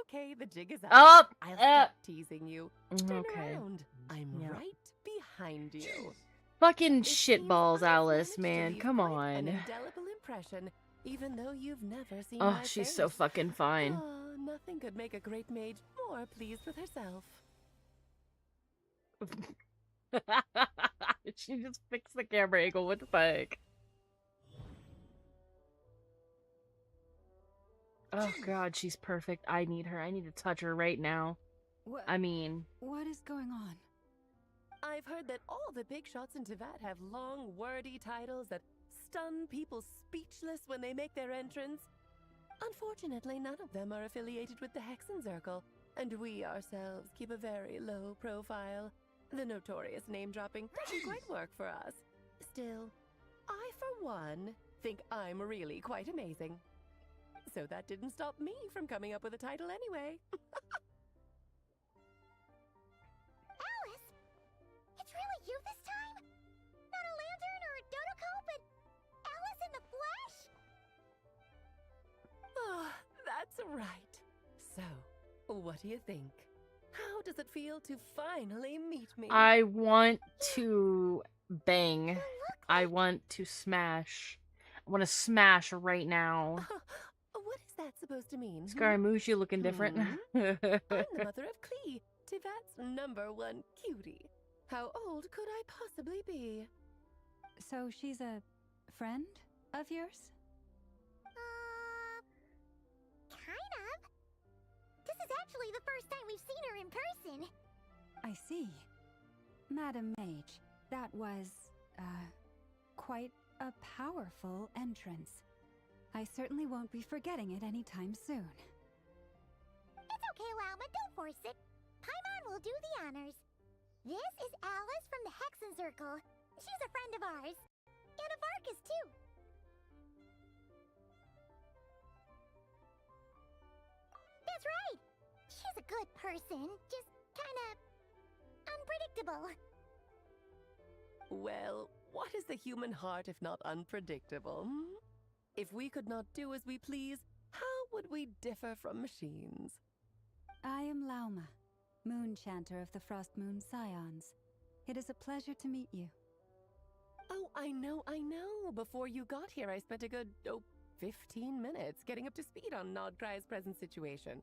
Okay, the jig is up. Up! I'll stop teasing you. Turn Okay. around. I'm Yeah. right behind you. Fucking shitballs, Alice, man. Leave Come quite on. An indelible impression, even though you've never seen Oh, my she's face. so fucking fine. Oh, nothing could make a great mage more pleased with herself. She just fixed the camera angle. What the fuck? Oh god, she's perfect. I need her. I need to touch her right now. I mean... What is going on? I've heard that all the big shots in Tevat have long, wordy titles that stun people speechless when they make their entrance. Unfortunately, none of them are affiliated with the Hexenzirkel, and we ourselves keep a very low profile. The notorious name-dropping doesn't quite work for us. Still, I, for one, think I'm really quite amazing. So that didn't stop me from coming up with a title anyway. Alice? It's really you this time? Not a lantern or a Dodoko, but Alice in the flesh? Oh, that's right. So, what do you think? How does it feel to finally meet me? I want to bang. I want to smash. I want to smash right now. What is that supposed to mean? Scaramouche, you looking different. I'm the mother of Klee, Tivat's #1 cutie. How old could I possibly be? So she's a friend of yours? Kind of. This is actually the first time we've seen her in person. I see. Madam Mage, that was, quite a powerful entrance. I certainly won't be forgetting it anytime soon. It's okay, Lauma, don't force it. Paimon will do the honors. This is Alice from the Hexenzirkel. She's a friend of ours. And of Arcus, too. That's right. She's a good person, just kinda unpredictable. Well, what is the human heart if not unpredictable? If we could not do as we please, how would we differ from machines? I am Lauma, Moon Chanter of the Frost Moon Scions. It is a pleasure to meet you. Oh, I know. Before you got here, I spent a good, 15 minutes getting up to speed on Nodcry's present situation.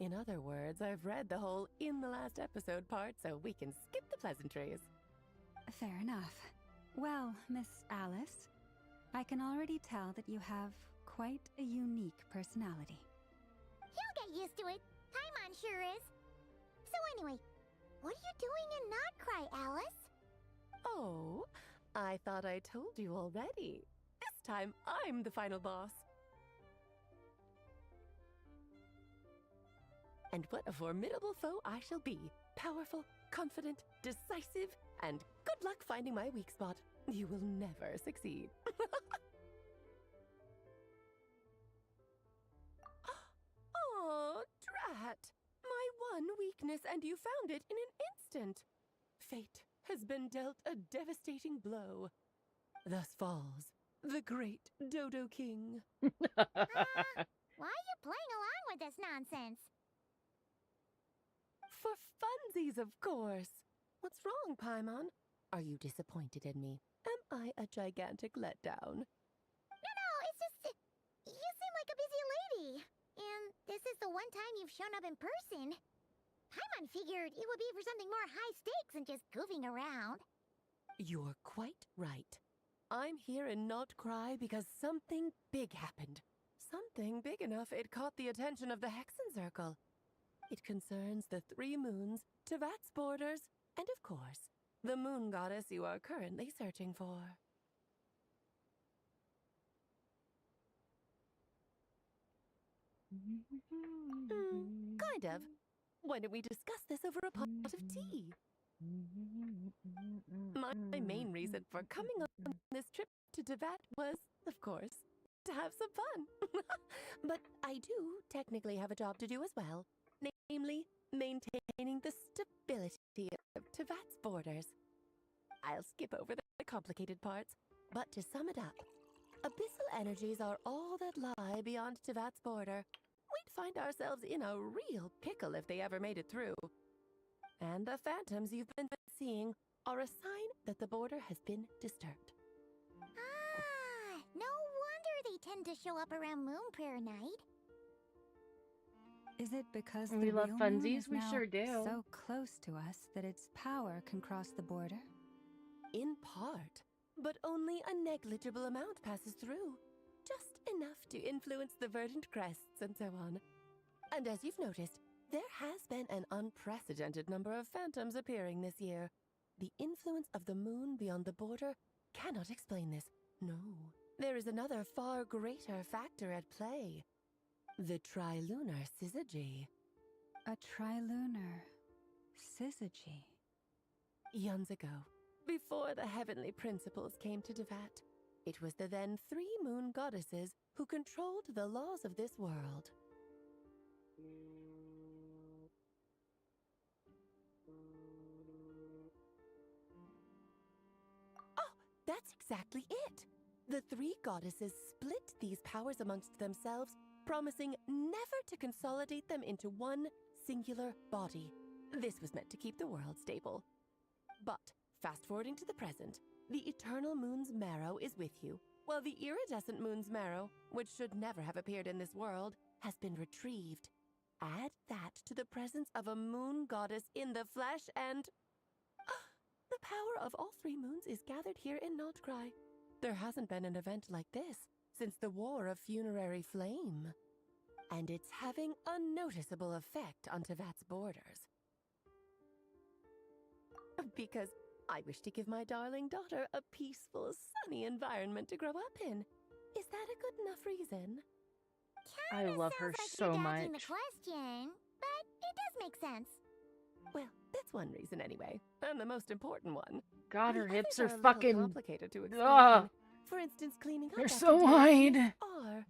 In other words, I've read the whole "in the last episode" part, so we can skip the pleasantries. Fair enough. Well, Miss Alice, I can already tell that you have quite a unique personality. He'll get used to it. Paimon sure is. So anyway, what are you doing in Nodcry, Alice? Oh, I thought I told you already. This time, I'm the final boss. And what a formidable foe I shall be. Powerful, confident, decisive, and good luck finding my weak spot. You will never succeed. Oh, drat! My one weakness, and you found it in an instant. Fate has been dealt a devastating blow. Thus falls the great Dodo King. Why are you playing along with this nonsense? For funsies, of course. What's wrong, Paimon? Are you disappointed in me? Am I a gigantic letdown? No, it's just... You seem like a busy lady. And this is the one time you've shown up in person. Paimon figured it would be for something more high stakes than just goofing around. You're quite right. I'm here in Nodcry because something big happened. Something big enough it caught the attention of the Hexen Circle. It concerns the 3 moons, Tevat's borders, and of course, the moon goddess you are currently searching for. Kind of. Why don't we discuss this over a pot of tea? My main reason for coming on this trip to Tevat was, of course, to have some fun. But I do technically have a job to do as well. Namely, maintaining the stability of Tevat's borders. I'll skip over the complicated parts, but to sum it up, abyssal energies are all that lie beyond Tevat's border. We'd find ourselves in a real pickle if they ever made it through. And the phantoms you've been seeing are a sign that the border has been disturbed. Ah, no wonder they tend to show up around Moon Prayer Night. Is it because We the love real moon funsies? is We now sure do. so close to us that its power can cross the border? In part, but only a negligible amount passes through. Just enough to influence the verdant crests and so on. And as you've noticed, there has been an unprecedented number of phantoms appearing this year. The influence of the moon beyond the border cannot explain this. No, there is another far greater factor at play. The trilunar syzygy. A trilunar syzygy. Eons ago, before the heavenly principles came to Tevat, it was the then 3 moon goddesses who controlled the laws of this world. Oh, that's exactly it! The 3 goddesses split these powers amongst themselves, promising never to consolidate them into one singular body. This was meant to keep the world stable. But, fast-forwarding to the present, the eternal moon's marrow is with you, while the iridescent moon's marrow, which should never have appeared in this world, has been retrieved. Add that to the presence of a moon goddess in the flesh and... the power of all 3 moons is gathered here in Nodcry. There hasn't been an event like this since the War of Funerary Flame. And it's having a noticeable effect on Tevat's borders. Because I wish to give my darling daughter a peaceful, sunny environment to grow up in. Is that a good enough reason? I love her Sounds like so you're much. dodging the question, but it does make sense. Well, that's one reason anyway, and the most important one. God, The her hips others are a little fucking... complicated to explain. Ugh. For instance, cleaning up They're after so dirty wide. are.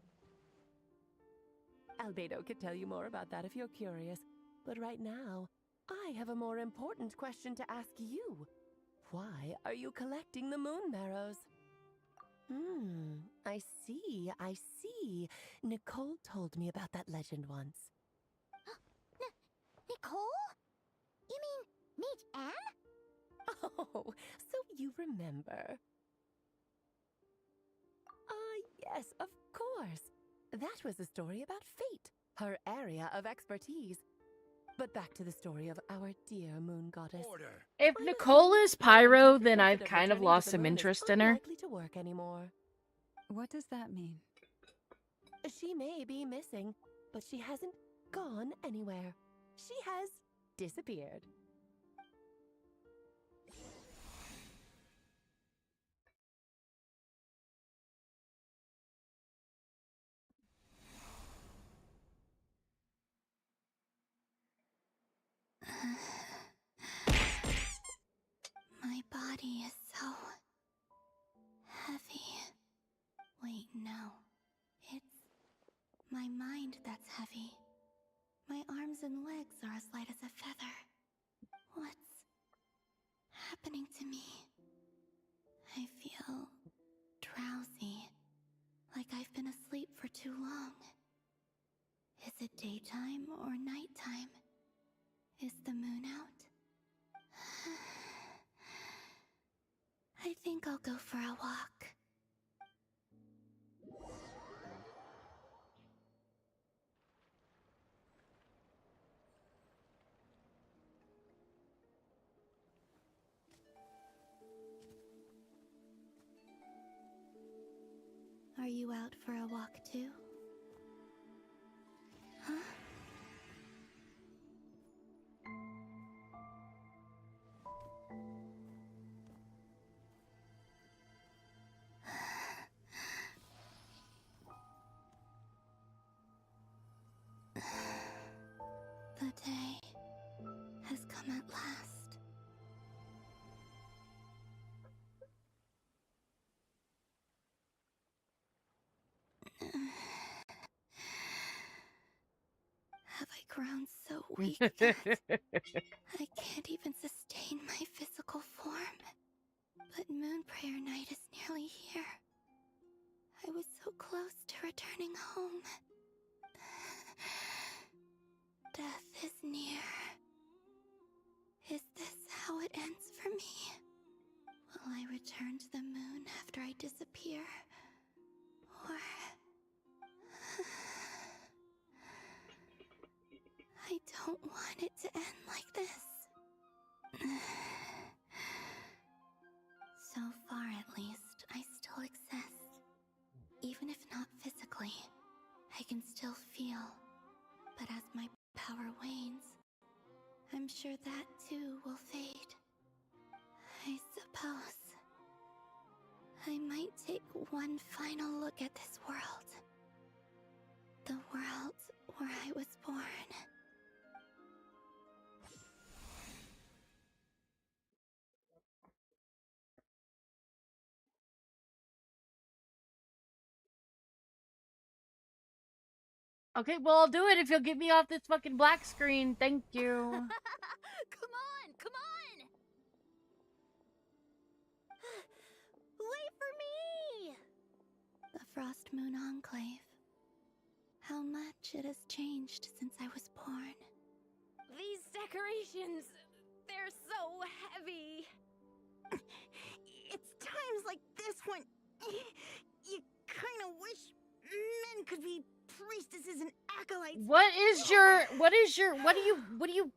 Albedo could tell you more about that if you're curious, but right now, I have a more important question to ask you. Why are you collecting the moon marrows? I see. Nicole told me about that legend once. Nicole? You mean Mage Anne? Oh, so you remember. Yes, of course. That was a story about fate, her area of expertise. But back to the story of our dear moon goddess. Order. If Nicole is Pyro, then I've kind of lost some interest in her. Unlikely to work anymore. What does that mean? She may be missing, but she hasn't gone anywhere. She has disappeared. My body is so heavy. Wait, no. It's my mind that's heavy. My arms and legs are as light as a feather. What's happening to me? I feel drowsy, like I've been asleep for too long. Is it daytime or nighttime? Is the moon out? I think I'll go for a walk. Are you out for a walk too? Huh? The day has come at last. Have I grown so weak that I can't even sustain my physical form? But Moon Prayer Night is nearly here. I was so close to returning home. Death is near. Is this how it ends for me? Will I return to the moon after I disappear? Or... I don't want it to end like this. So far, at least, I still exist. Even if not physically, I can still feel. But as my power wanes, I'm sure that too will fade. I suppose I might take one final look at this world. The world where I was born. Okay, well, I'll do it if you'll get me off this fucking black screen. Thank you. Come on, come on! Wait for me! The Frost Moon Enclave. How much it has changed since I was born. These decorations, they're so heavy. It's times like this when you kind of wish men could be priestesses and acolytes. What are you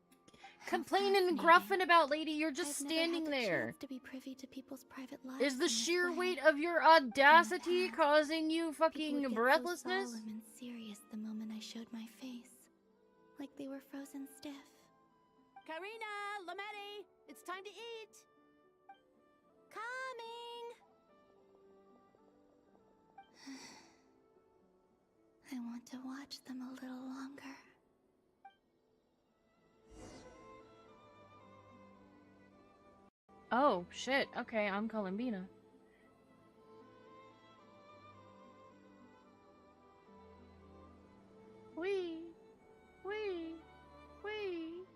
complaining and gruffing about, lady? You're just standing there. To be privy to people's private lives. Is the sheer weight of your audacity causing you fucking breathlessness? So solemn and serious the moment I showed my face, like they were frozen stiff. Karina, Lametti, it's time to eat. Coming! I want to watch them a little longer. Oh, shit. Okay, I'm Columbina. Wee. Wee. Wee.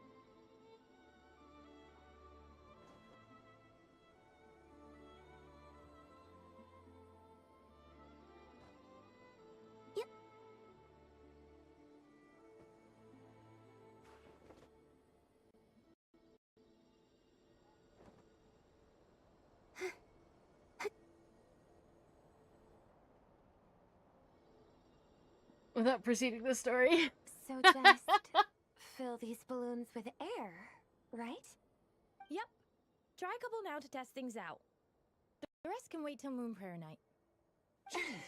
Without proceeding the story. So just fill these balloons with air, right? Yep. Try a couple now to test things out. The rest can wait till Moon Prayer night. Jeez!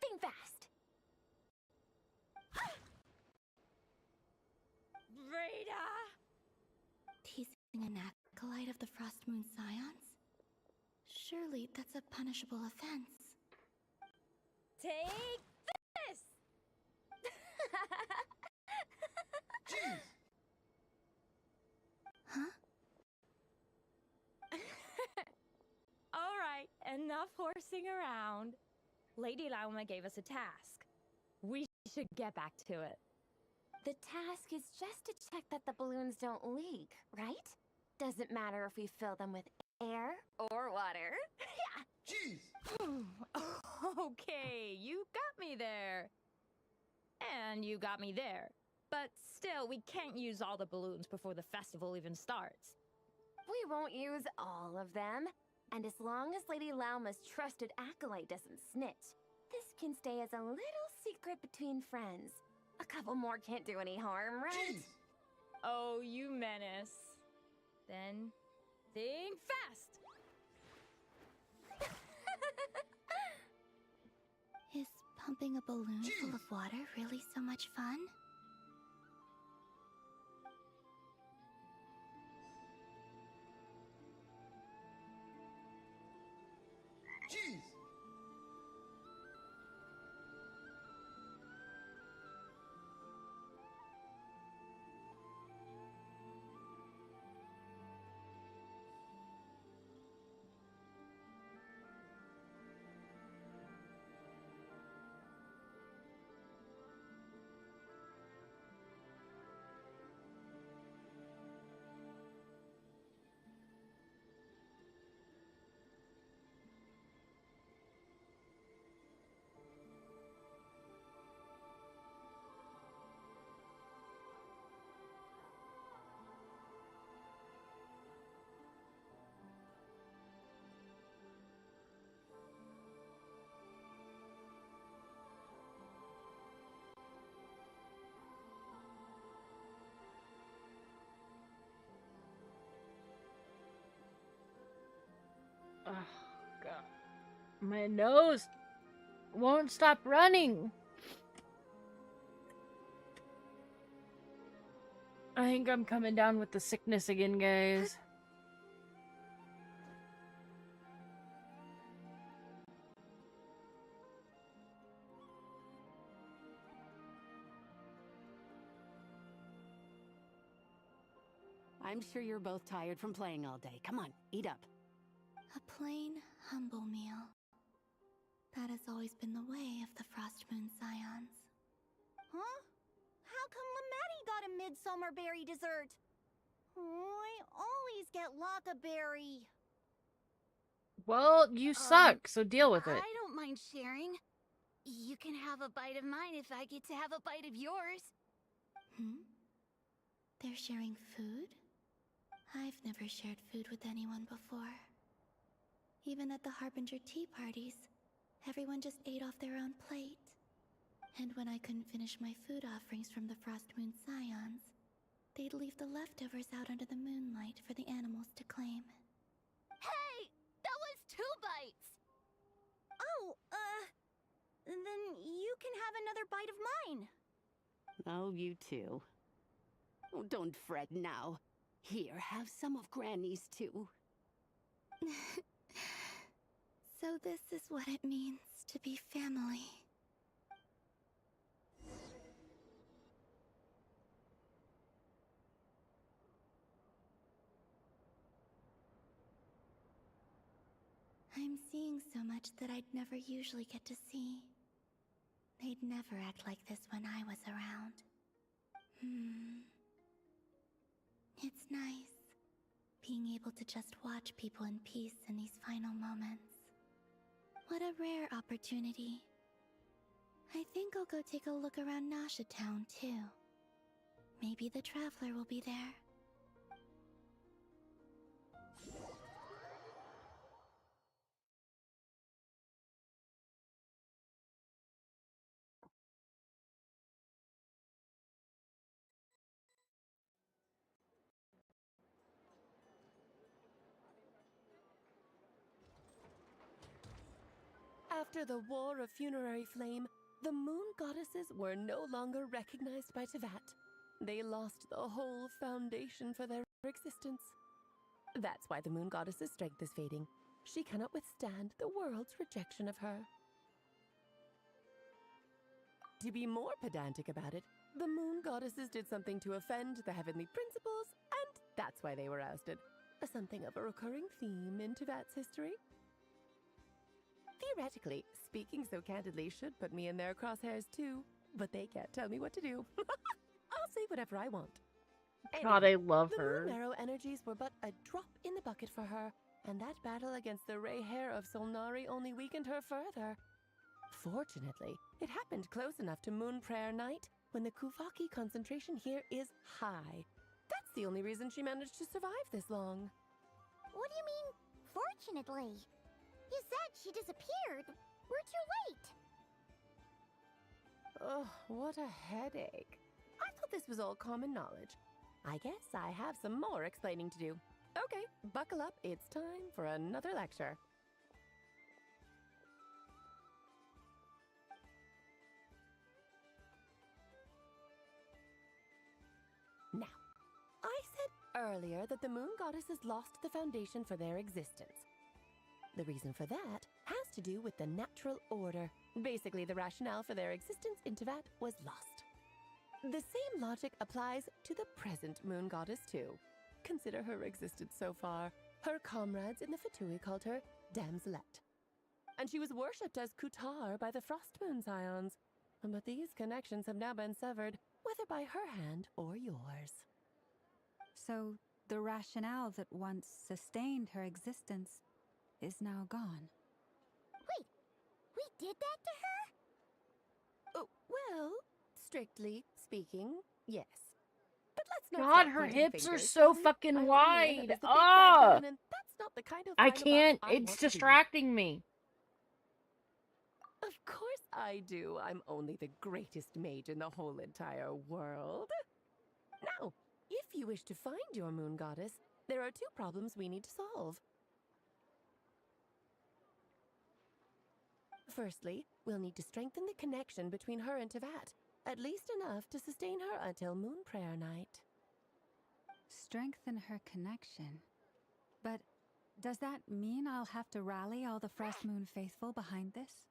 Think fast. Breda! Teasing an acolyte of the Frost Moon Scions? Surely that's a punishable offense. Take this! Jeez! Huh? Alright, enough horsing around. Lady Lauma gave us a task. We should get back to it. The task is just to check that the balloons don't leak, right? Doesn't matter if we fill them with air or water. Jeez! Okay, you got me there. And you got me there. But still, we can't use all the balloons before the festival even starts. We won't use all of them. And as long as Lady Lauma's trusted acolyte doesn't snitch, this can stay as a little secret between friends. A couple more can't do any harm, right? Jeez! Oh, you menace. Then, think fast! Is pumping a balloon full of water really so much fun? Jeez! Oh, God. My nose won't stop running. I think I'm coming down with the sickness again, guys. I'm sure you're both tired from playing all day. Come on, eat up. A plain, humble meal. That has always been the way of the Frost Moon Scions. Huh? How come Lamatti got a midsummer berry dessert? I always get Lockaberry. Well, you suck, so deal with it. I don't mind sharing. You can have a bite of mine if I get to have a bite of yours. They're sharing food? I've never shared food with anyone before. Even at the Harbinger tea parties, everyone just ate off their own plate. And when I couldn't finish my food offerings from the Frost Moon Scions, they'd leave the leftovers out under the moonlight for the animals to claim. Hey! That was 2 bites! Oh, then you can have another bite of mine. Oh, you too. Oh, don't fret now. Here, have some of Granny's too. So this is what it means to be family. I'm seeing so much that I'd never usually get to see. They'd never act like this when I was around. It's nice, being able to just watch people in peace in these final moments. What a rare opportunity. I think I'll go take a look around Nasha Town, too. Maybe the Traveler will be there. After the War of Funerary Flame, the moon goddesses were no longer recognized by Tevat. They lost the whole foundation for their existence. That's why the moon goddess's strength is fading. She cannot withstand the world's rejection of her. To be more pedantic about it, the moon goddesses did something to offend the heavenly principles, and that's why they were ousted. Something of a recurring theme in Tevat's history. Theoretically, speaking so candidly should put me in their crosshairs too, but they can't tell me what to do. I'll say whatever I want. God, I love the her. Moon Marrow energies were but a drop in the bucket for her, and that battle against the Ray Hair of Solnari only weakened her further. Fortunately, it happened close enough to Moon Prayer Night when the Kuvaki concentration here is high. That's the only reason she managed to survive this long. What do you mean, fortunately? You said she disappeared. We're too late. Oh, what a headache. I thought this was all common knowledge. I guess I have some more explaining to do. Okay, buckle up. It's time for another lecture. Now, I said earlier that the moon goddesses lost the foundation for their existence. The reason for that has to do with the natural order. Basically, the rationale for their existence in Tevat was lost. The same logic applies to the present moon goddess too. Consider her existence so far. Her comrades in the Fatui called her Damselette. And she was worshipped as Kutar by the Frost Moon Scions. But these connections have now been severed, whether by her hand or yours. So, the rationale that once sustained her existence is now gone. Wait, we did that to her? Oh, well, strictly speaking, yes. But let's not God, start her pointing hips are fingers. so I fucking only wide. admit it was the big bad Ah! villain, and that's not the kind of I final boss can't. I It's want to be. distracting me. Of course I do. I'm only the greatest mage in the whole entire world. Now, if you wish to find your moon goddess, there are two problems we need to solve. Firstly, we'll need to strengthen the connection between her and Tevat, at least enough to sustain her until Moon Prayer Night. Strengthen her connection. But does that mean I'll have to rally all the Fresh Moon faithful behind this?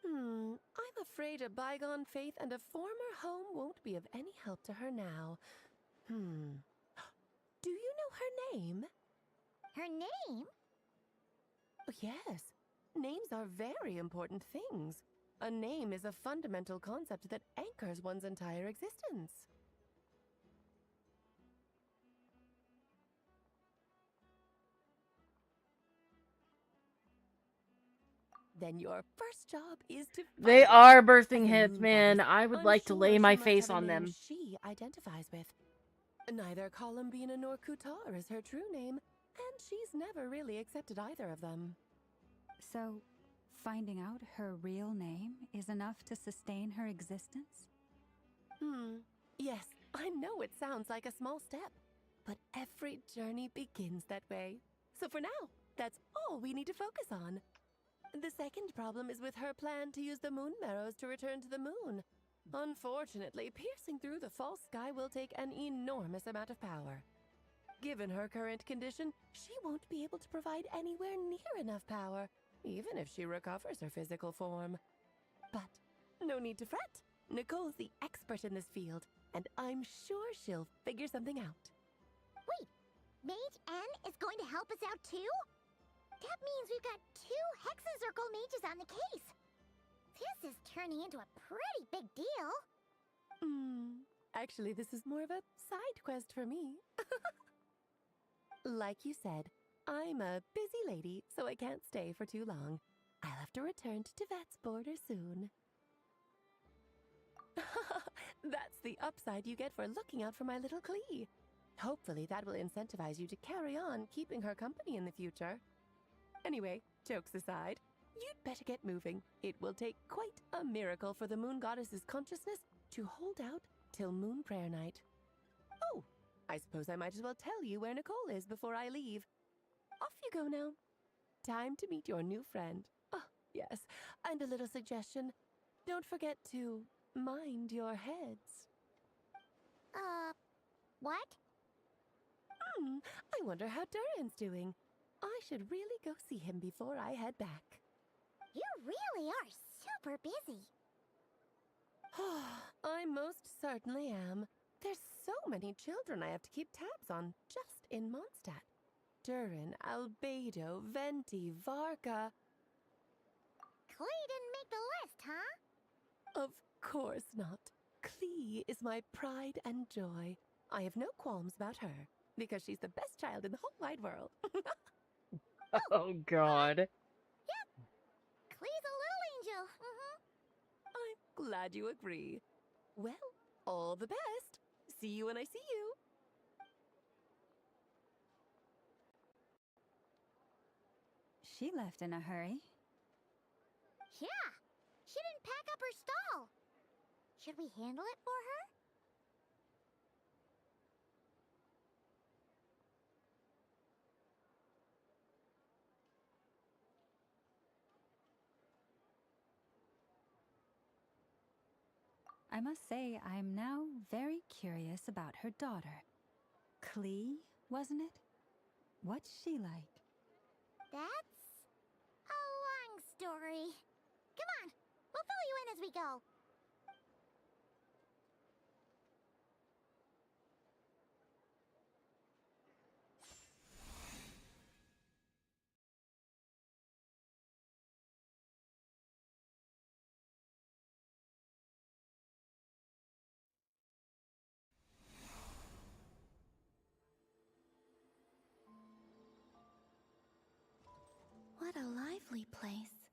I'm afraid a bygone faith and a former home won't be of any help to her now. Do you know her name? Her name? Oh, yes. Names are very important things. A name is a fundamental concept that anchors one's entire existence. Then your first job is to They find her. are As birthing a heads, moon man. goddess, I would I'm like to sure lay she my must face have a on name them. she identifies with. Neither Columbina nor Kutar is her true name, and she's never really accepted either of them. So, finding out her real name is enough to sustain her existence? Yes, I know it sounds like a small step, but every journey begins that way. So for now, that's all we need to focus on. The second problem is with her plan to use the moon marrows to return to the moon. Unfortunately, piercing through the false sky will take an enormous amount of power. Given her current condition, she won't be able to provide anywhere near enough power, even if she recovers her physical form. But no need to fret. Nicole's the expert in this field, and I'm sure she'll figure something out. Wait, Mage N is going to help us out too? That means we've got 2 Hexacircle mages on the case. This is turning into a pretty big deal. Actually, this is more of a side quest for me. Like you said, I'm a busy lady, so I can't stay for too long. I'll have to return to Tevat's border soon. That's the upside you get for looking out for my little Klee. Hopefully that will incentivize you to carry on keeping her company in the future. Anyway, jokes aside, you'd better get moving. It will take quite a miracle for the moon goddess's consciousness to hold out till Moon Prayer Night. Oh, I suppose I might as well tell you where Nicole is before I leave. Off you go now. Time to meet your new friend. Oh, Yes, and a little suggestion. Don't forget to mind your heads. What? I wonder how Durin's doing. I should really go see him before I head back. You really are super busy. I most certainly am. There's so many children I have to keep tabs on just in Mondstadt. Durin, Albedo, Venti, Varka. Klee didn't make the list, huh? Of course not. Klee is my pride and joy. I have no qualms about her, because she's the best child in the whole wide world. Oh, God. Yep. Klee's a little angel. I'm glad you agree. Well, all the best. See you when I see you. She left in a hurry. Yeah, she didn't pack up her stall. Should we handle it for her? I must say, I'm now very curious about her daughter. Klee, wasn't it? What's she like? That's a long story. Come on, we'll fill you in as we go. What a lively place.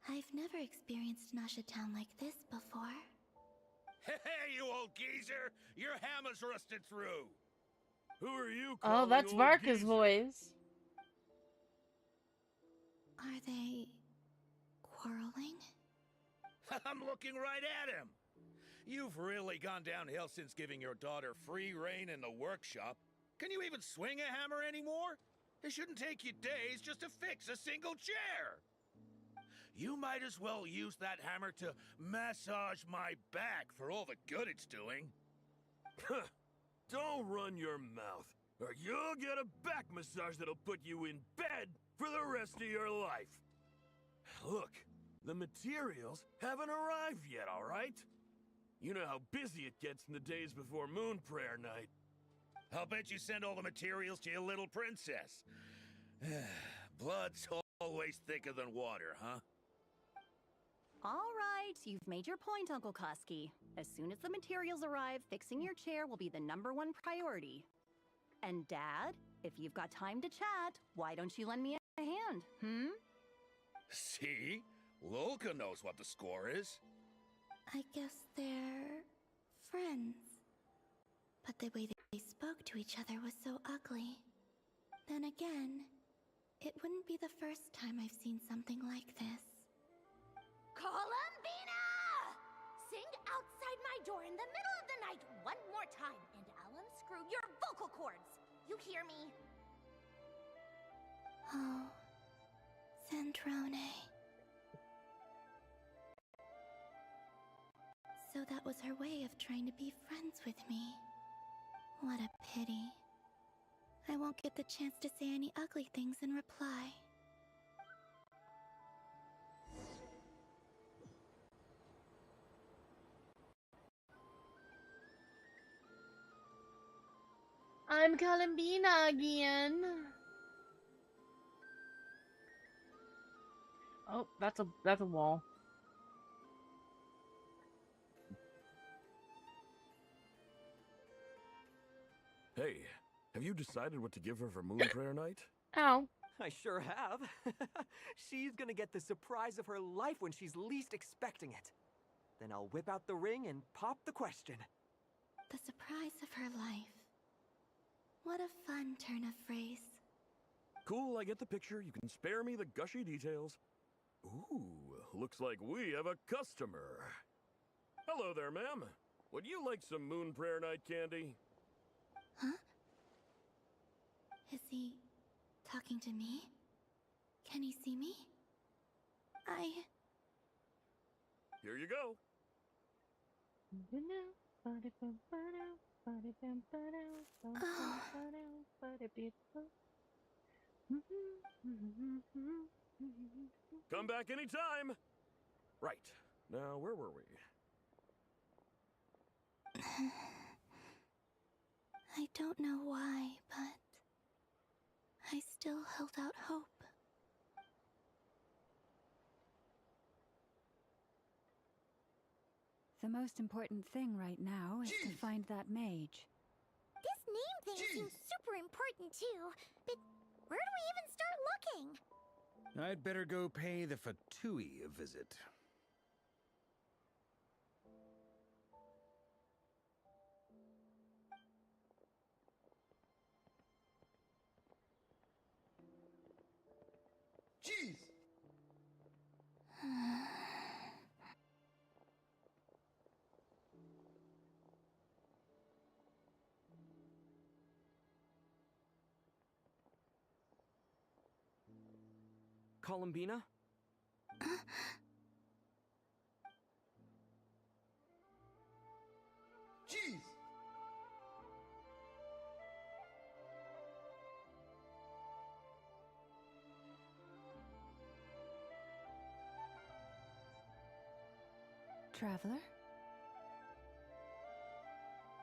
I've never experienced Nasha Town like this before. Hey, you old geezer! Your hammer's rusted through! Who are you Oh, calling that's old Varka's geezer? voice. Are they quarreling? I'm looking right at him! You've really gone downhill since giving your daughter free reign in the workshop. Can you even swing a hammer anymore? It shouldn't take you days just to fix a single chair! You might as well use that hammer to massage my back for all the good it's doing. Don't run your mouth, or you'll get a back massage that'll put you in bed for the rest of your life. Look, the materials haven't arrived yet, all right? You know how busy it gets in the days before Moon Prayer Night. I'll bet you send all the materials to your little princess. Blood's always thicker than water, huh? All right, you've made your point, Uncle Koski. As soon as the materials arrive, fixing your chair will be the #1 priority. And Dad, if you've got time to chat, why don't you lend me a hand, See? Lolka knows what the score is. I guess they're friends. But the way they spoke to each other was so ugly. Then again, it wouldn't be the first time I've seen something like this. Columbina! Sing outside my door in the middle of the night one more time, and I'll unscrew your vocal cords. You hear me? Oh, Zandrone. So that was her way of trying to be friends with me. What a pity. I won't get the chance to say any ugly things in reply. I'm Columbina again. Oh, that's a wall. Hey, have you decided what to give her for Moon Prayer Night? Ow. I sure have. She's gonna get the surprise of her life when she's least expecting it. Then I'll whip out the ring and pop the question. The surprise of her life. What a fun turn of phrase. Cool, I get the picture. You can spare me the gushy details. Ooh, looks like we have a customer. Hello there, ma'am. Would you like some Moon Prayer Night candy? Huh? Is he talking to me? Can he see me? Here you go. Come back anytime. Right. Now, where were we? I don't know why, but I still held out hope. The most important thing right now is to find that mage. This name thing seems super important too, but where do we even start looking? I'd better go pay the Fatui a visit. Jeez! Columbina? Jeez! Traveler?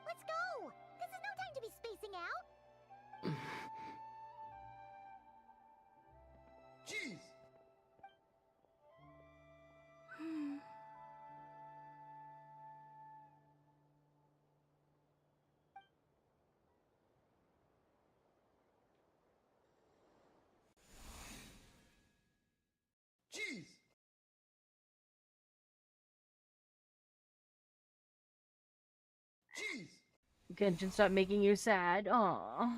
Let's go! This is no time to be spacing out! Jeez! Jeez! Jeez! Genshin, stop making you sad. Aww.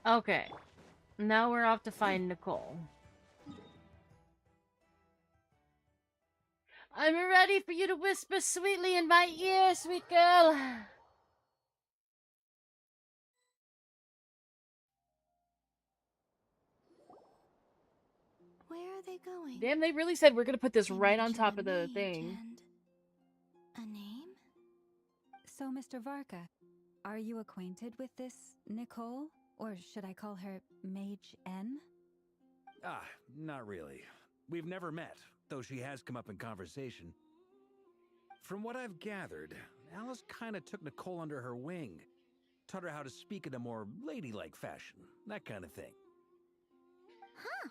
Okay. Now we're off to find Nicole. I'm ready for you to whisper sweetly in my ear, sweet girl. Where are they going? Damn, they really said we're gonna put this right on top of the thing. A name? So, Mr. Varka, are you acquainted with this Nicole? Or should I call her Mage N? Ah, not really. We've never met, though she has come up in conversation. From what I've gathered, Alice kinda took Nicole under her wing. Taught her how to speak in a more ladylike fashion, that kind of thing. Huh.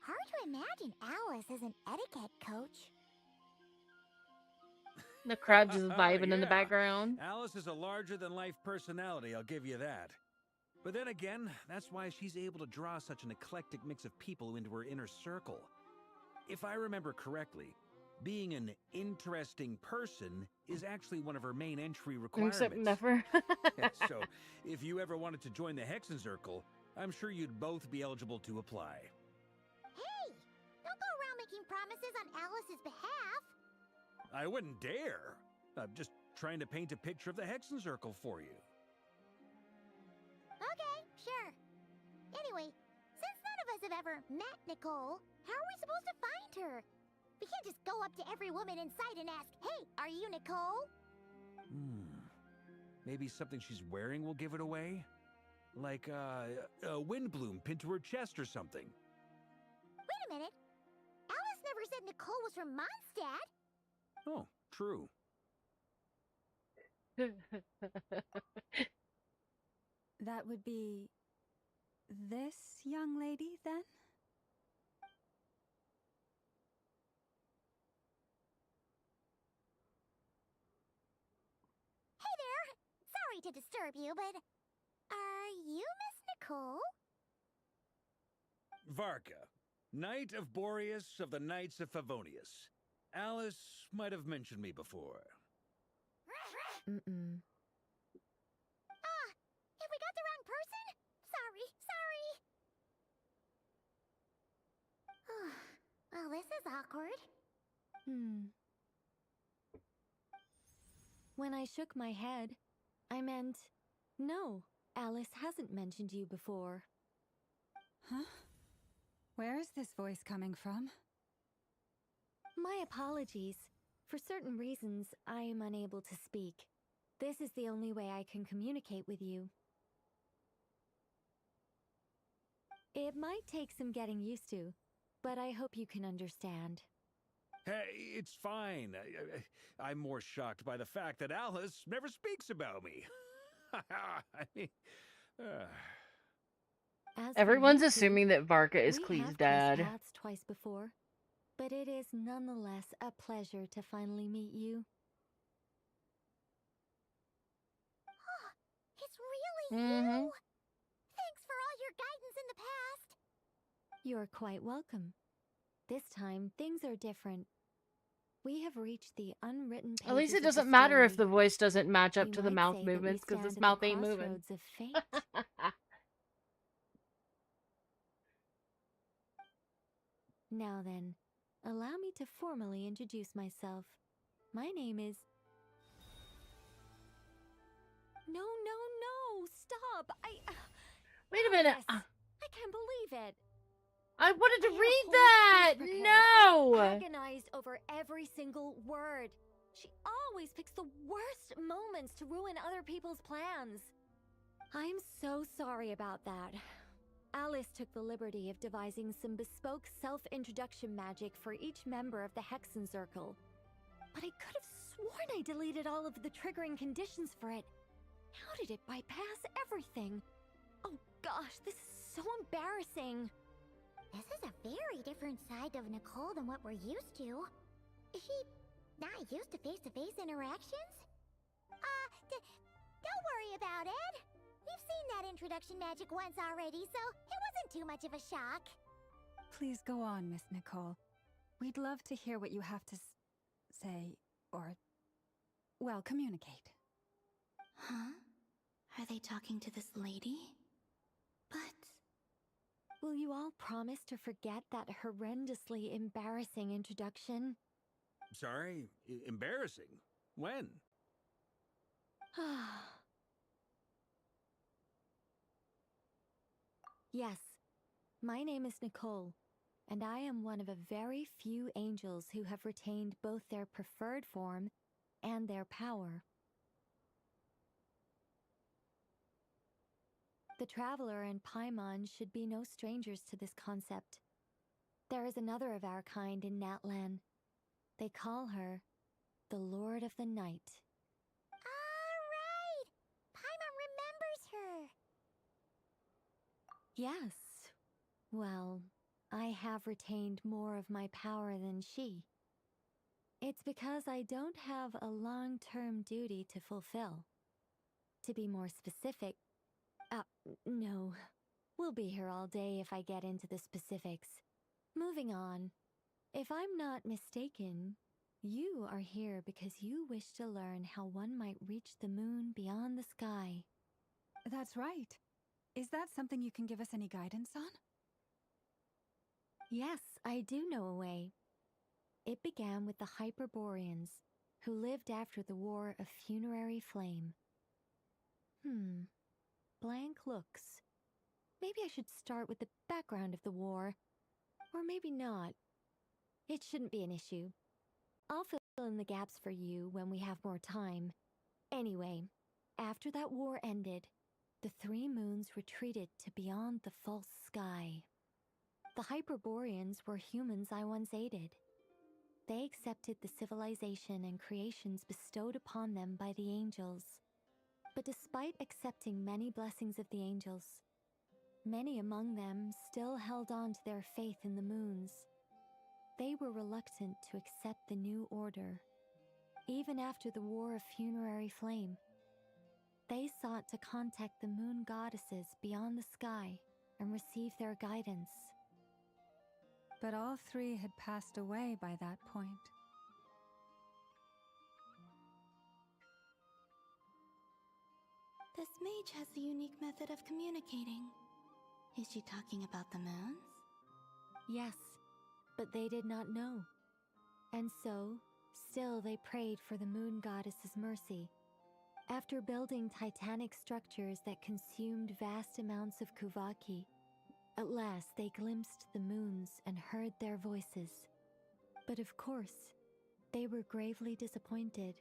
Hard to imagine Alice as an etiquette coach. The crowd just vibing in the background. Alice is a larger-than-life personality, I'll give you that. But then again, that's why she's able to draw such an eclectic mix of people into her inner circle. If I remember correctly, being an interesting person is actually one of her main entry requirements. Except never. So, if you ever wanted to join the Hexencircle, I'm sure you'd both be eligible to apply. Hey! Don't go around making promises on Alice's behalf. I wouldn't dare. I'm just trying to paint a picture of the Hexencircle for you. Okay, sure. Anyway, since none of us have ever met Nicole, how are we supposed to find her? We can't just go up to every woman in sight and ask, "Hey, are you Nicole?" Maybe something she's wearing will give it away? Like, a windbloom pinned to her chest or something. Wait a minute. Alice never said Nicole was from Mondstadt. Oh, true. That would be this young lady, then? Hey there! Sorry to disturb you, but are you Miss Nicole? Varka, Knight of Boreas of the Knights of Favonius. Alice might have mentioned me before. Mm-mm. Have we got the wrong person? Sorry. Well, this is awkward. When I shook my head, I meant, no, Alice hasn't mentioned you before. Huh? Where is this voice coming from? My apologies. For certain reasons, I am unable to speak. This is the only way I can communicate with you. It might take some getting used to, but I hope you can understand. Hey, it's fine. I'm more shocked by the fact that Alice never speaks about me. I mean, As for Everyone's you two, assuming that Varka is we Klee's have dad. crossed paths twice before, but it is nonetheless a pleasure to finally meet you. It's really Mm-hmm. you! Thanks for all your guidance in the past! You're quite welcome. This time, things are different. We have reached the unwritten pages At least it of the doesn't matter if story. the voice doesn't match up You to the might mouth say that we movements, because stand his at mouth the ain't moving. crossroads of fate. Now then, allow me to formally introduce myself. My name is... No, stop! Wait a minute. Alice, I can't believe it. I wanted to I had a read whole that! speech prepared. No! I agonized over every single word. She always picks the worst moments to ruin other people's plans. I'm so sorry about that. Alice took the liberty of devising some bespoke self-introduction magic for each member of the Hexen Circle. But I could have sworn I deleted all of the triggering conditions for it. How did it bypass everything? Oh gosh, this is so embarrassing. This is a very different side of Nicole than what we're used to. Is she not used to face-to-face interactions? Don't worry about it. We've seen that introduction magic once already, so it wasn't too much of a shock. Please go on, Miss Nicole. We'd love to hear what you have to say, or, well, communicate. Huh? Are they talking to this lady? But... Will you all promise to forget that horrendously embarrassing introduction? sorry, embarrassing. When? Yes, my name is Nicole, and I am one of a very few angels who have retained both their preferred form and their power. The Traveler and Paimon should be no strangers to this concept. There is another of our kind in Natlan. They call her the Lord of the Night. Alright! Paimon remembers her! Yes. Well, I have retained more of my power than she. It's because I don't have a long-term duty to fulfill. To be more specific, no. We'll be here all day if I get into the specifics. Moving on. If I'm not mistaken, you are here because you wish to learn how one might reach the moon beyond the sky. That's right. Is that something you can give us any guidance on? Yes, I do know a way. It began with the Hyperboreans, who lived after the War of Funerary Flame. Blank looks. Maybe I should start with the background of the war. Or maybe not. It shouldn't be an issue. I'll fill in the gaps for you when we have more time. Anyway, after that war ended, the three moons retreated to beyond the false sky. The Hyperboreans were humans I once aided. They accepted the civilization and creations bestowed upon them by the angels. But despite accepting many blessings of the angels, many among them still held on to their faith in the moons. They were reluctant to accept the new order. Even after the War of Funerary Flame, they sought to contact the moon goddesses beyond the sky and receive their guidance. But all three had passed away by that point. This mage has a unique method of communicating. Is she talking about the moons? Yes, but they did not know. And so, still they prayed for the moon goddess's mercy. After building titanic structures that consumed vast amounts of Kuvaki, at last they glimpsed the moons and heard their voices. But of course, they were gravely disappointed.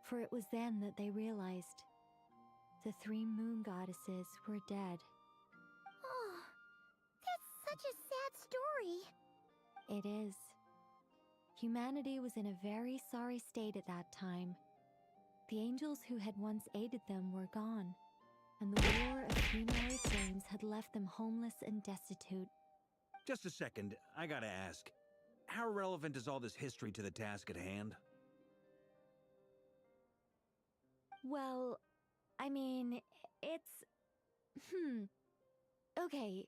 For it was then that they realized the 3 moon goddesses were dead. Oh, that's such a sad story. It is. Humanity was in a very sorry state at that time. The angels who had once aided them were gone, and the war of funerary flames had left them homeless and destitute. Just a second, I gotta ask. How relevant is all this history to the task at hand? Well, I mean, it's... Okay,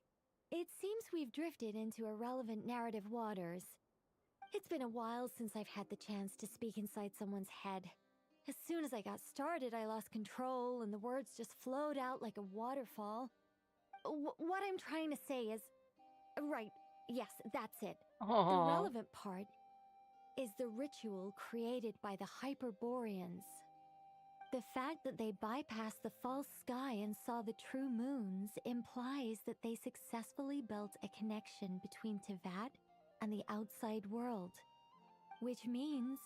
it seems we've drifted into irrelevant narrative waters. It's been a while since I've had the chance to speak inside someone's head. As soon as I got started, I lost control, and the words just flowed out like a waterfall. What I'm trying to say is... Right, yes, that's it. Aww. The relevant part is the ritual created by the Hyperboreans. The fact that they bypassed the false sky and saw the true moons implies that they successfully built a connection between Teyvat and the outside world. Which means,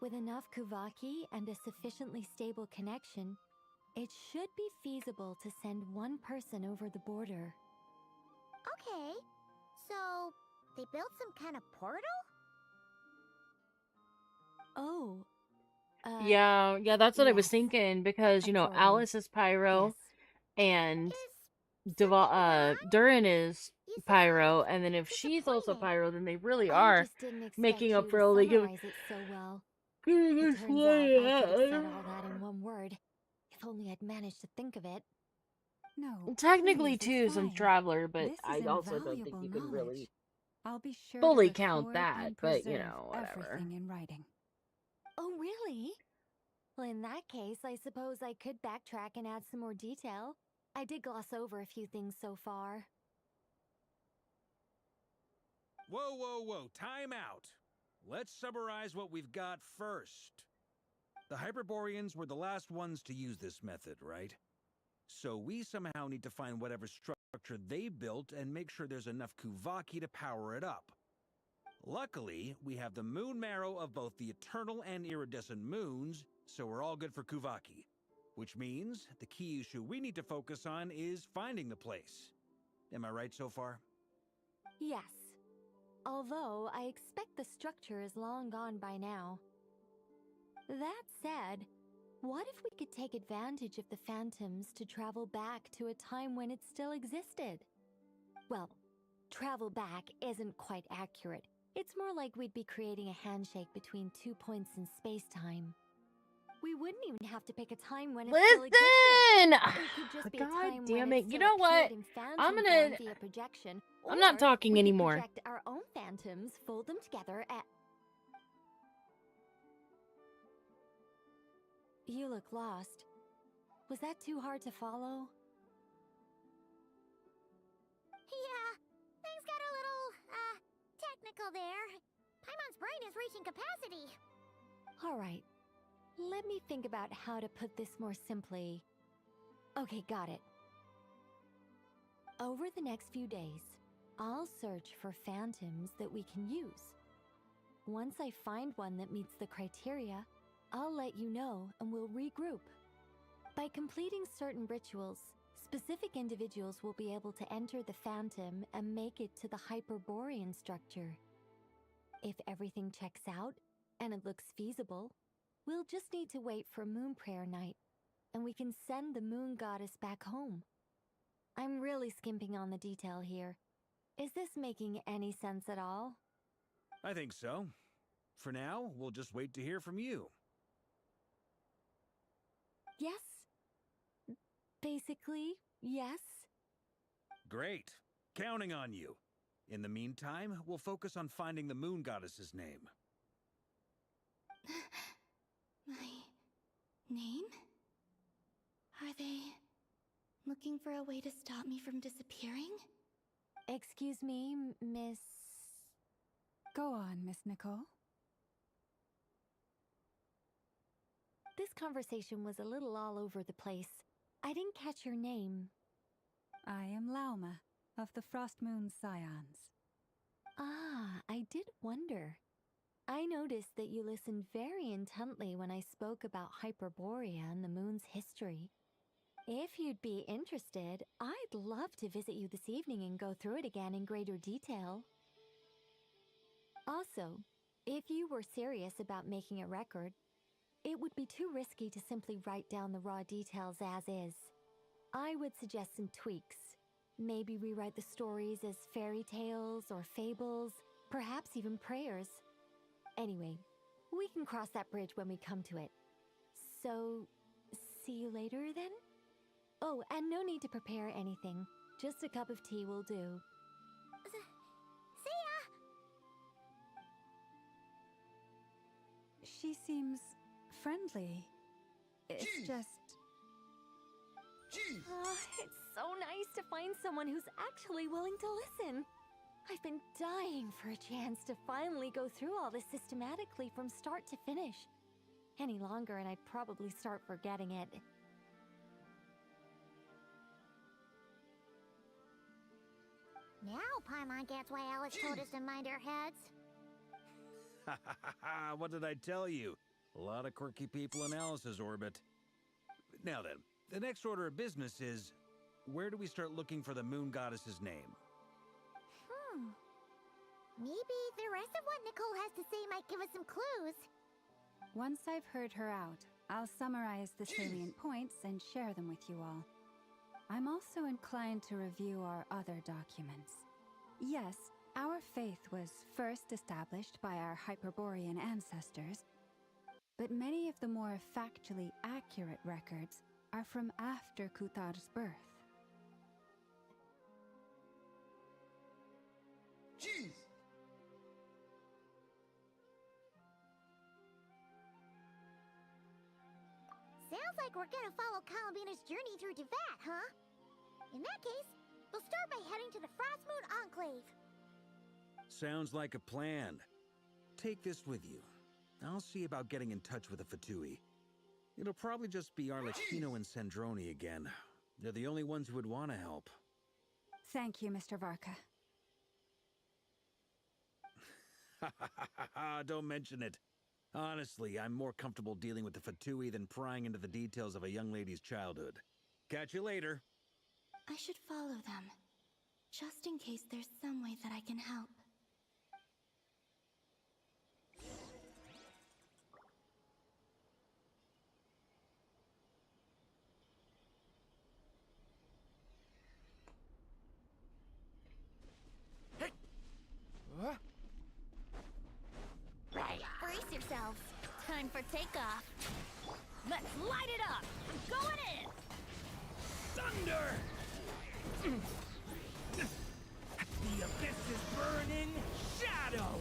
with enough Kuvaki and a sufficiently stable connection, it should be feasible to send one person over the border. Okay, so they built some kind of portal? Oh. Yeah, that's what I was yes. thinking, because, you know, Absorbing. Alice is Pyro, and Durin is Pyro, and then if she's also Pyro, then they really I are just didn't expect making you up to for all the... summarize it so well. It turns out I could have said all that in one word, if only I'd managed to think of it. No, Technically, please, too, it's some fine. Traveler, but This I is also don't think invaluable you can really knowledge. I'll be sure fully to count record that, and but, you preserve know, whatever. everything in writing. Oh, really? Well, in that case, I suppose I could backtrack and add some more detail. I did gloss over a few things so far. Whoa, time out. Let's summarize what we've got first. The Hyperboreans were the last ones to use this method, right? So we somehow need to find whatever structure they built and make sure there's enough Kuvaki to power it up. Luckily, we have the moon marrow of both the eternal and iridescent moons, so we're all good for Kuvaki. Which means the key issue we need to focus on is finding the place. Am I right so far? Yes. Although, I expect the structure is long gone by now. That said, what if we could take advantage of the phantoms to travel back to a time when it still existed? Well, travel back isn't quite accurate. It's more like we'd be creating a handshake between 2 points in space-time. We wouldn't even have to pick a time when it still existed. Listen! It could just be a God time damn when it. it You still know what? appeared in phantom I'm form gonna... via projection. I'm not Or talking we could anymore. project our own phantoms, fold them together, and... You look lost. Was that too hard to follow? Yeah, things got a little, technical there. Paimon's brain is reaching capacity. All right. Let me think about how to put this more simply. Okay, got it. Over the next few days, I'll search for phantoms that we can use. Once I find one that meets the criteria, I'll let you know and we'll regroup. By completing certain rituals, specific individuals will be able to enter the phantom and make it to the Hyperborean structure. If everything checks out and it looks feasible, we'll just need to wait for Moon Prayer Night, and we can send the moon goddess back home. I'm really skimping on the detail here. Is this making any sense at all? I think so. For now, we'll just wait to hear from you. Yes. Basically, yes. Great. Counting on you. In the meantime, we'll focus on finding the moon goddess's name. My name? Are they looking for a way to stop me from disappearing? Excuse me, Miss... Go on, Miss Nicole. This conversation was a little all over the place. I didn't catch your name. I am Lauma, of the Frost Moon Scions. Ah, I did wonder. I noticed that you listened very intently when I spoke about Hyperborea and the moon's history. If you'd be interested, I'd love to visit you this evening and go through it again in greater detail. Also, if you were serious about making a record, it would be too risky to simply write down the raw details as is. I would suggest some tweaks. Maybe rewrite the stories as fairy tales or fables, perhaps even prayers. Anyway, we can cross that bridge when we come to it. So, see you later then? Oh, and no need to prepare anything. Just a cup of tea will do. See ya! She seems friendly. It's Jeez. just... Jeez! It's so nice to find someone who's actually willing to listen. I've been dying for a chance to finally go through all this systematically from start to finish. Any longer and I'd probably start forgetting it. Now Paimon gets why Alex told us to mind our heads. What did I tell you? A lot of quirky people in Alice's orbit. Now then, the next order of business is, where do we start looking for the moon goddess's name? Maybe the rest of what Nicole has to say might give us some clues. Once I've heard her out, I'll summarize the salient points and share them with you all. I'm also inclined to review our other documents. Yes, our faith was first established by our Hyperborean ancestors, but many of the more factually accurate records are from after Kutar's birth. Jeez! Sounds like we're gonna follow Columbina's journey through Devat, huh? In that case, we'll start by heading to the Frostmoon Enclave. Sounds like a plan. Take this with you. I'll see about getting in touch with the Fatui. It'll probably just be Arlecchino and Sandroni again. They're the only ones who would want to help. Thank you, Mr. Varka. Don't mention it. Honestly, I'm more comfortable dealing with the Fatui than prying into the details of a young lady's childhood. Catch you later. I should follow them, just in case there's some way that I can help. Right, brace yourselves. Time for takeoff. Let's light it up. I'm going in. Thunder! The abyss is burning shadow!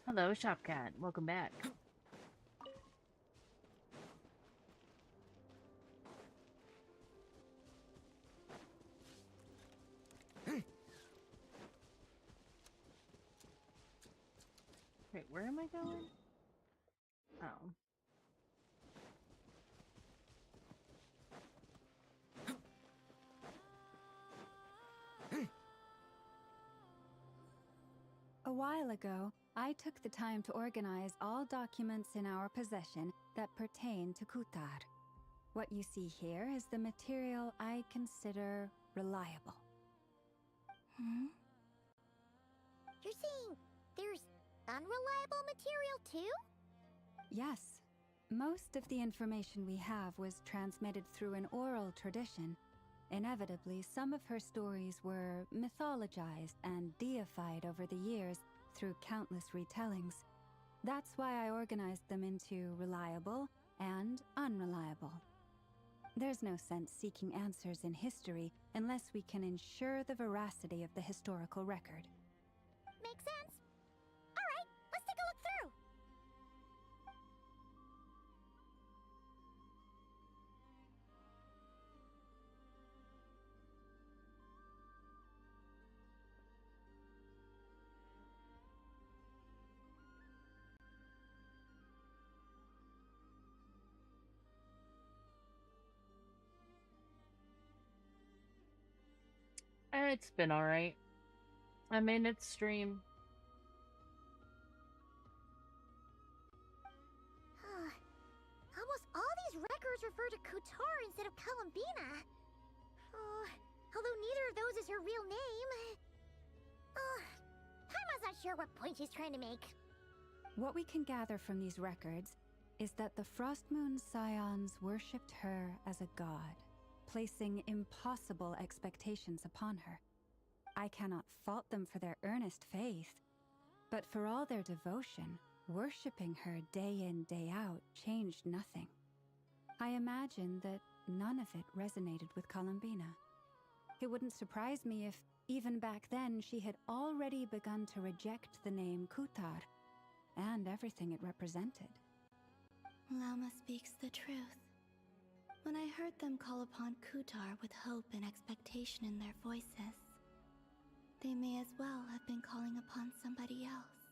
Hello, Shopcat. Welcome back. Wait, where am I going? Oh. A while ago, I took the time to organize all documents in our possession that pertain to Kutar. What you see here is the material I consider reliable. You're saying there's unreliable material too? Yes. Most of the information we have was transmitted through an oral tradition. Inevitably, some of her stories were mythologized and deified over the years through countless retellings. That's why I organized them into reliable and unreliable. There's no sense seeking answers in history unless we can ensure the veracity of the historical record. Makes sense. All right, let's take a look through. It's been alright. I mean, it's stream. Almost all these records refer to Kutar instead of Columbina. Although neither of those is her real name. Paimon's not sure what point she's trying to make. What we can gather from these records is that the Frostmoon Scions worshipped her as a god, placing impossible expectations upon her. I cannot fault them for their earnest faith, but for all their devotion, worshipping her day in, day out changed nothing. I imagine that none of it resonated with Columbina. It wouldn't surprise me if, even back then, she had already begun to reject the name Kutar and everything it represented. Lauma speaks the truth. When I heard them call upon Kutar with hope and expectation in their voices, they may as well have been calling upon somebody else.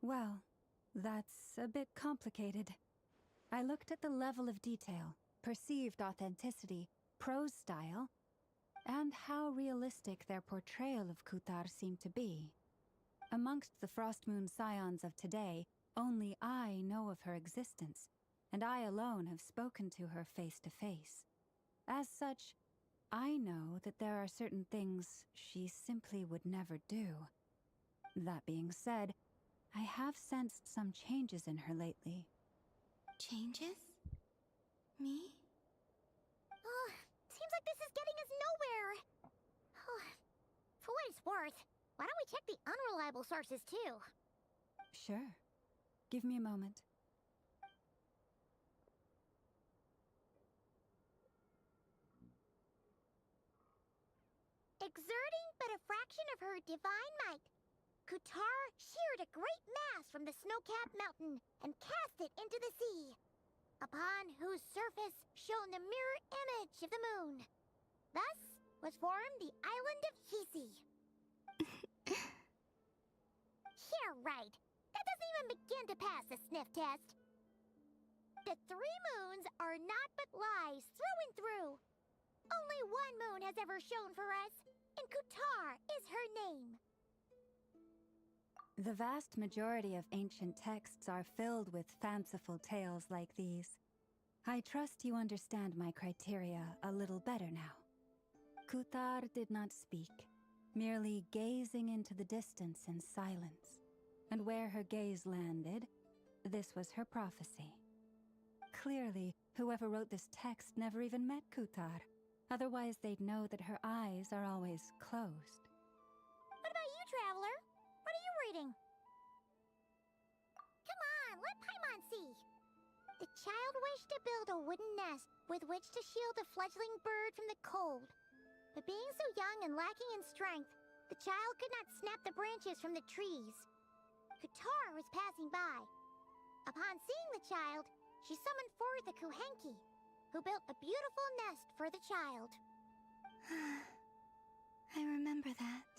Well, that's a bit complicated. I looked at the level of detail, perceived authenticity, prose style, and how realistic their portrayal of Kutar seemed to be. Amongst the Frostmoon Scions of today, only I know of her existence, and I alone have spoken to her face to face. As such, I know that there are certain things she simply would never do. That being said, I have sensed some changes in her lately. Changes? Me? Seems like this is getting us nowhere. For what it's worth, why don't we check the unreliable sources too? Sure. Give me a moment. Exerting but a fraction of her divine might, Kutar sheared a great mass from the snow-capped mountain and cast it into the sea, upon whose surface shone the mirror image of the moon. Thus was formed the island of Hisi. Yeah, right. That doesn't even begin to pass the sniff test. The 3 moons are naught but lies through and through. Only one moon has ever shone for us, and Kutar is her name. The vast majority of ancient texts are filled with fanciful tales like these. I trust you understand my criteria a little better now. Kutar did not speak, merely gazing into the distance in silence. And where her gaze landed, this was her prophecy. Clearly, whoever wrote this text never even met Kutar. Otherwise, they'd know that her eyes are always closed. What about you, Traveler? What are you reading? Come on, let Paimon see. The child wished to build a wooden nest with which to shield the fledgling bird from the cold. But being so young and lacking in strength, the child could not snap the branches from the trees. Kutar was passing by. Upon seeing the child, she summoned forth the Kuhenki, who built a beautiful nest for the child. I remember that.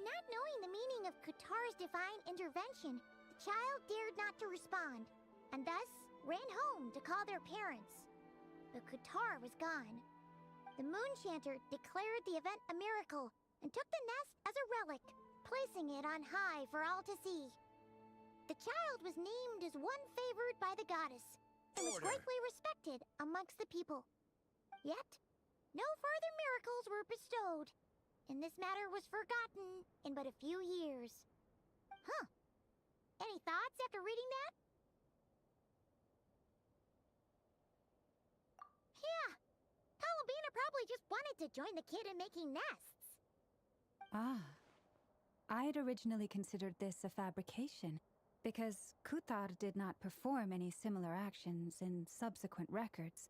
Not knowing the meaning of Kutar's divine intervention, the child dared not to respond, and thus ran home to call their parents. But Kutar was gone. The Moonchanter declared the event a miracle and took the nest as a relic, placing it on high for all to see. The child was named as one favored by the goddess, and was greatly respected amongst the people. Yet, no further miracles were bestowed, and this matter was forgotten in but a few years. Huh. Any thoughts after reading that? Yeah. Columbina probably just wanted to join the kid in making nests. Ah. I'd originally considered this a fabrication, because Kutar did not perform any similar actions in subsequent records.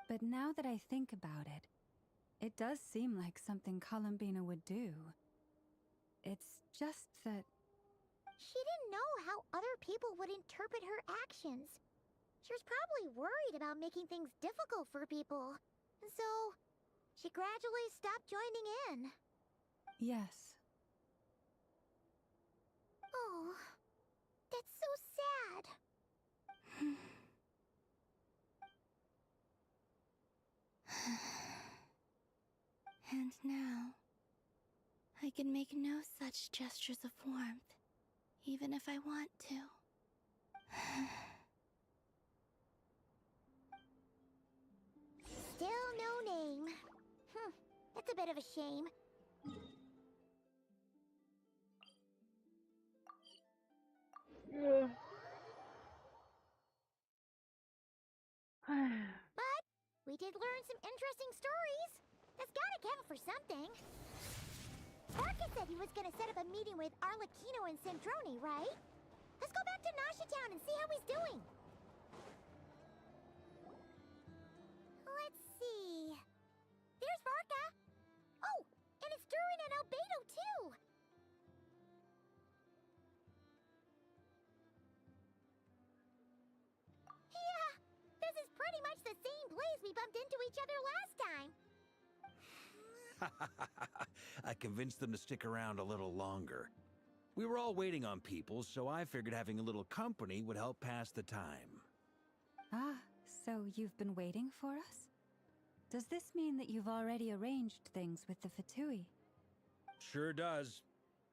But now that I think about it, it does seem like something Columbina would do. It's just that... She didn't know how other people would interpret her actions. She was probably worried about making things difficult for people. And so, she gradually stopped joining in. Yes. Oh, that's so sad. And now, I can make no such gestures of warmth, even if I want to. Still no name. That's a bit of a shame. But we did learn some interesting stories. That's gotta count for something. Marcus said he was gonna set up a meeting with Arlecchino and Centrone, right? Let's go back to Nasha Town and see how he's doing. Let's see. There's Varka. Oh, and it's Durin and Albedo too. Yeah, this is pretty much the same place we bumped into each other last time. I convinced them to stick around a little longer. We were all waiting on people, so I figured having a little company would help pass the time. Ah, so you've been waiting for us? Does this mean that you've already arranged things with the Fatui? Sure does.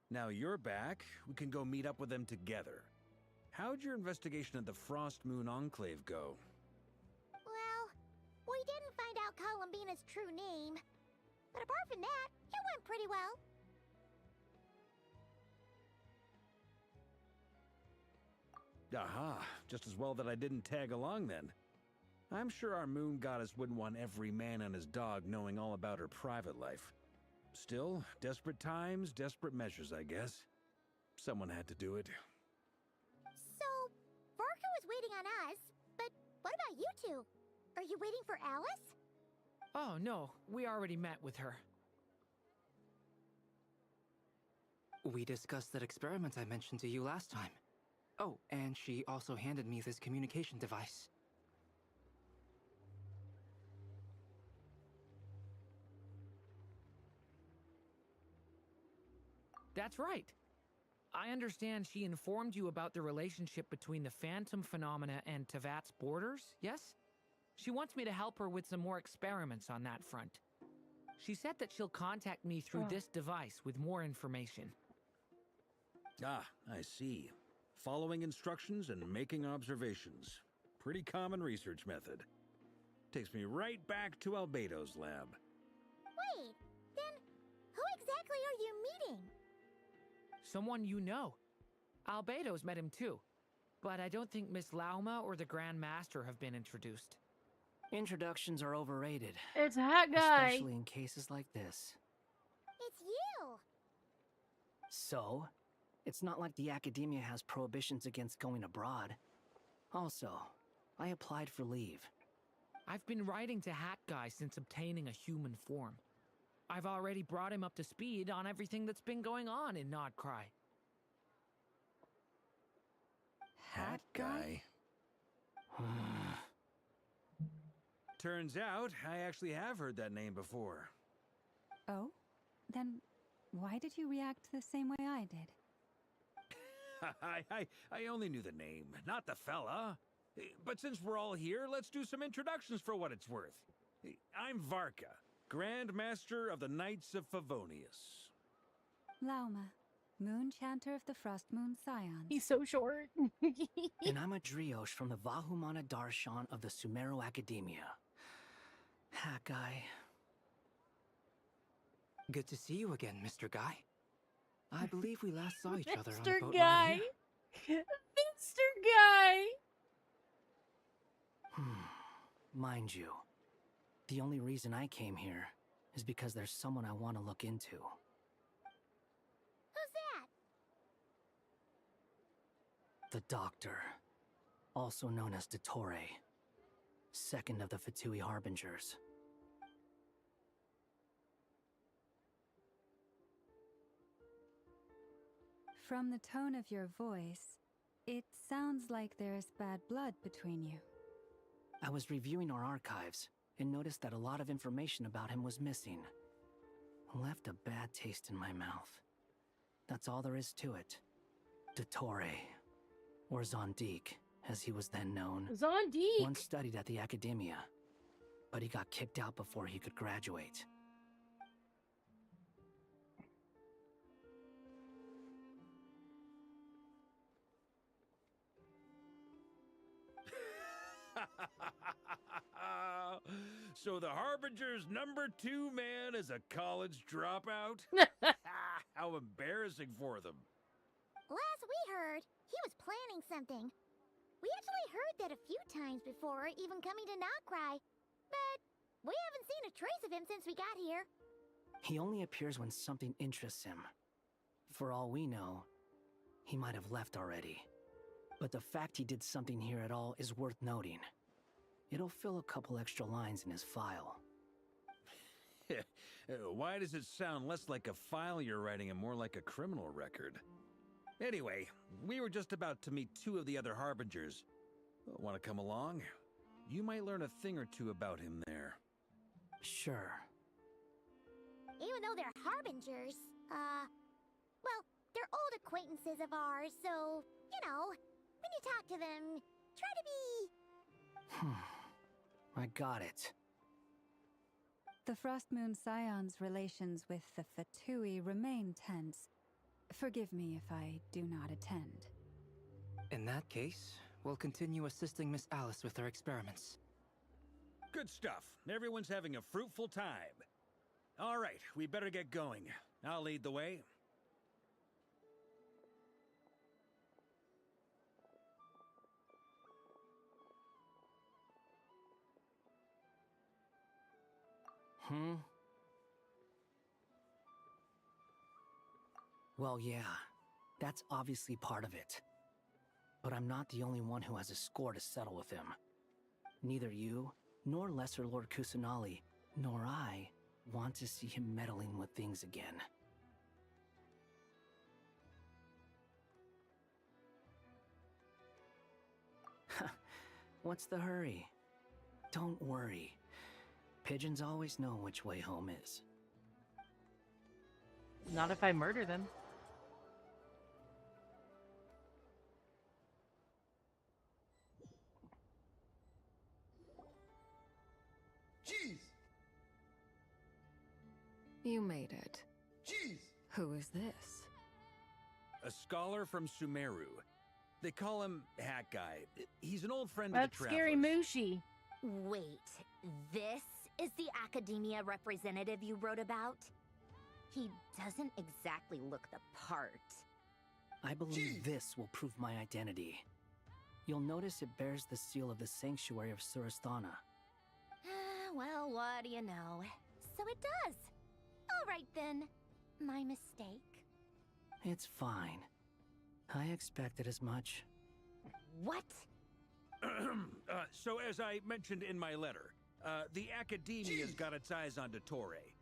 Now you're back, we can go meet up with them together. How'd your investigation of the Frost Moon Enclave go? Well, we didn't find out Columbina's true name. But apart from that, it went pretty well. Aha, just as well that I didn't tag along then. I'm sure our moon goddess wouldn't want every man and his dog knowing all about her private life. Still, desperate times, desperate measures, I guess. Someone had to do it. So, Varka was waiting on us, but what about you two? Are you waiting for Alice? Oh, no. We already met with her. We discussed that experiment I mentioned to you last time. Oh, and she also handed me this communication device. That's right. I understand she informed you about the relationship between the phantom phenomena and Tevat's borders, yes? She wants me to help her with some more experiments on that front. She said that she'll contact me through this device with more information. Ah, I see. Following instructions and making observations. Pretty common research method. Takes me right back to Albedo's lab. Wait, then who exactly are you meeting? Someone you know. Albedo's met him too. But I don't think Miss Lauma or the Grand Master have been introduced. Introductions are overrated. It's a hat guy. Especially in cases like this. It's you! So, it's not like the academia has prohibitions against going abroad. Also, I applied for leave. I've been writing to Hat Guy since obtaining a human form. I've already brought him up to speed on everything that's been going on in Nodcry. Hat guy? Turns out, I actually have heard that name before. Oh? Then why did you react the same way I did? I only knew the name, not the fella. But since we're all here, let's do some introductions for what it's worth. I'm Varka, Grand Master of the Knights of Favonius. Lauma, Moon Chanter of the Frost Moon Scions. He's so short. And I'm a Driosh from the Vahumana Darshan of the Sumero Academia. Hat Guy. Good to see you again, Mr. Guy. I believe we last saw each other on the boat Guy. ride here. Mr. Guy. Mind you, the only reason I came here is because there's someone I want to look into. Who's that? The Doctor, also known as Dottore, second of the Fatui Harbingers. From the tone of your voice, it sounds like there's bad blood between you. I was reviewing our archives and noticed that a lot of information about him was missing. Left a bad taste in my mouth. That's all there is to it. Dottore, or Zondik, as he was then known, Zondeek once studied at the academia, but he got kicked out before he could graduate. So the Harbinger's #2 man is a college dropout? How embarrassing for them. Last we heard, he was planning something. We actually heard that a few times before, even coming to Notcry. But we haven't seen a trace of him since we got here. He only appears when something interests him. For all we know, he might have left already. But the fact he did something here at all is worth noting. It'll fill a couple extra lines in his file. Why does it sound less like a file you're writing and more like a criminal record? Anyway, we were just about to meet 2 of the other Harbingers. Want to come along? You might learn a thing or two about him there. Sure. Even though they're Harbingers, well, they're old acquaintances of ours, so, you know, when you talk to them, try to be... I got it. The Frostmoon Scion's relations with the Fatui remain tense. Forgive me if I do not attend. In that case, we'll continue assisting Miss Alice with her experiments. Good stuff. Everyone's having a fruitful time. All right, we better get going. I'll lead the way. Well, yeah, that's obviously part of it. But I'm not the only one who has a score to settle with him. Neither you, nor Lesser Lord Kusanali, nor I want to see him meddling with things again. What's the hurry? Don't worry. Pigeons always know which way home is. Not if I murder them. Jeez! You made it. Jeez! Who is this? A scholar from Sumeru. They call him Hat Guy. He's an old friend That's of the Scary Travelers. Mushi. Wait, this is the academia representative you wrote about? He doesn't exactly look the part. I believe this will prove my identity. You'll notice it bears the seal of the Sanctuary of Surasthana. Well, what do you know? So it does. All right then. My mistake. It's fine. I expected as much. What? So as I mentioned in my letter, the Academia's got its eyes on Dottore.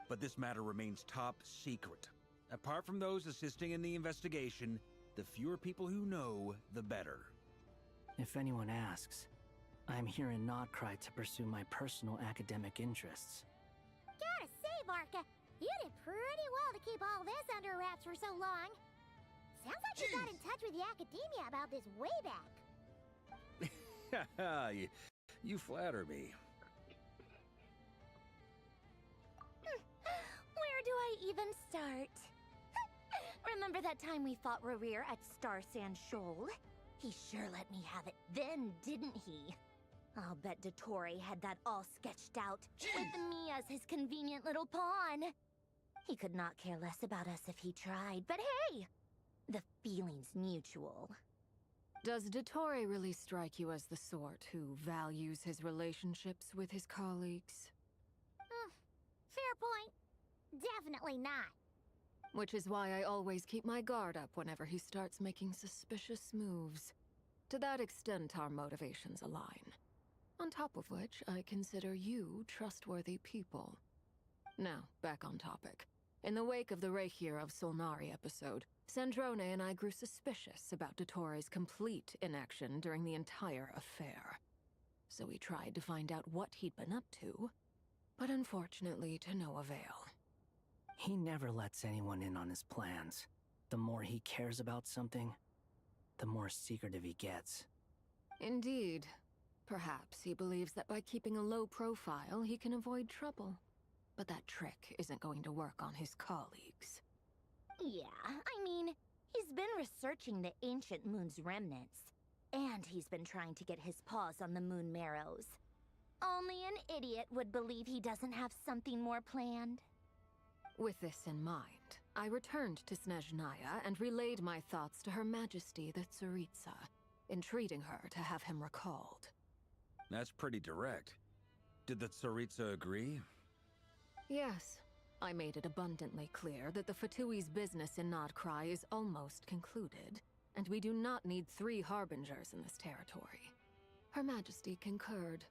But this matter remains top secret. Apart from those assisting in the investigation, the fewer people who know, the better. If anyone asks, I'm here in Notcry to pursue my personal academic interests. Gotta say, Barca, you did pretty well to keep all this under wraps for so long. Sounds like you got in touch with the Academia about this way back. You flatter me. Where do I even start? Remember that time we fought Rerir at Star Sand Shoal? He sure let me have it then, didn't he? I'll bet Dottore had that all sketched out, with me as his convenient little pawn. He could not care less about us if he tried, but hey! The feeling's mutual. Does Dottore really strike you as the sort who values his relationships with his colleagues? Fair point. Definitely not. Which is why I always keep my guard up whenever he starts making suspicious moves. To that extent, our motivations align. On top of which, I consider you trustworthy people. Now, back on topic. In the wake of the Reikir of Solnari episode, Sandrone and I grew suspicious about Dottore's complete inaction during the entire affair. So we tried to find out what he'd been up to, but unfortunately to no avail. He never lets anyone in on his plans. The more he cares about something, the more secretive he gets. Indeed. Perhaps he believes that by keeping a low profile, he can avoid trouble. But that trick isn't going to work on his colleagues. Yeah, I mean, he's been researching the ancient moon's remnants. And he's been trying to get his paws on the moon marrows. Only an idiot would believe he doesn't have something more planned. With this in mind, I returned to Snezhnaya and relayed my thoughts to Her Majesty the Tsaritsa, entreating her to have him recalled. That's pretty direct. Did the Tsaritsa agree? Yes. I made it abundantly clear that the Fatui's business in Nodcry is almost concluded, and we do not need 3 harbingers in this territory. Her Majesty concurred.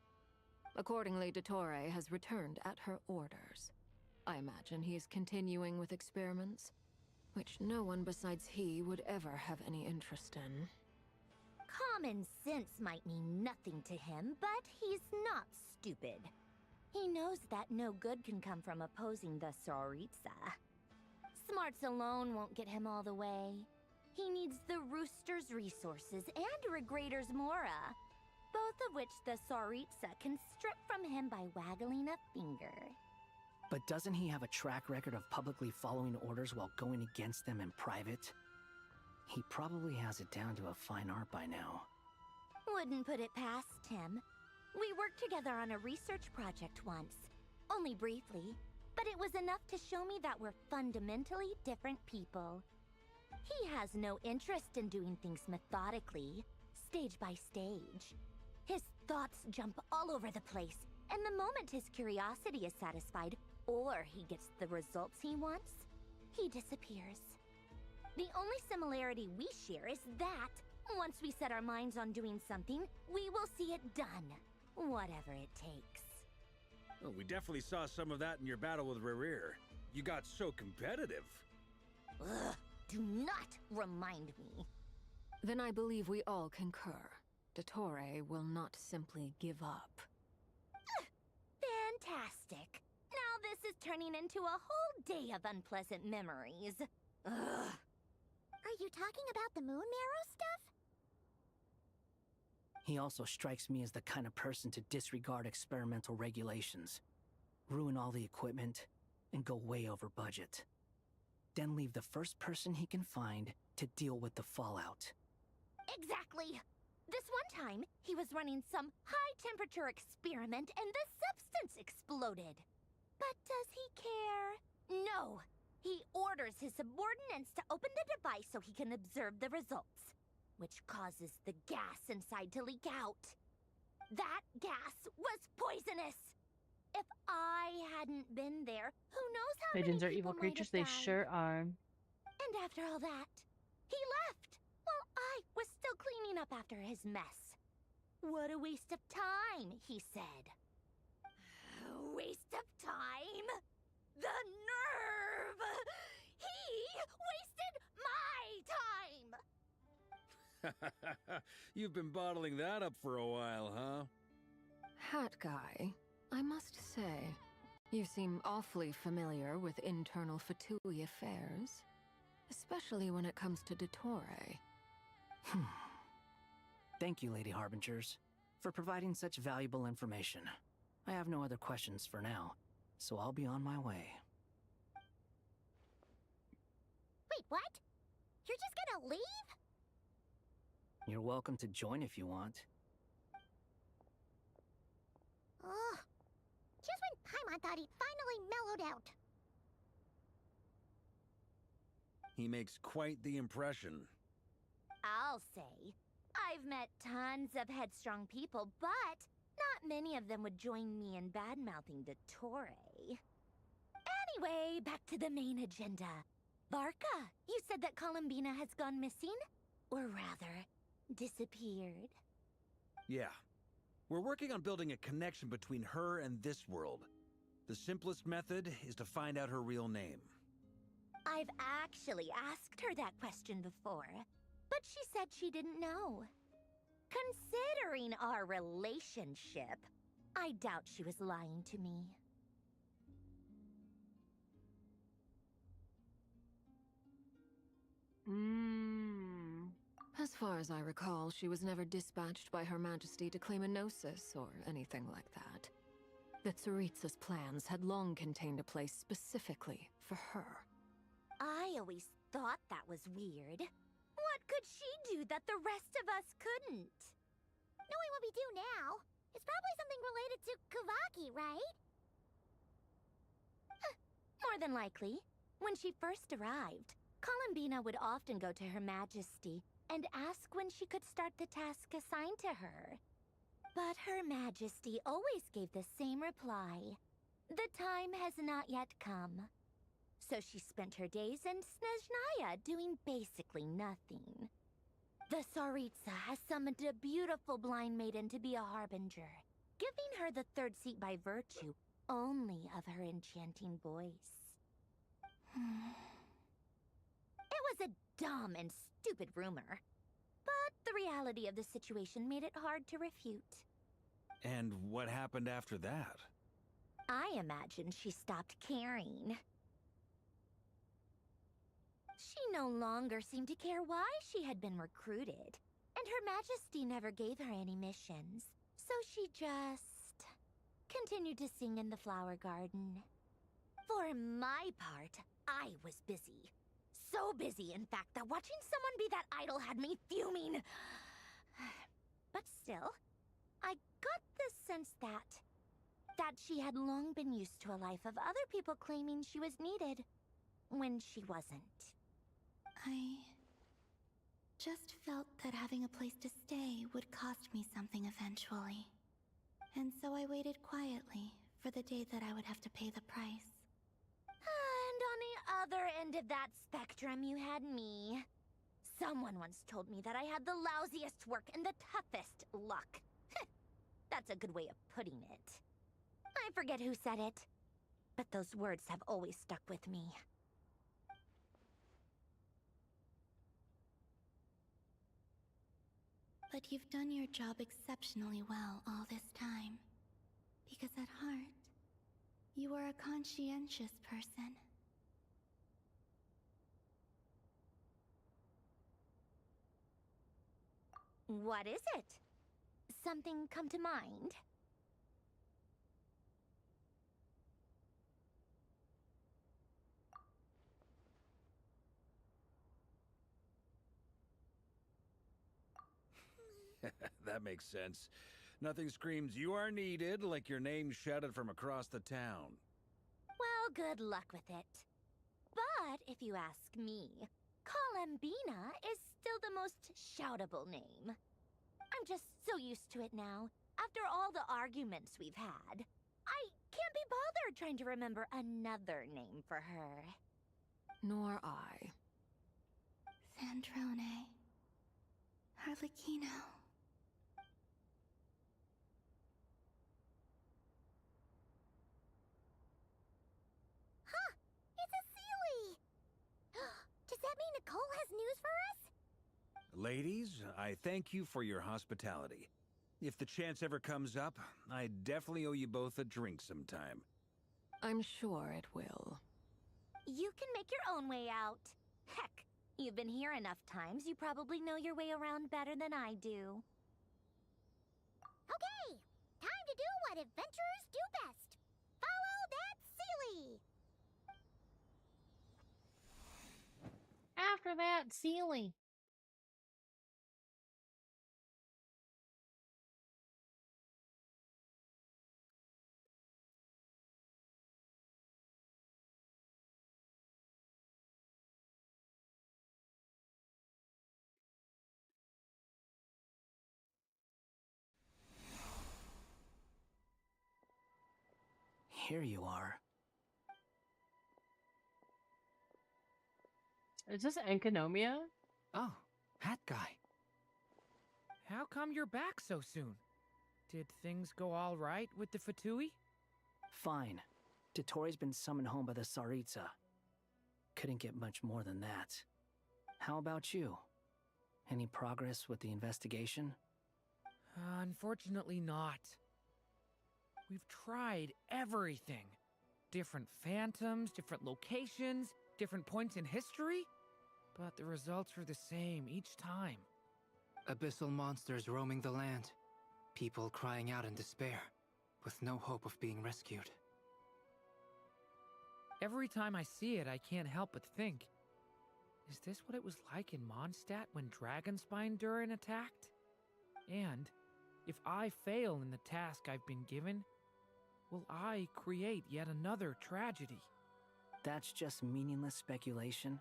Accordingly, Dottore has returned at her orders. I imagine he is continuing with experiments, which no one besides he would ever have any interest in. Common sense might mean nothing to him, but he's not stupid. He knows that no good can come from opposing the Tsaritsa. Smarts alone won't get him all the way. He needs the Rooster's resources and Regrator's Mora, both of which the Tsaritsa can strip from him by waggling a finger. But doesn't he have a track record of publicly following orders while going against them in private? He probably has it down to a fine art by now. Wouldn't put it past him. We worked together on a research project once. Only briefly, but it was enough to show me that we're fundamentally different people. He has no interest in doing things methodically, stage by stage. His thoughts jump all over the place, and the moment his curiosity is satisfied, or he gets the results he wants, he disappears. The only similarity we share is that, once we set our minds on doing something, we will see it done, whatever it takes. Well, we definitely saw some of that in your battle with Rerir. You got so competitive. Ugh, do not remind me. Then I believe we all concur. Dottore will not simply give up. Fantastic. Now this is turning into a whole day of unpleasant memories. Ugh. Are you talking about the moon marrow stuff? He also strikes me as the kind of person to disregard experimental regulations, ruin all the equipment, and go way over budget. Then leave the first person he can find to deal with the fallout. Exactly. This one time, he was running some high-temperature experiment and the substance exploded. But does he care? No. He orders his subordinates to open the device so he can observe the results, which causes the gas inside to leak out. That gas was poisonous. If I hadn't been there, who knows how Pigeons are many evil people might creatures, have they died. sure are. And after all that, he left while I was still cleaning up after his mess. What a waste of time, he said. Waste of time? The nerve! He wasted my time! You've been bottling that up for a while, huh? Hat guy, I must say, you seem awfully familiar with internal Fatui affairs. Especially when it comes to Dottore. Thank you, Lady Harbingers, for providing such valuable information. I have no other questions for now, so I'll be on my way. Wait, what? You're just gonna leave? You're welcome to join if you want. Ugh. Just when Paimon thought he'd finally mellowed out. He makes quite the impression. I'll say. I've met tons of headstrong people, but not many of them would join me in bad-mouthing Dottore. Anyway, back to the main agenda. Barca, you said that Columbina has gone missing? Or rather, disappeared. Yeah. We're working on building a connection between her and this world. The simplest method is to find out her real name. I've actually asked her that question before, but she said she didn't know. Considering our relationship, I doubt she was lying to me. As far as I recall, she was never dispatched by Her Majesty to claim a gnosis or anything like that. The Tsaritsa's plans had long contained a place specifically for her. I always thought that was weird. What could she do that the rest of us couldn't? Knowing what we do now, it's probably something related to Kavaki, right? More than likely. When she first arrived, Columbina would often go to Her Majesty and ask when she could start the task assigned to her. But Her Majesty always gave the same reply. The time has not yet come. So she spent her days in Snezhnaya doing basically nothing. The Tsaritsa has summoned a beautiful blind maiden to be a harbinger, giving her the third seat by virtue only of her enchanting voice. It was a dumb and stupid rumor, but the reality of the situation made it hard to refute. And what happened after that? I imagine she stopped caring. She no longer seemed to care why she had been recruited, and Her Majesty never gave her any missions, so she just continued to sing in the flower garden. For my part, I was busy. So busy, in fact, that watching someone be that idol had me fuming. But still, I got the sense that she had long been used to a life of other people claiming she was needed when she wasn't. I just felt that having a place to stay would cost me something eventually. And so I waited quietly for the day that I would have to pay the price. And on the other end of that spectrum, you had me. Someone once told me that I had the lousiest work and the toughest luck. That's a good way of putting it. I forget who said it, but those words have always stuck with me. But you've done your job exceptionally well all this time. Because at heart, you are a conscientious person. What is it? Something come to mind? That makes sense. Nothing screams you are needed like your name shouted from across the town. Well, good luck with it. But if you ask me, Columbina is still the most shoutable name. I'm just so used to it now. After all the arguments we've had, I can't be bothered trying to remember another name for her. Nor I. Sandrone. Harlequino. Huh! It's a Sealy! Does that mean Nicole has news for us? Ladies, I thank you for your hospitality. If the chance ever comes up, I definitely owe you both a drink sometime. I'm sure it will. You can make your own way out. Heck, you've been here enough times, you probably know your way around better than I do. Okay! Time to do what adventurers do best. Follow that Sealy! After that, Sealy. Here you are. Is this Enkonomia? Oh, hat guy. How come you're back so soon? Did things go all right with the Fatui? Fine. Dotori's been summoned home by the Tsaritsa. Couldn't get much more than that. How about you? Any progress with the investigation? Unfortunately not. We've tried everything. Different phantoms, different locations, different points in history. But the results are the same each time. Abyssal monsters roaming the land. People crying out in despair, with no hope of being rescued. Every time I see it, I can't help but think, is this what it was like in Mondstadt when Dragonspine Durin attacked? And, if I fail in the task I've been given, will I create yet another tragedy? That's just meaningless speculation.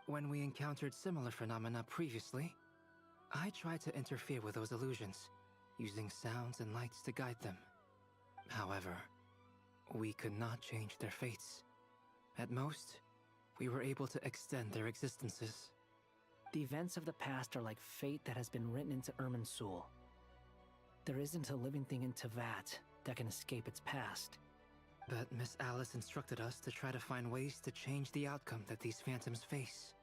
When we encountered similar phenomena previously, I tried to interfere with those illusions, using sounds and lights to guide them. However, we could not change their fates. At most, we were able to extend their existences. The events of the past are like fate that has been written into Irminsul. There isn't a living thing in Teyvat that can escape its past. But Miss Alice instructed us to try to find ways to change the outcome that these phantoms face.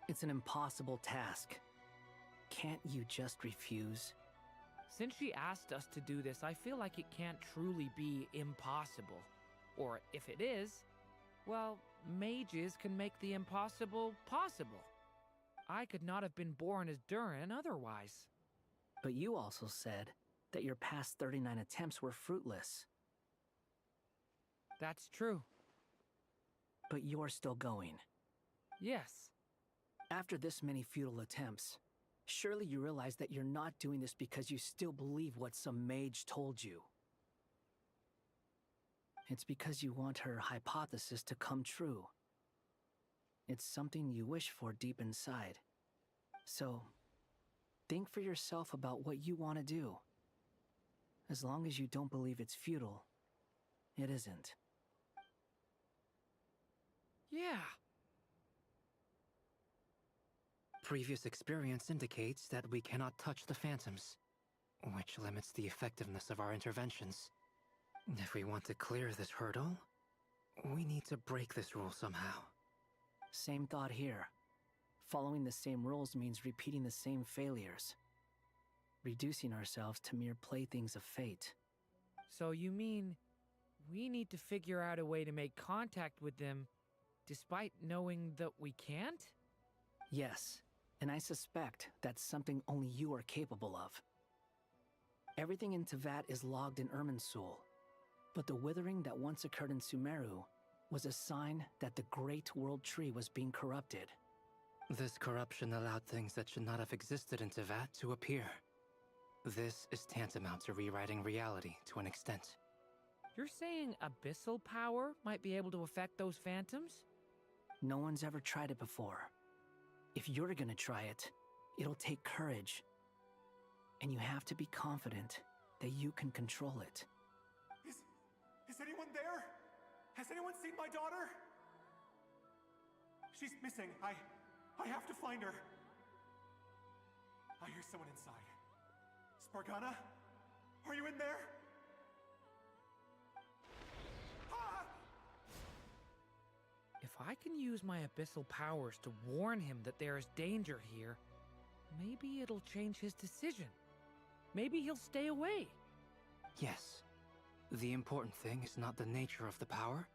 It's an impossible task. Can't you just refuse? Since she asked us to do this, I feel like it can't truly be impossible. Or if it is, well, mages can make the impossible possible. I could not have been born as Durin otherwise. But you also said that your past 39 attempts were fruitless. That's true. But you're still going. Yes. After this many futile attempts, surely you realize that you're not doing this because you still believe what some mage told you. It's because you want her hypothesis to come true. It's something you wish for deep inside. So, think for yourself about what you want to do. As long as you don't believe it's futile, it isn't. Yeah. Previous experience indicates that we cannot touch the phantoms, which limits the effectiveness of our interventions. If we want to clear this hurdle, we need to break this rule somehow. Same thought here. Following the same rules means repeating the same failures. Reducing ourselves to mere playthings of fate. So you mean we need to figure out a way to make contact with them despite knowing that we can't? Yes, and I suspect that's something only you are capable of. Everything in Teyvat is logged in Irminsul, but the withering that once occurred in Sumeru was a sign that the Great World Tree was being corrupted. This corruption allowed things that should not have existed in Teyvat to appear. This is tantamount to rewriting reality to an extent. You're saying abyssal power might be able to affect those phantoms? No one's ever tried it before. If you're gonna try it, it'll take courage. And you have to be confident that you can control it. Is anyone there? Has anyone seen my daughter? She's missing. I have to find her. I hear someone inside. Spargana? Are you in there? Ah! If I can use my abyssal powers to warn him that there is danger here, maybe it'll change his decision. Maybe he'll stay away. Yes. The important thing is not the nature of the power,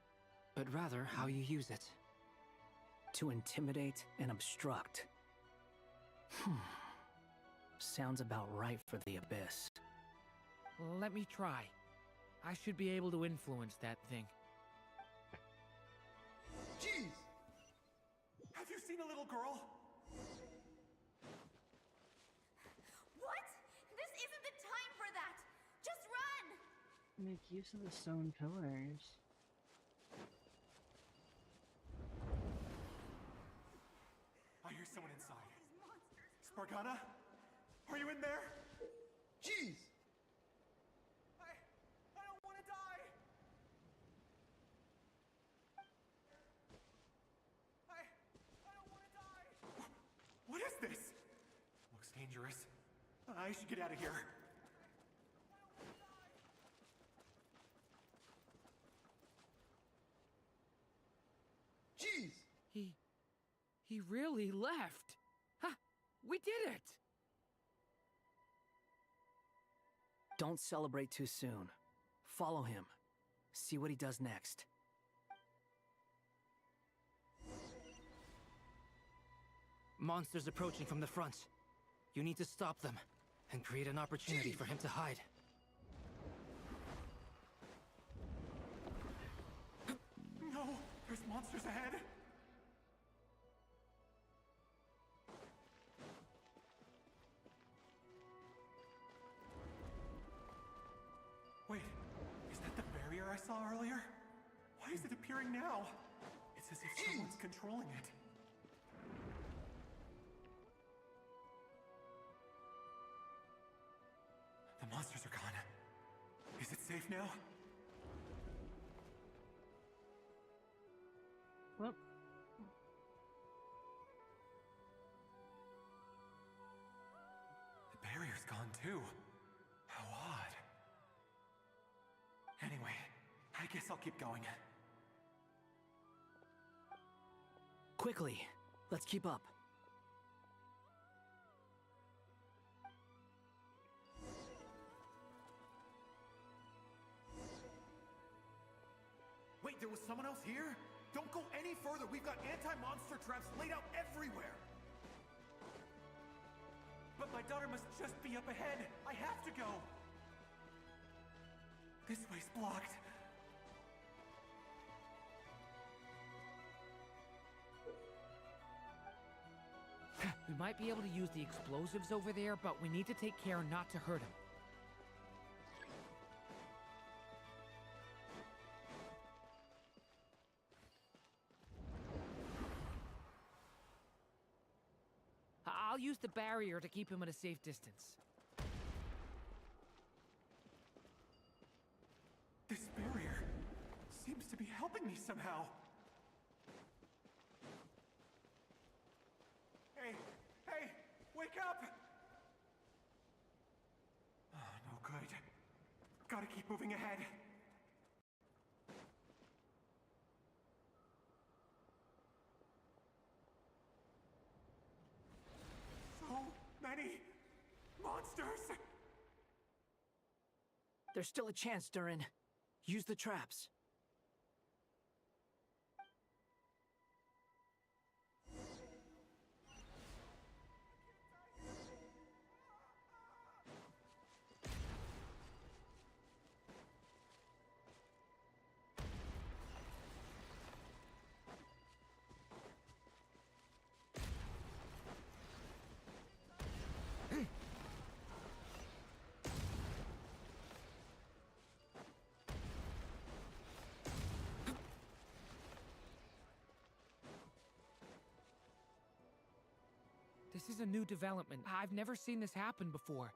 but rather how you use it. To intimidate and obstruct. Sounds about right for the Abyss. Well, let me try. I should be able to influence that thing. Jeez! Have you seen a little girl? What? This isn't the time for that! Just run! Make use of the stone pillars. I hear someone inside. Spargana? Are you in there? Jeez! I don't want to die! I don't want to die! What is this? Looks dangerous. I should get out of here. Jeez! He really left. Ha! We did it! Don't celebrate too soon. Follow him. See what he does next. Monsters approaching from the front. You need to stop them and create an opportunity for him to hide. No! There's monsters ahead! Wait, is that the barrier I saw earlier? Why is it appearing now? It's as if someone's controlling it. The monsters are gone. Is it safe now? Well, the barrier's gone too. How odd. Anyway, I guess I'll keep going. Quickly, let's keep up. Wait, there was someone else here? Don't go any further. We've got anti-monster traps laid out everywhere. But my daughter must just be up ahead. I have to go. This way's blocked. We might be able to use the explosives over there, but we need to take care not to hurt him. I'll use the barrier to keep him at a safe distance. This barrier seems to be helping me somehow. Hey! Hey! Wake up! Oh, no good. Gotta keep moving ahead. So many monsters! There's still a chance, Durin. Use the traps. This is a new development. I've never seen this happen before.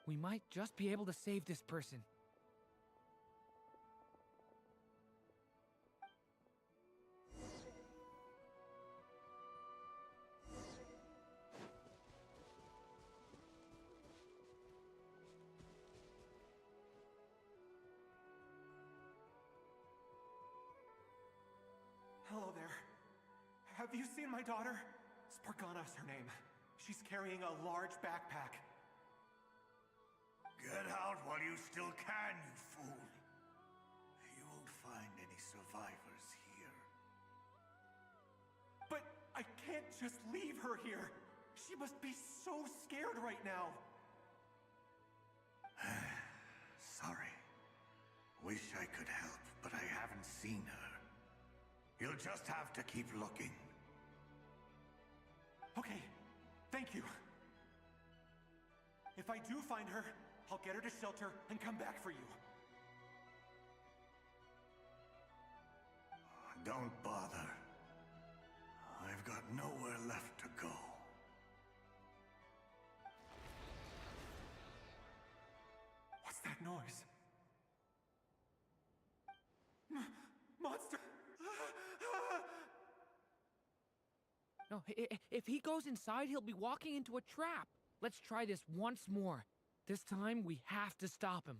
We might just be able to save this person. Hello there. Have you seen my daughter? Spargana's her name. She's carrying a large backpack. Get out while you still can, you fool. You won't find any survivors here. But I can't just leave her here. She must be so scared right now. Sorry. Wish I could help, but I haven't seen her. You'll just have to keep looking. Okay, thank you. If I do find her, I'll get her to shelter and come back for you. Don't bother. I've got nowhere left to go. What's that noise? Monster! No, if he goes inside, he'll be walking into a trap. Let's try this once more. This time, we have to stop him.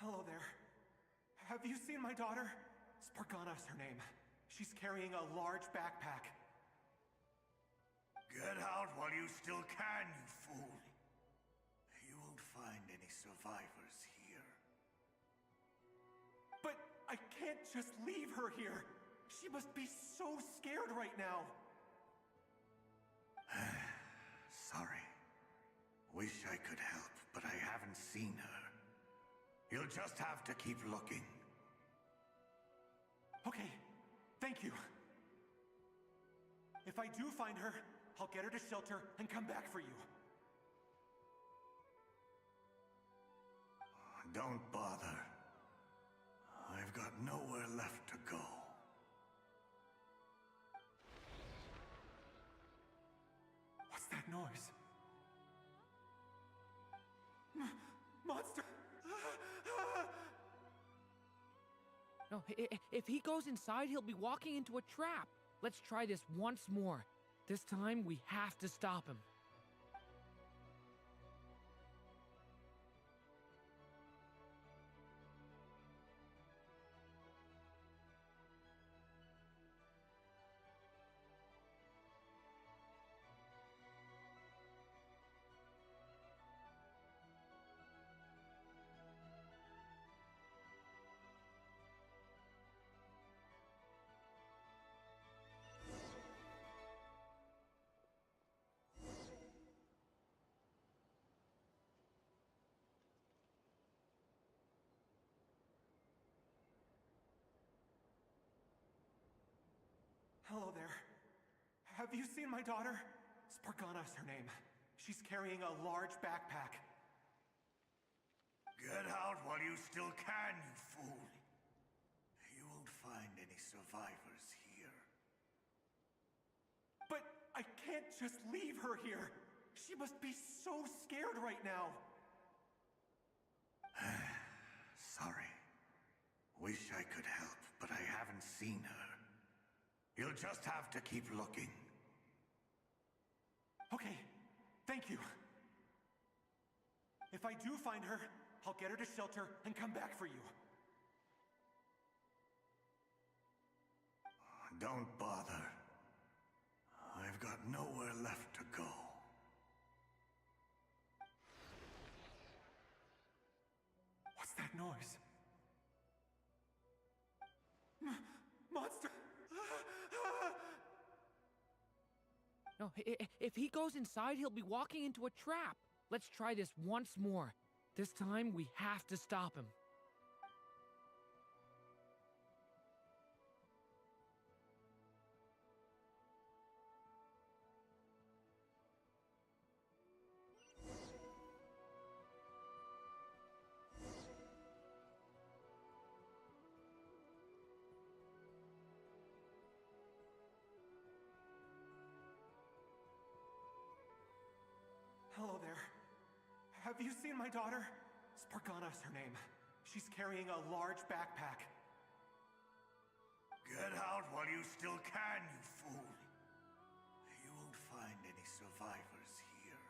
Hello there. Have you seen my daughter? Spargana's her name. She's carrying a large backpack. Get out while you still can, you fool. You won't find any survivors here. But I can't just leave her here. She must be so scared right now. Sorry. Wish I could help, but I haven't seen her. You'll just have to keep looking. Okay, thank you. If I do find her, I'll get her to shelter and come back for you. Don't bother. I've got nowhere left to go. What's that noise? Monster! No, if he goes inside, he'll be walking into a trap. Let's try this once more. This time, we have to stop him. Hello there. Have you seen my daughter? Spargana's her name. She's carrying a large backpack. Get out while you still can, you fool. You won't find any survivors here. But I can't just leave her here. She must be so scared right now. Sorry. Wish I could help, but I haven't seen her. You'll just have to keep looking. Okay, thank you. If I do find her, I'll get her to shelter and come back for you. Don't bother. I've got nowhere left to go. What's that noise? Monster! No, if he goes inside, he'll be walking into a trap. Let's try this once more. This time, we have to stop him. Hello there. Have you seen my daughter? Spargana's her name. She's carrying a large backpack. Get out while you still can, you fool. You won't find any survivors here.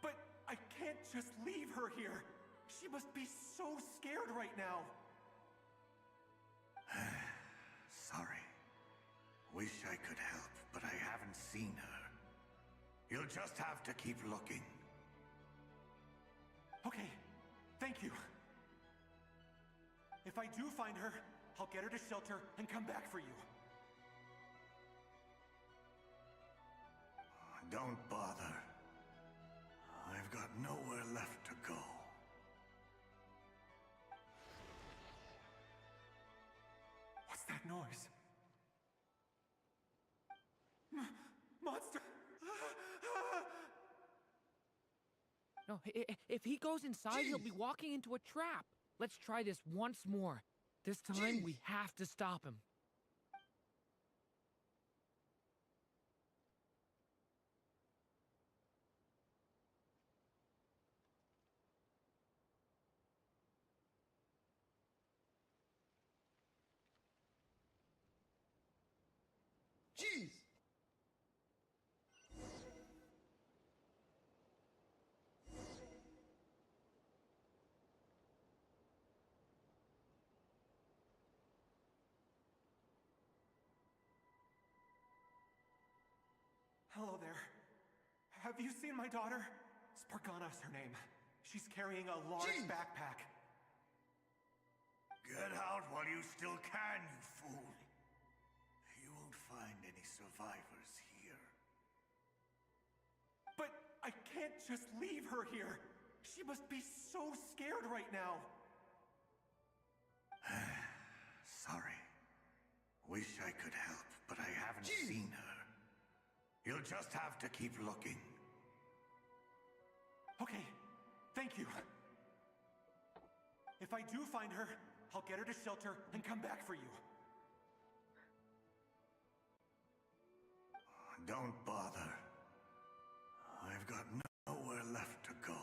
But I can't just leave her here. She must be so scared right now. Sorry. Wish I could help, but I haven't seen her. You'll just have to keep looking. Okay, thank you. If I do find her, I'll get her to shelter and come back for you. Don't bother. I've got nowhere left to go. What's that noise? Monster! No, if he goes inside, he'll be walking into a trap. Let's try this once more. This time, we have to stop him. Jeez! Hello there. Have you seen my daughter? Spargana's her name. She's carrying a large backpack. Get out while you still can, you fool. You won't find any survivors here. But I can't just leave her here. She must be so scared right now. Sorry. Wish I could help, but I haven't seen her. You'll just have to keep looking. Okay, thank you. If I do find her, I'll get her to shelter and come back for you. Don't bother. I've got nowhere left to go.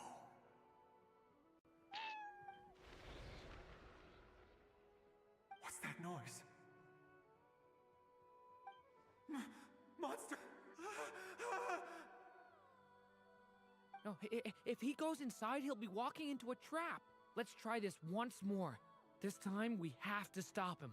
What's that noise? Monster! No, if he goes inside, he'll be walking into a trap. Let's try this once more. This time, we have to stop him.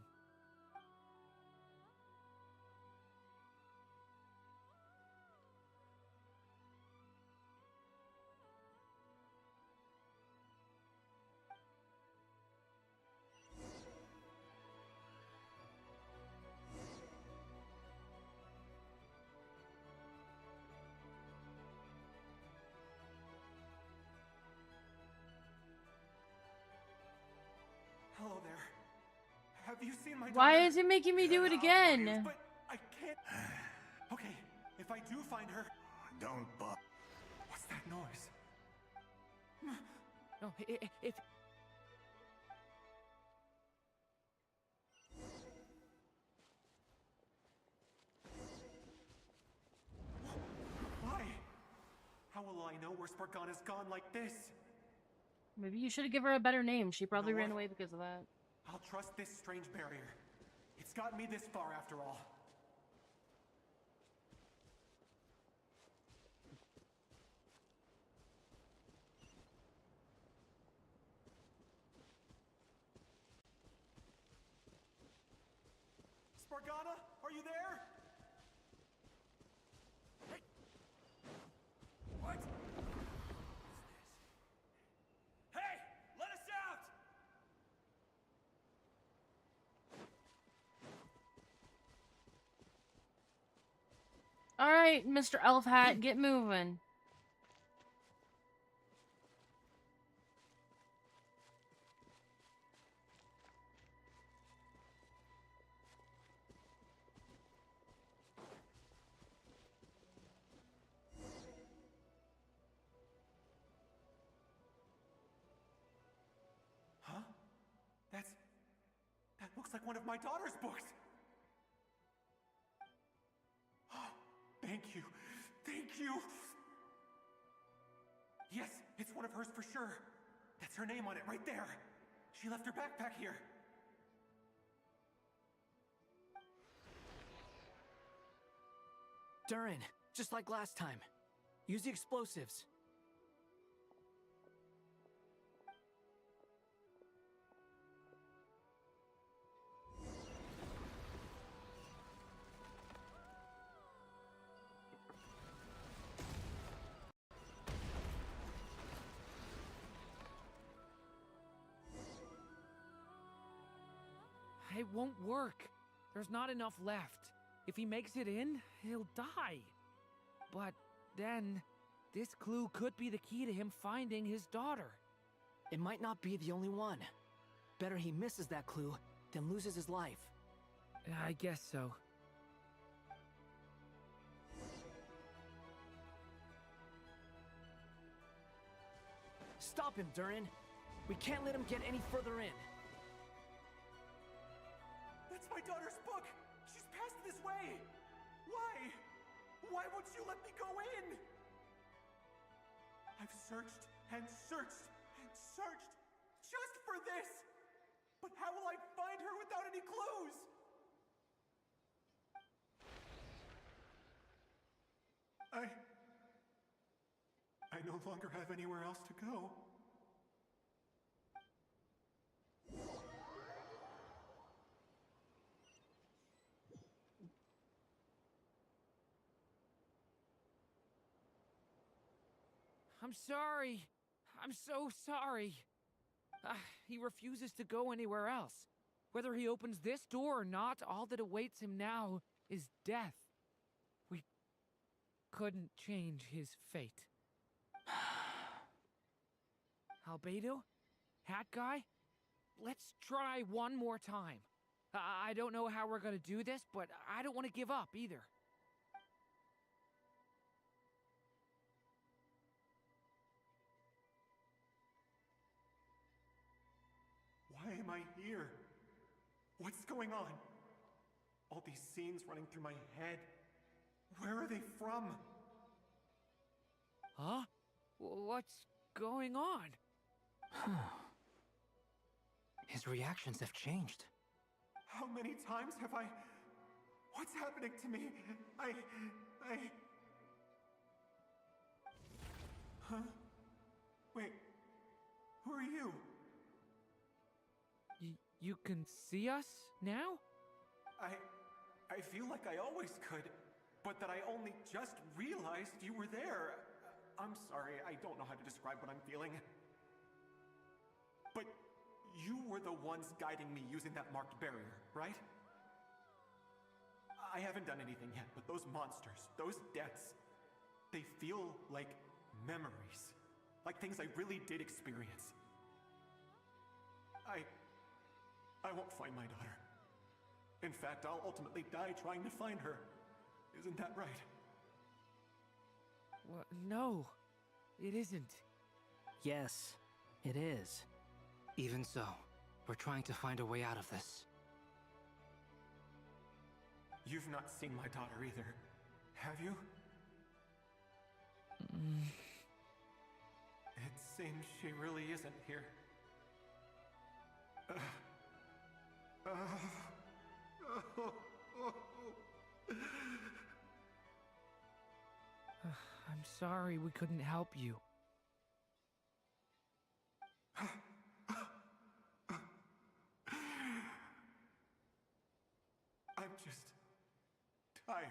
Hello there. Have you seen my daughter? Why is it making me do it again? But I can't. Okay, if I do find her. Don't bother. What's that noise? No, if... Why? How will I know where Spargana's gone like this? Maybe you should have given her a better name. She probably ran away because of that. I'll trust this strange barrier. It's gotten me this far after all. Spargana, are you there? What? Hey! Let us out! All right, Mr. Elf Hat, get moving. Huh? That looks like one of my daughter's books. Thank you. Thank you. Yes, it's one of hers for sure. That's her name on it right there. She left her backpack here. Durin, just like last time. Use the explosives. It won't work. There's not enough left. If he makes it in, he'll die. But then, this clue could be the key to him finding his daughter. It might not be the only one. Better he misses that clue than loses his life. I guess so. Stop him, Durin. We can't let him get any further in. That's my daughter's book! She's passed this way! Why? Why won't you let me go in? I've searched and searched and searched just for this! But how will I find her without any clues? I no longer have anywhere else to go. I'm sorry. I'm so sorry. He refuses to go anywhere else. Whether he opens this door or not, all that awaits him now is death. We couldn't change his fate. Albedo? Hat guy? Let's try one more time. I don't know how we're gonna do this, but I don't want to give up either. Why am I here? What's going on? All these scenes running through my head. Where are they from? Huh? What's going on? His reactions have changed. How many times have I... What's happening to me? Huh? Wait. Who are you? You can see us now? I feel like I always could, but that I only just realized you were there. I'm sorry, I don't know how to describe what I'm feeling. But you were the ones guiding me using that marked barrier, right? I haven't done anything yet, but those monsters, those deaths, they feel like memories. Like things I really did experience. I won't find my daughter. In fact, I'll ultimately die trying to find her. Isn't that right? What? No, it isn't. Yes, it is. Even so, we're trying to find a way out of this. You've not seen my daughter either, have you? It seems she really isn't here. I'm sorry we couldn't help you. I'm just tired.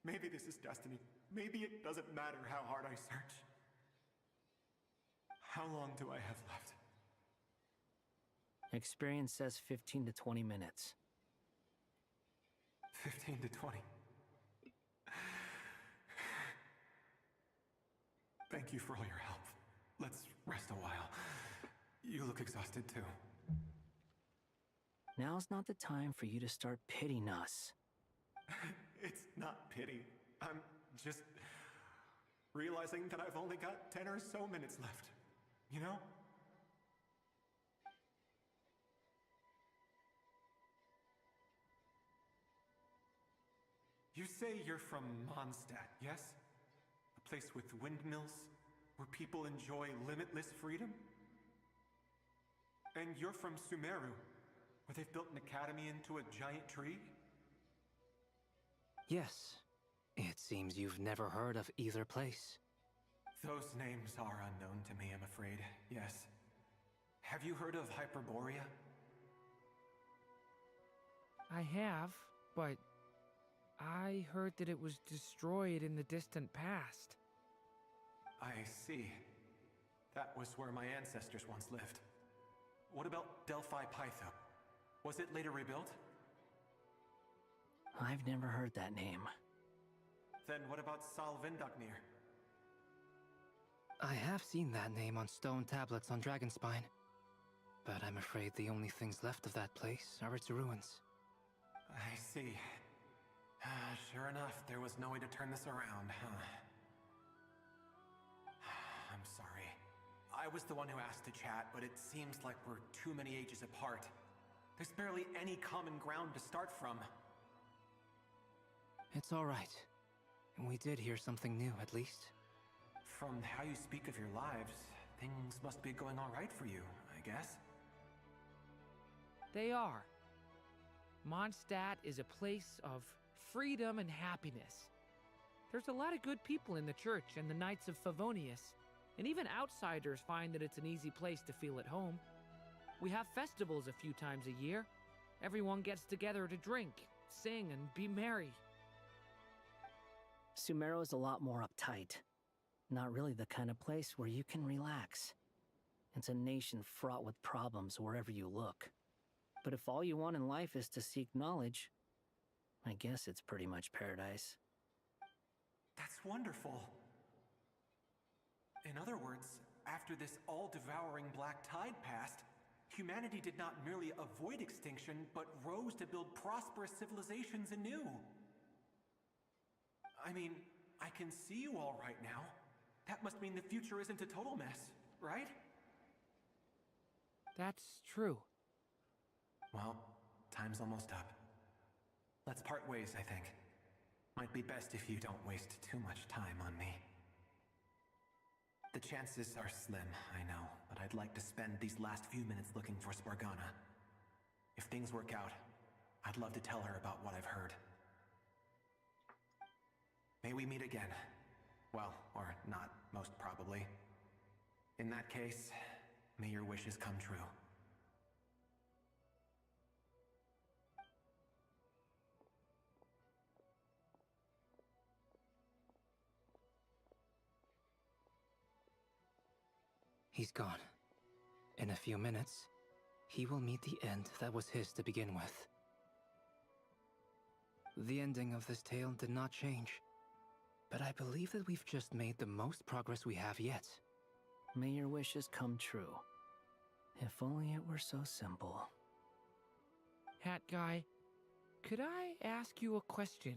Maybe this is destiny. Maybe it doesn't matter how hard I search. How long do I have left? Experience says 15 to 20 minutes. 15 to 20. Thank you for all your help. Let's rest a while. You look exhausted too. Now's not the time for you to start pitying us. It's not pity. I'm just realizing that I've only got 10 or so minutes left. You know? You say you're from Mondstadt, yes? A place with windmills, where people enjoy limitless freedom? And you're from Sumeru, where they've built an academy into a giant tree? Yes. It seems you've never heard of either place. Those names are unknown to me, I'm afraid, yes. Have you heard of Hyperborea? I have, but I heard that it was destroyed in the distant past. I see. That was where my ancestors once lived. What about Delphi Pytho? Was it later rebuilt? I've never heard that name. Then what about Salvindagnir? I have seen that name on stone tablets on Dragonspine. But I'm afraid the only things left of that place are its ruins. I see. Sure enough, there was no way to turn this around, huh? I'm sorry. I was the one who asked to chat, but it seems like we're too many ages apart. There's barely any common ground to start from. It's all right. We did hear something new, at least. From how you speak of your lives, things must be going all right for you, I guess. They are. Mondstadt is a place of freedom and happiness. There's a lot of good people in the church and the Knights of Favonius, and even outsiders find that it's an easy place to feel at home. We have festivals a few times a year. Everyone gets together to drink, sing, and be merry. Sumeru is a lot more uptight. Not really the kind of place where you can relax. It's a nation fraught with problems wherever you look. But if all you want in life is to seek knowledge, I guess it's pretty much paradise. That's wonderful. In other words, after this all-devouring black tide passed, humanity did not merely avoid extinction, but rose to build prosperous civilizations anew. I mean, I can see you all right now. That must mean the future isn't a total mess, right? That's true. Well, time's almost up. Let's part ways, I think. Might be best if you don't waste too much time on me. The chances are slim, I know, but I'd like to spend these last few minutes looking for Spargana. If things work out, I'd love to tell her about what I've heard. May we meet again. Well, or not, most probably. In that case, may your wishes come true. He's gone. In a few minutes, he will meet the end that was his to begin with. The ending of this tale did not change, but I believe that we've just made the most progress we have yet. May your wishes come true. If only it were so simple. Hat guy, could I ask you a question?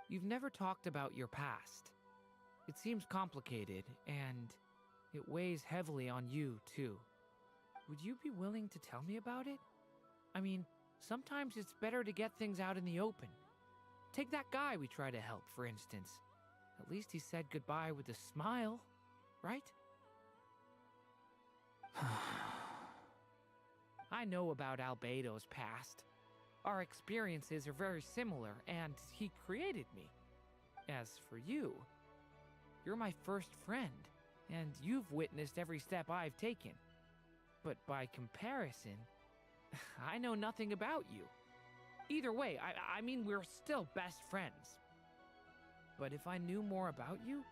You've never talked about your past. It seems complicated, and it weighs heavily on you, too. Would you be willing to tell me about it? I mean, sometimes it's better to get things out in the open. Take that guy we try to help, for instance. At least he said goodbye with a smile, right? I know about Albedo's past. Our experiences are very similar, and he created me. As for you, you're my first friend, and you've witnessed every step I've taken. But by comparison, I know nothing about you. Either way, I mean, we're still best friends. But if I knew more about you,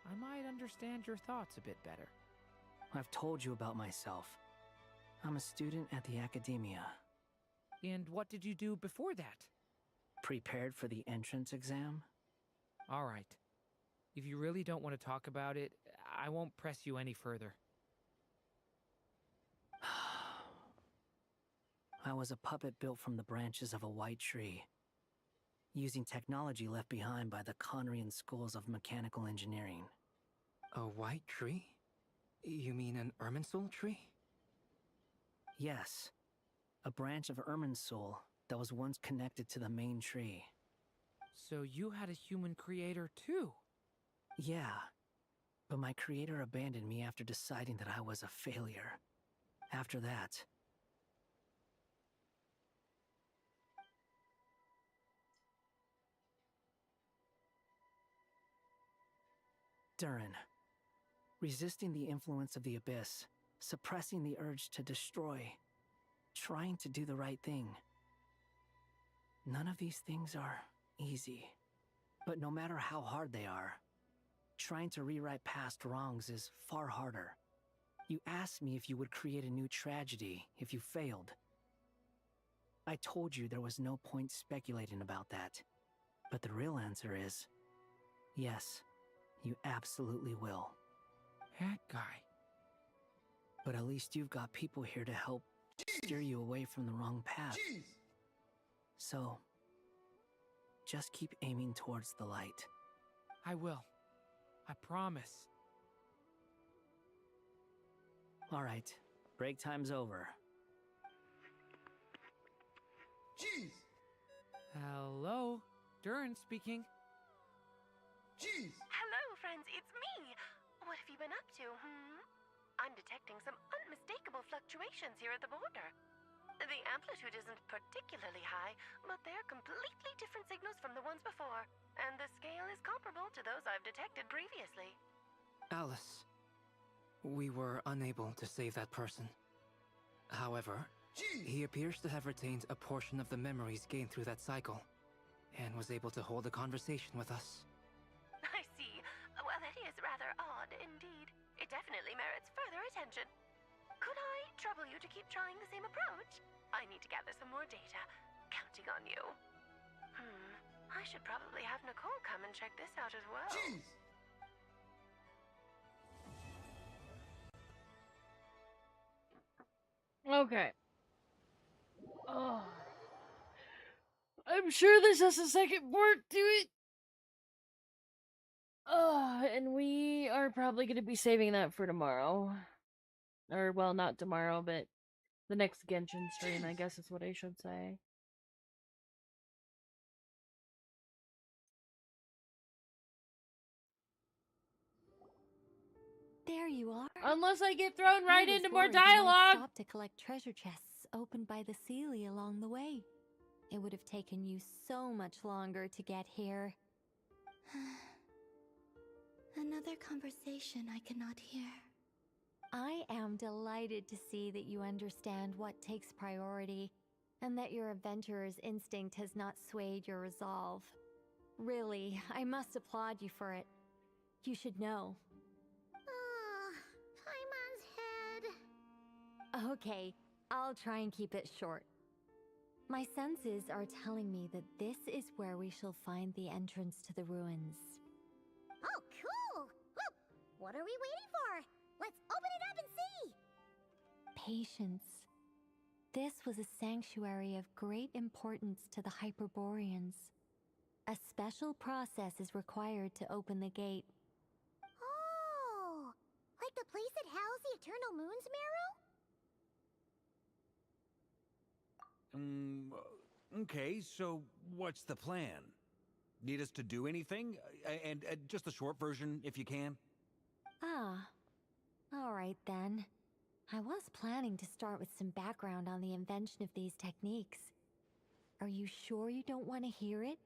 I might understand your thoughts a bit better. I've told you about myself. I'm a student at the academia. And what did you do before that? Prepared for the entrance exam? All right. If you really don't want to talk about it, I won't press you any further. I was a puppet built from the branches of a white tree, using technology left behind by the Conrian schools of mechanical engineering. A white tree? You mean an Irminsul tree? Yes. A branch of Irminsul that was once connected to the main tree. So you had a human creator too? Yeah. But my creator abandoned me after deciding that I was a failure. After that, Durin. Resisting the influence of the Abyss, suppressing the urge to destroy, trying to do the right thing. None of these things are easy. But no matter how hard they are, trying to rewrite past wrongs is far harder. You asked me if you would create a new tragedy if you failed. I told you there was no point speculating about that. But the real answer is, yes, you absolutely will. That guy. But at least you've got people here to help steer you away from the wrong path. Jeez. So, just keep aiming towards the light. I will. I promise. All right, break time's over. Jeez. Hello, Durin speaking. Jeez. Hello, friends, it's me. What have you been up to, I'm detecting some unmistakable fluctuations here at the border. The amplitude isn't particularly high, but they're completely different signals from the ones before, and the scale is comparable to those I've detected previously. Alice, we were unable to save that person. However, he appears to have retained a portion of the memories gained through that cycle. and was able to hold a conversation with us. I see. Well, that is rather odd indeed. It definitely merits further attention. Could I trouble you to keep trying the same approach? I need to gather some more data. Counting on you. I should probably have Nicole come and check this out as well. Jeez! Okay. Oh. I'm sure this has a second part to it. And we are probably going to be saving that for tomorrow. Or, well, not tomorrow, but the next Genshin stream, I guess is what I should say. There you are. Unless I get thrown right I was into more worried you might dialogue. stop to collect treasure chests opened by the Seelie along the way. It would have taken you so much longer to get here. Another conversation I cannot hear. I am delighted to see that you understand what takes priority, and that your adventurer's instinct has not swayed your resolve. Really, I must applaud you for it. You should know. Paimon's head. Okay, I'll try and keep it short. My senses are telling me that this is where we shall find the entrance to the ruins. Oh, cool! Well, what are we waiting for? Let's open it up and see! Patience. This was a sanctuary of great importance to the Hyperboreans. A special process is required to open the gate. Oh! Like the place that housed the Eternal Moon's marrow? Okay, so what's the plan? Need us to do anything? And just the short version, if you can. Ah. Alright then. I was planning to start with some background on the invention of these techniques. Are you sure you don't want to hear it?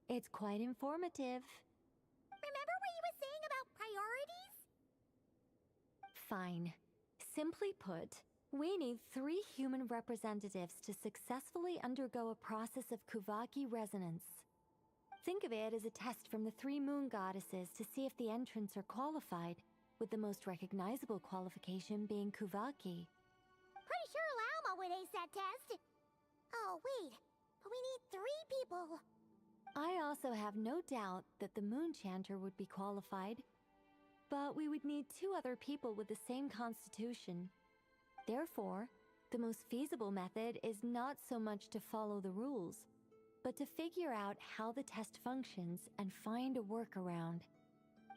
It's quite informative. Remember what you were saying about priorities? Fine. Simply put, we need 3 human representatives to successfully undergo a process of Kuvaki resonance. Think of it as a test from the 3 moon goddesses to see if the entrants are qualified, with the most recognizable qualification being Kuvaki. Pretty sure Lauma would ace that test. Oh, wait. But we need 3 people. I also have no doubt that the Moon Chanter would be qualified. But we would need 2 other people with the same constitution. Therefore, the most feasible method is not so much to follow the rules, but to figure out how the test functions and find a workaround.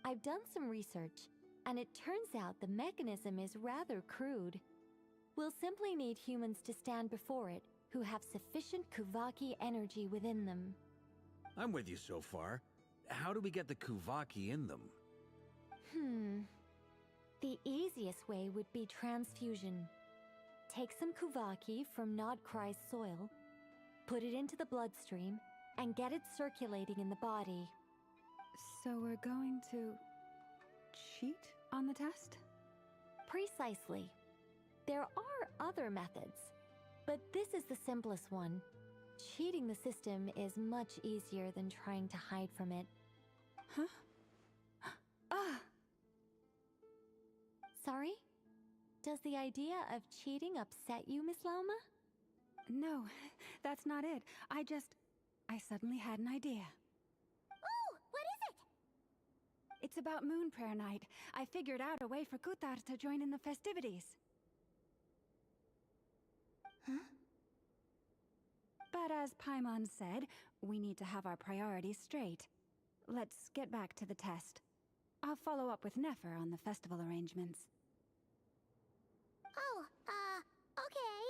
I've done some research, and it turns out the mechanism is rather crude. We'll simply need humans to stand before it who have sufficient Kuvaki energy within them. I'm with you so far. How do we get the Kuvaki in them? The easiest way would be transfusion. Take some Kuvaki from Nodkrai's soil, put it into the bloodstream, and get it circulating in the body. So we're going to cheat on the test? Precisely. There are other methods, but this is the simplest one. Cheating the system is much easier than trying to hide from it. Huh? Ah! Sorry? Does the idea of cheating upset you, Miss Lauma? No, that's not it. I suddenly had an idea. Oh, what is it? It's about Moon Prayer Night. I figured out a way for Kutar to join in the festivities. Huh? But as Paimon said, we need to have our priorities straight. Let's get back to the test. I'll follow up with Nefer on the festival arrangements. Oh, okay.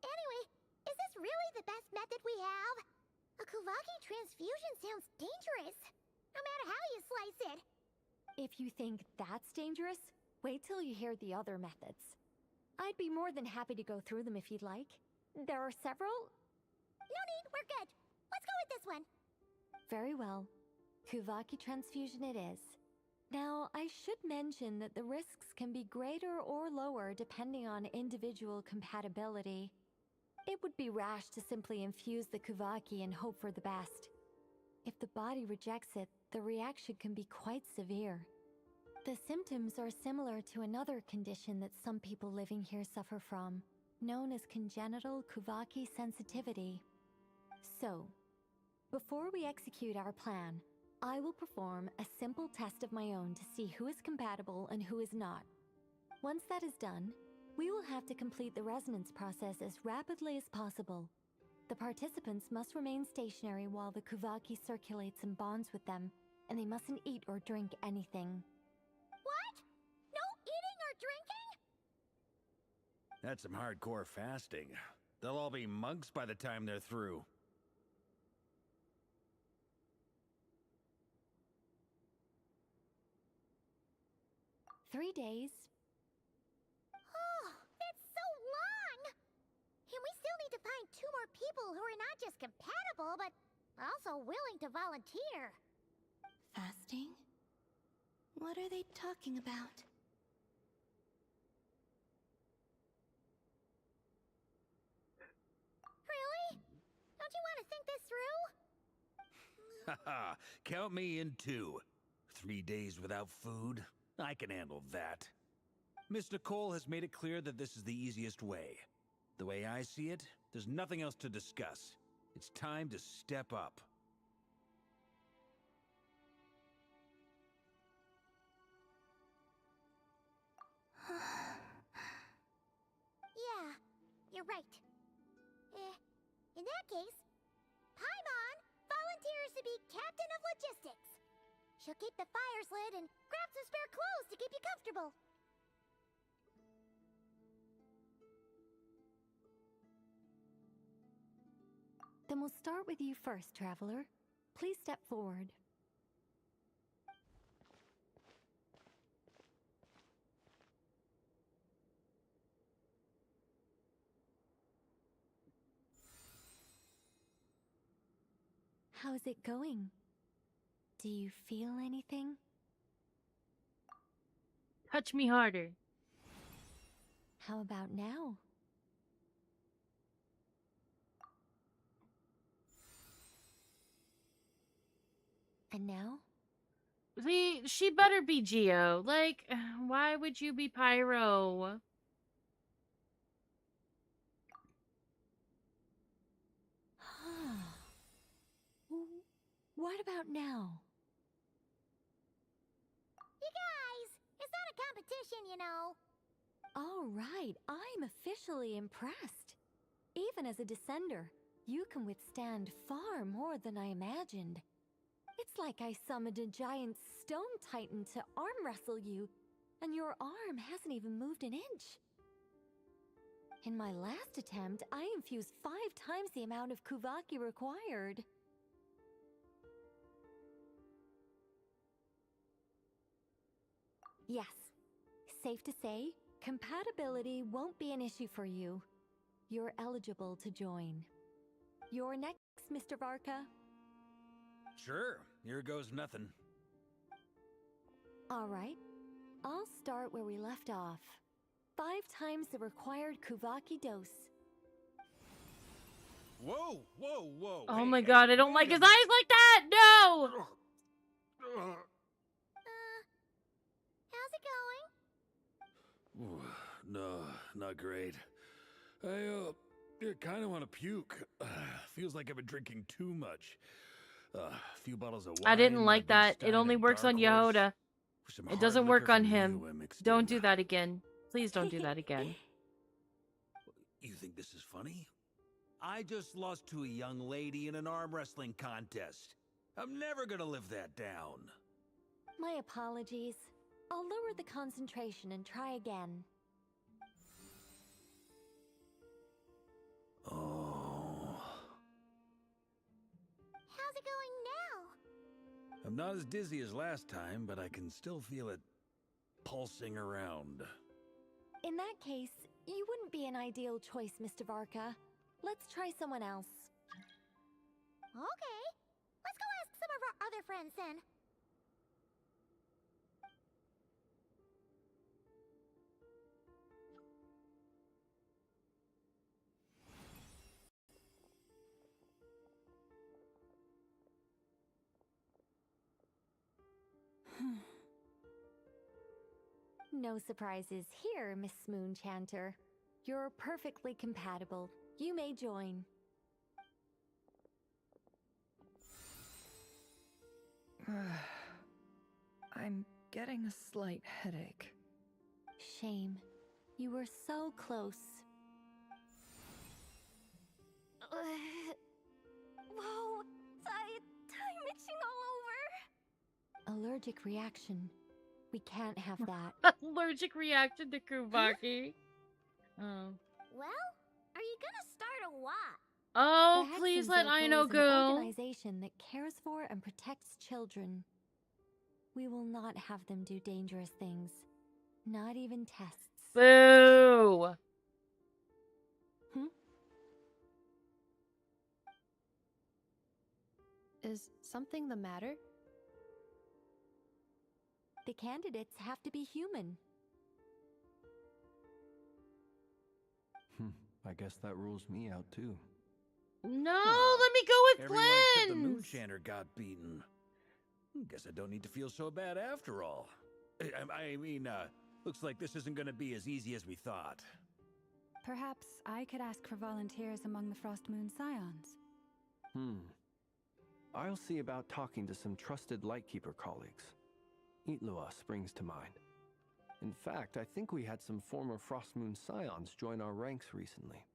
Anyway, is this really the best method we have? A Kuvaki transfusion sounds dangerous, no matter how you slice it. If you think that's dangerous, wait till you hear the other methods. I'd be more than happy to go through them if you'd like. There are several. No need, we're good. Let's go with this one. Very well. Kuvaki transfusion it is. Now, I should mention that the risks can be greater or lower depending on individual compatibility. It would be rash to simply infuse the Kuvaki and hope for the best. If the body rejects it, the reaction can be quite severe. The symptoms are similar to another condition that some people living here suffer from, known as congenital Kuvaki sensitivity. So, before we execute our plan, I will perform a simple test of my own to see who is compatible and who is not. Once that is done, we will have to complete the resonance process as rapidly as possible. The participants must remain stationary while the Kuvaki circulates and bonds with them, and they mustn't eat or drink anything. What? No eating or drinking? That's some hardcore fasting. They'll all be monks by the time they're through. "3 days. Oh, that's so long! And we still need to find 2 more people who are not just compatible, but also willing to volunteer. Fasting? What are they talking about? Really? Don't you want to think this through? Haha, count me in too. 3 days without food? I can handle that. Miss Nicole has made it clear that this is the easiest way. The way I see it, there's nothing else to discuss. It's time to step up. Yeah, you're right. In that case, Paimon volunteers to be Captain of Logistics. She'll keep the fires lit and grab some spare clothes to keep you comfortable. Then we'll start with you first, Traveler. Please step forward. How's it going? Do you feel anything? Touch me harder. How about now? And now? See, she better be Geo. Like, why would you be Pyro? What about now? You guys, it's not a competition, you know. All right, I'm officially impressed. Even as a descender, you can withstand far more than I imagined. It's like I summoned a giant stone titan to arm wrestle you, and your arm hasn't even moved an inch. In my last attempt, I infused 5 times the amount of Kuvaki required. Yes, safe to say, compatibility won't be an issue for you. You're eligible to join. You're next, Mr. Varka. Sure, here goes nothing. All right, I'll start where we left off. 5 times the required Kuvaki dose. Whoa, whoa, whoa. Oh my god, I don't like his eyes like that! No! How's it going? Ooh, no, not great. I kind of want to puke. Feels like I've been drinking too much. A few bottles of wine. I didn't like a big that. stein It only of works on Dark Horse, Yehoda. with some It hard doesn't liquor work on from him. you mixed Don't in. do that again. Please don't do that again. You think this is funny? I just lost to a young lady in an arm wrestling contest. I'm never gonna live that down. My apologies. I'll lower the concentration and try again. Oh. How's it going now? I'm not as dizzy as last time, but I can still feel it pulsing around. In that case, you wouldn't be an ideal choice, Mr. Varka. Let's try someone else. Okay. Let's go ask some of our other friends then. No surprises here, Miss Moonchanter. You're perfectly compatible. You may join. I'm getting a slight headache. Shame. You were so close. Whoa! I'm itching all over! Allergic reaction. We can't have that. Allergic reaction to Kubaki. Oh. Well, are you gonna start a what? Oh, The please let Hexen Aino Zoko is an go. organization that cares for and protects children. We will not have them do dangerous things. Not even tests. Boo! Is something the matter? The candidates have to be human. I guess that rules me out too. No, let me go with Everyone except the Cleanse. Moonchanter got beaten. Guess I don't need to feel so bad after all. I mean, looks like this isn't gonna be as easy as we thought. Perhaps I could ask for volunteers among the Frost Moon Scions. I'll see about talking to some trusted Lightkeeper colleagues. Itlua springs to mind. In fact, I think we had some former Frost Moon Scions join our ranks recently.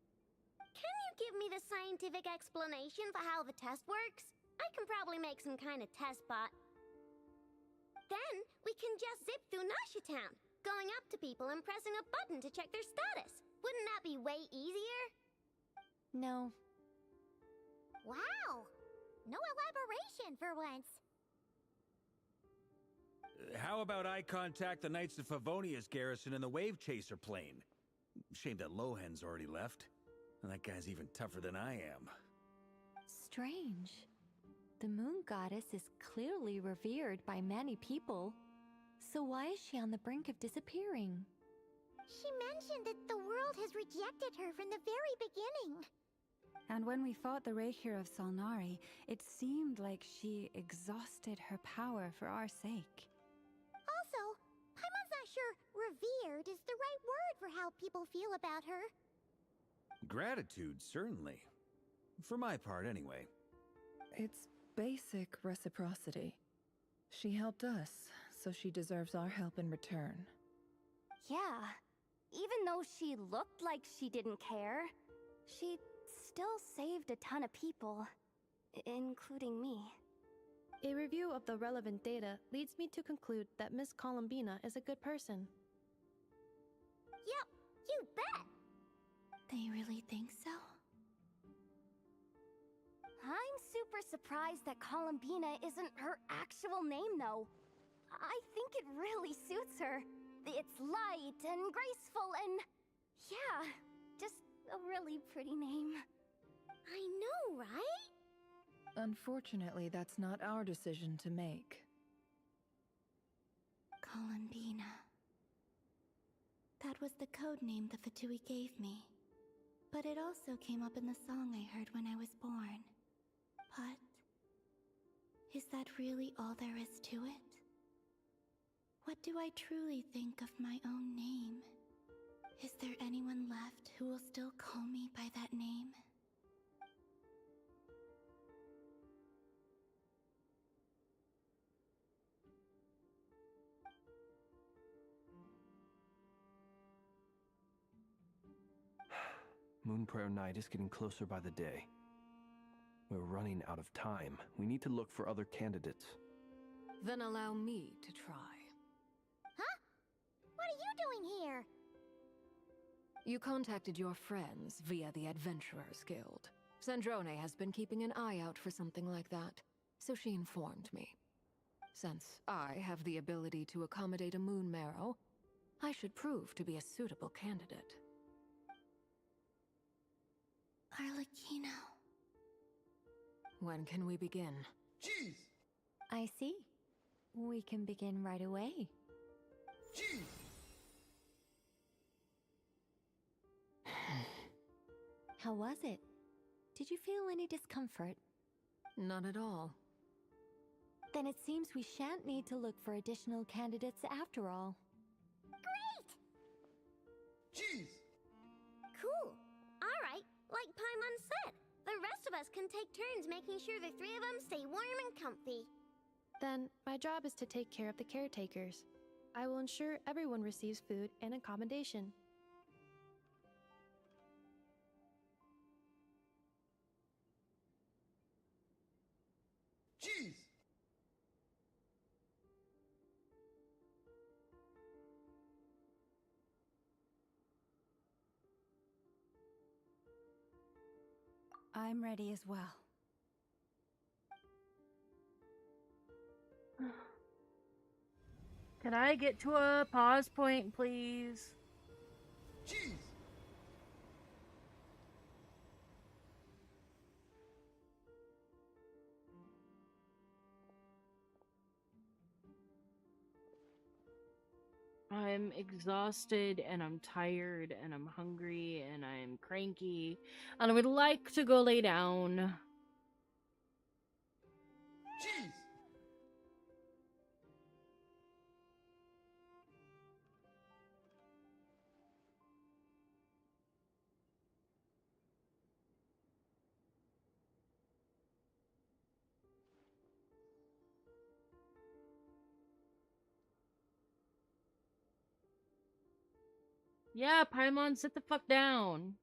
Can you give me the scientific explanation for how the test works? I can probably make some kind of test bot. Then we can just zip through Nasha Town, going up to people and pressing a button to check their status. Wouldn't that be way easier? No. Wow! No elaboration for once. How about I contact the Knights of Favonia's garrison in the Wave Chaser plane? Shame that Lohan's already left. That guy's even tougher than I am. Strange. The moon goddess is clearly revered by many people. So why is she on the brink of disappearing? She mentioned that the world has rejected her from the very beginning. And when we fought the Reikir of Solnari, it seemed like she exhausted her power for our sake. Also, Paimon's not sure revered is the right word for how people feel about her. Gratitude, certainly. For my part, anyway. It's basic reciprocity. She helped us, so she deserves our help in return. Yeah. Even though she looked like she didn't care, she still saved a ton of people, including me. A review of the relevant data leads me to conclude that Miss Columbina is a good person. Yep, you bet! They really think so? I'm super surprised that Columbina isn't her actual name, though. I think it really suits her. It's light and graceful and... yeah, just a really pretty name. I know, right? Unfortunately, that's not our decision to make. Columbina. That was the code name the Fatui gave me. But it also came up in the song I heard when I was born. But... is that really all there is to it? What do I truly think of my own name? Is there anyone left who will still call me by that name? Moon Prayer Night is getting closer by the day. We're running out of time. We need to look for other candidates. Then allow me to try. Huh? What are you doing here? You contacted your friends via the Adventurers Guild. Sandrone has been keeping an eye out for something like that, so she informed me. Since I have the ability to accommodate a moon marrow, I should prove to be a suitable candidate. Arlecchino. When can we begin? Jeez! I see. We can begin right away. Jeez! How was it? Did you feel any discomfort? Not at all. Then it seems we shan't need to look for additional candidates after all. Great! Jeez! Cool. Alright, like Paimon said, the rest of us can take turns making sure the three of them stay warm and comfy. Then, my job is to take care of the caretakers. I will ensure everyone receives food and accommodation. Jeez! I'm ready as well. Can I get to a pause point, please? Jeez! I'm exhausted and I'm tired and I'm hungry and I'm cranky and I would like to go lay down. Jeez! Yeah, Paimon, sit the fuck down.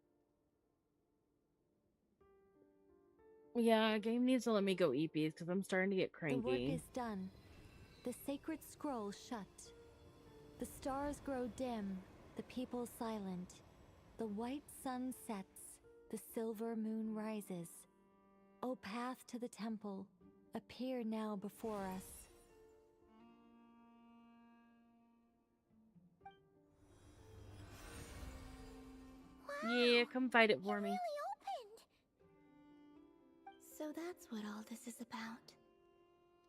Yeah, game needs to let me go eat bees because I'm starting to get The work cranky. is done. The sacred scroll shut. The stars grow dim, the people silent. The white sun sets, the silver moon rises. O path to the temple, appear now before us. Yeah, come fight it for me. So that's what all this is about.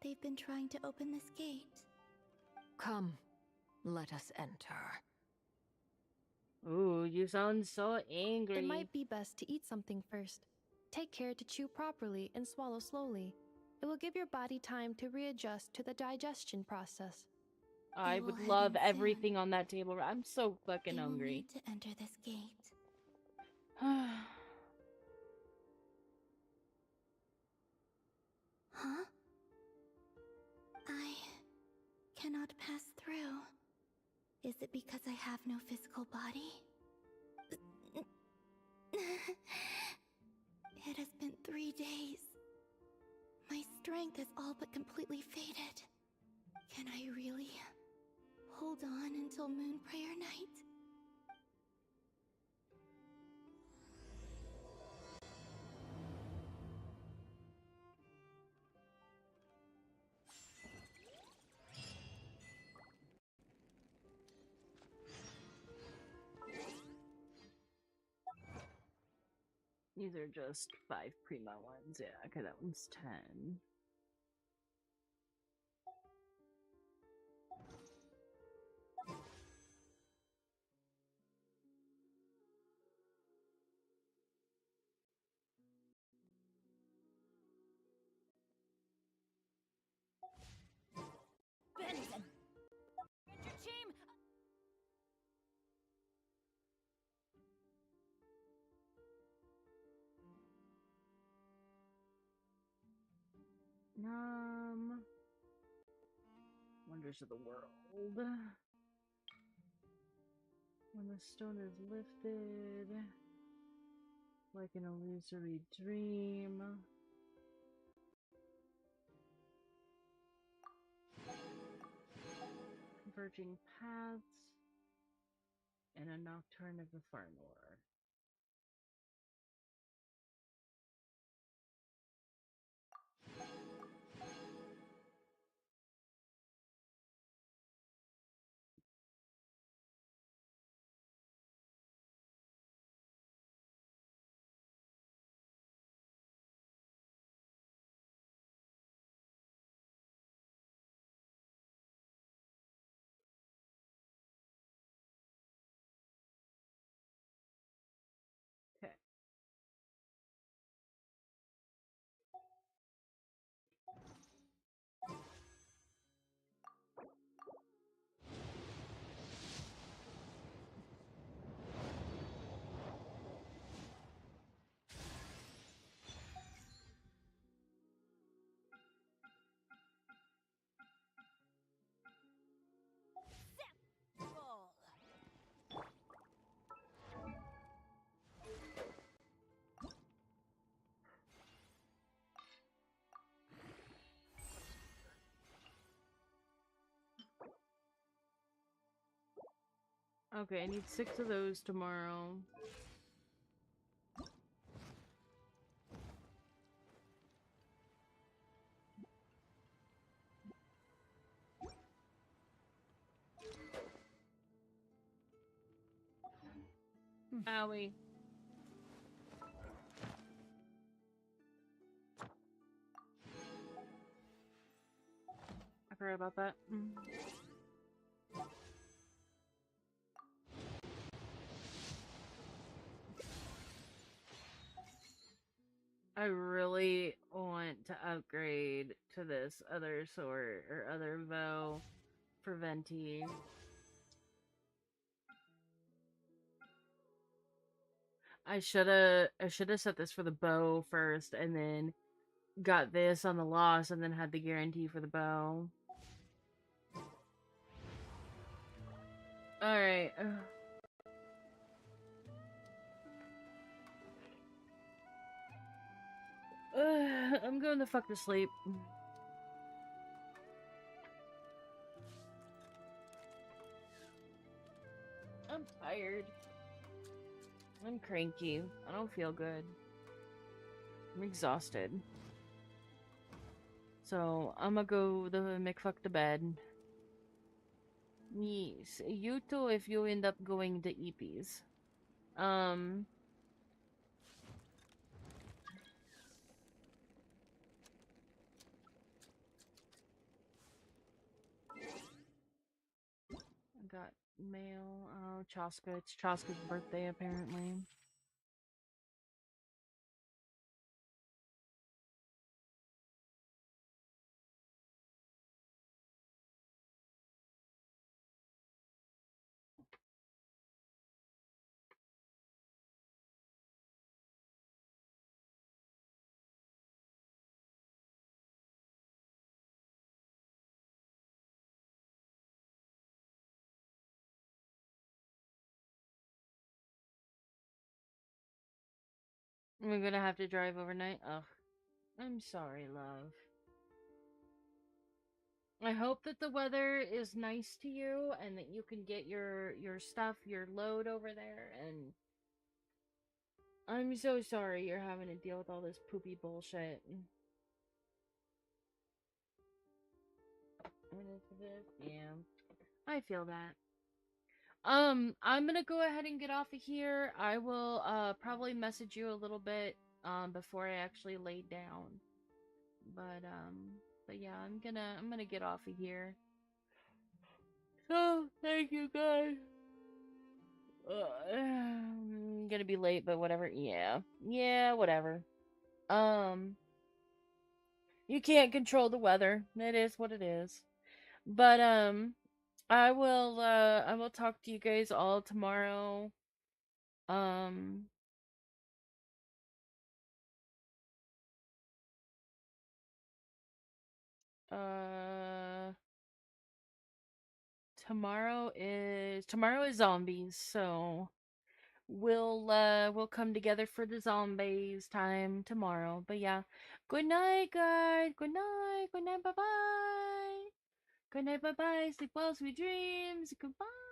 They've been trying to open this gate. Come, let us enter. Ooh, you sound so angry. It might be best to eat something first. Take care to chew properly and swallow slowly. It will give your body time to readjust to the digestion process. I will would head love in everything on that table. I'm so fucking They will hungry. need to enter this gate. Huh? I cannot pass through. Is it because I have no physical body? It has been 3 days. My strength has all but completely faded. Can I really hold on until Moon Prayer Night? These are just 5 primo ones. Yeah, okay, that one's 10. Benson! Ranger team! Wonders of the world. When the stone is lifted, like an illusory dream. Converging paths, and a nocturne of the Farnor. Okay, I need 6 of those tomorrow. Owie. I forgot about that. I really want to upgrade to this other sword or other bow for Venti. I shoulda set this for the bow first and then got this on the loss and then had the guarantee for the bow. Alright. I'm going the fuck to sleep. I'm tired. I'm cranky. I don't feel good. I'm exhausted. So, I'm gonna go the McFuck to bed. Yes, you too if you end up going to EPs. I got mail. Oh, Chaska. It's Chaska's birthday, apparently. We're gonna have to drive overnight? Ugh. I'm sorry, love. I hope that the weather is nice to you and that you can get your stuff, your load over there, and I'm so sorry you're having to deal with all this poopy bullshit. What is this? Yeah. I feel that. I'm gonna go ahead and get off of here. I will probably message you a little bit before I actually lay down. But yeah, I'm gonna get off of here. So, thank you guys. I'm gonna be late, but whatever. Yeah. Yeah, whatever. You can't control the weather. It is what it is. But I will talk to you guys all tomorrow. Um uh tomorrow is zombies, so we'll come together for the zombies time tomorrow. But yeah, good night, guys. Good night. Good night. Bye bye. Good night. Bye bye. Sleep well. Sweet dreams. Goodbye.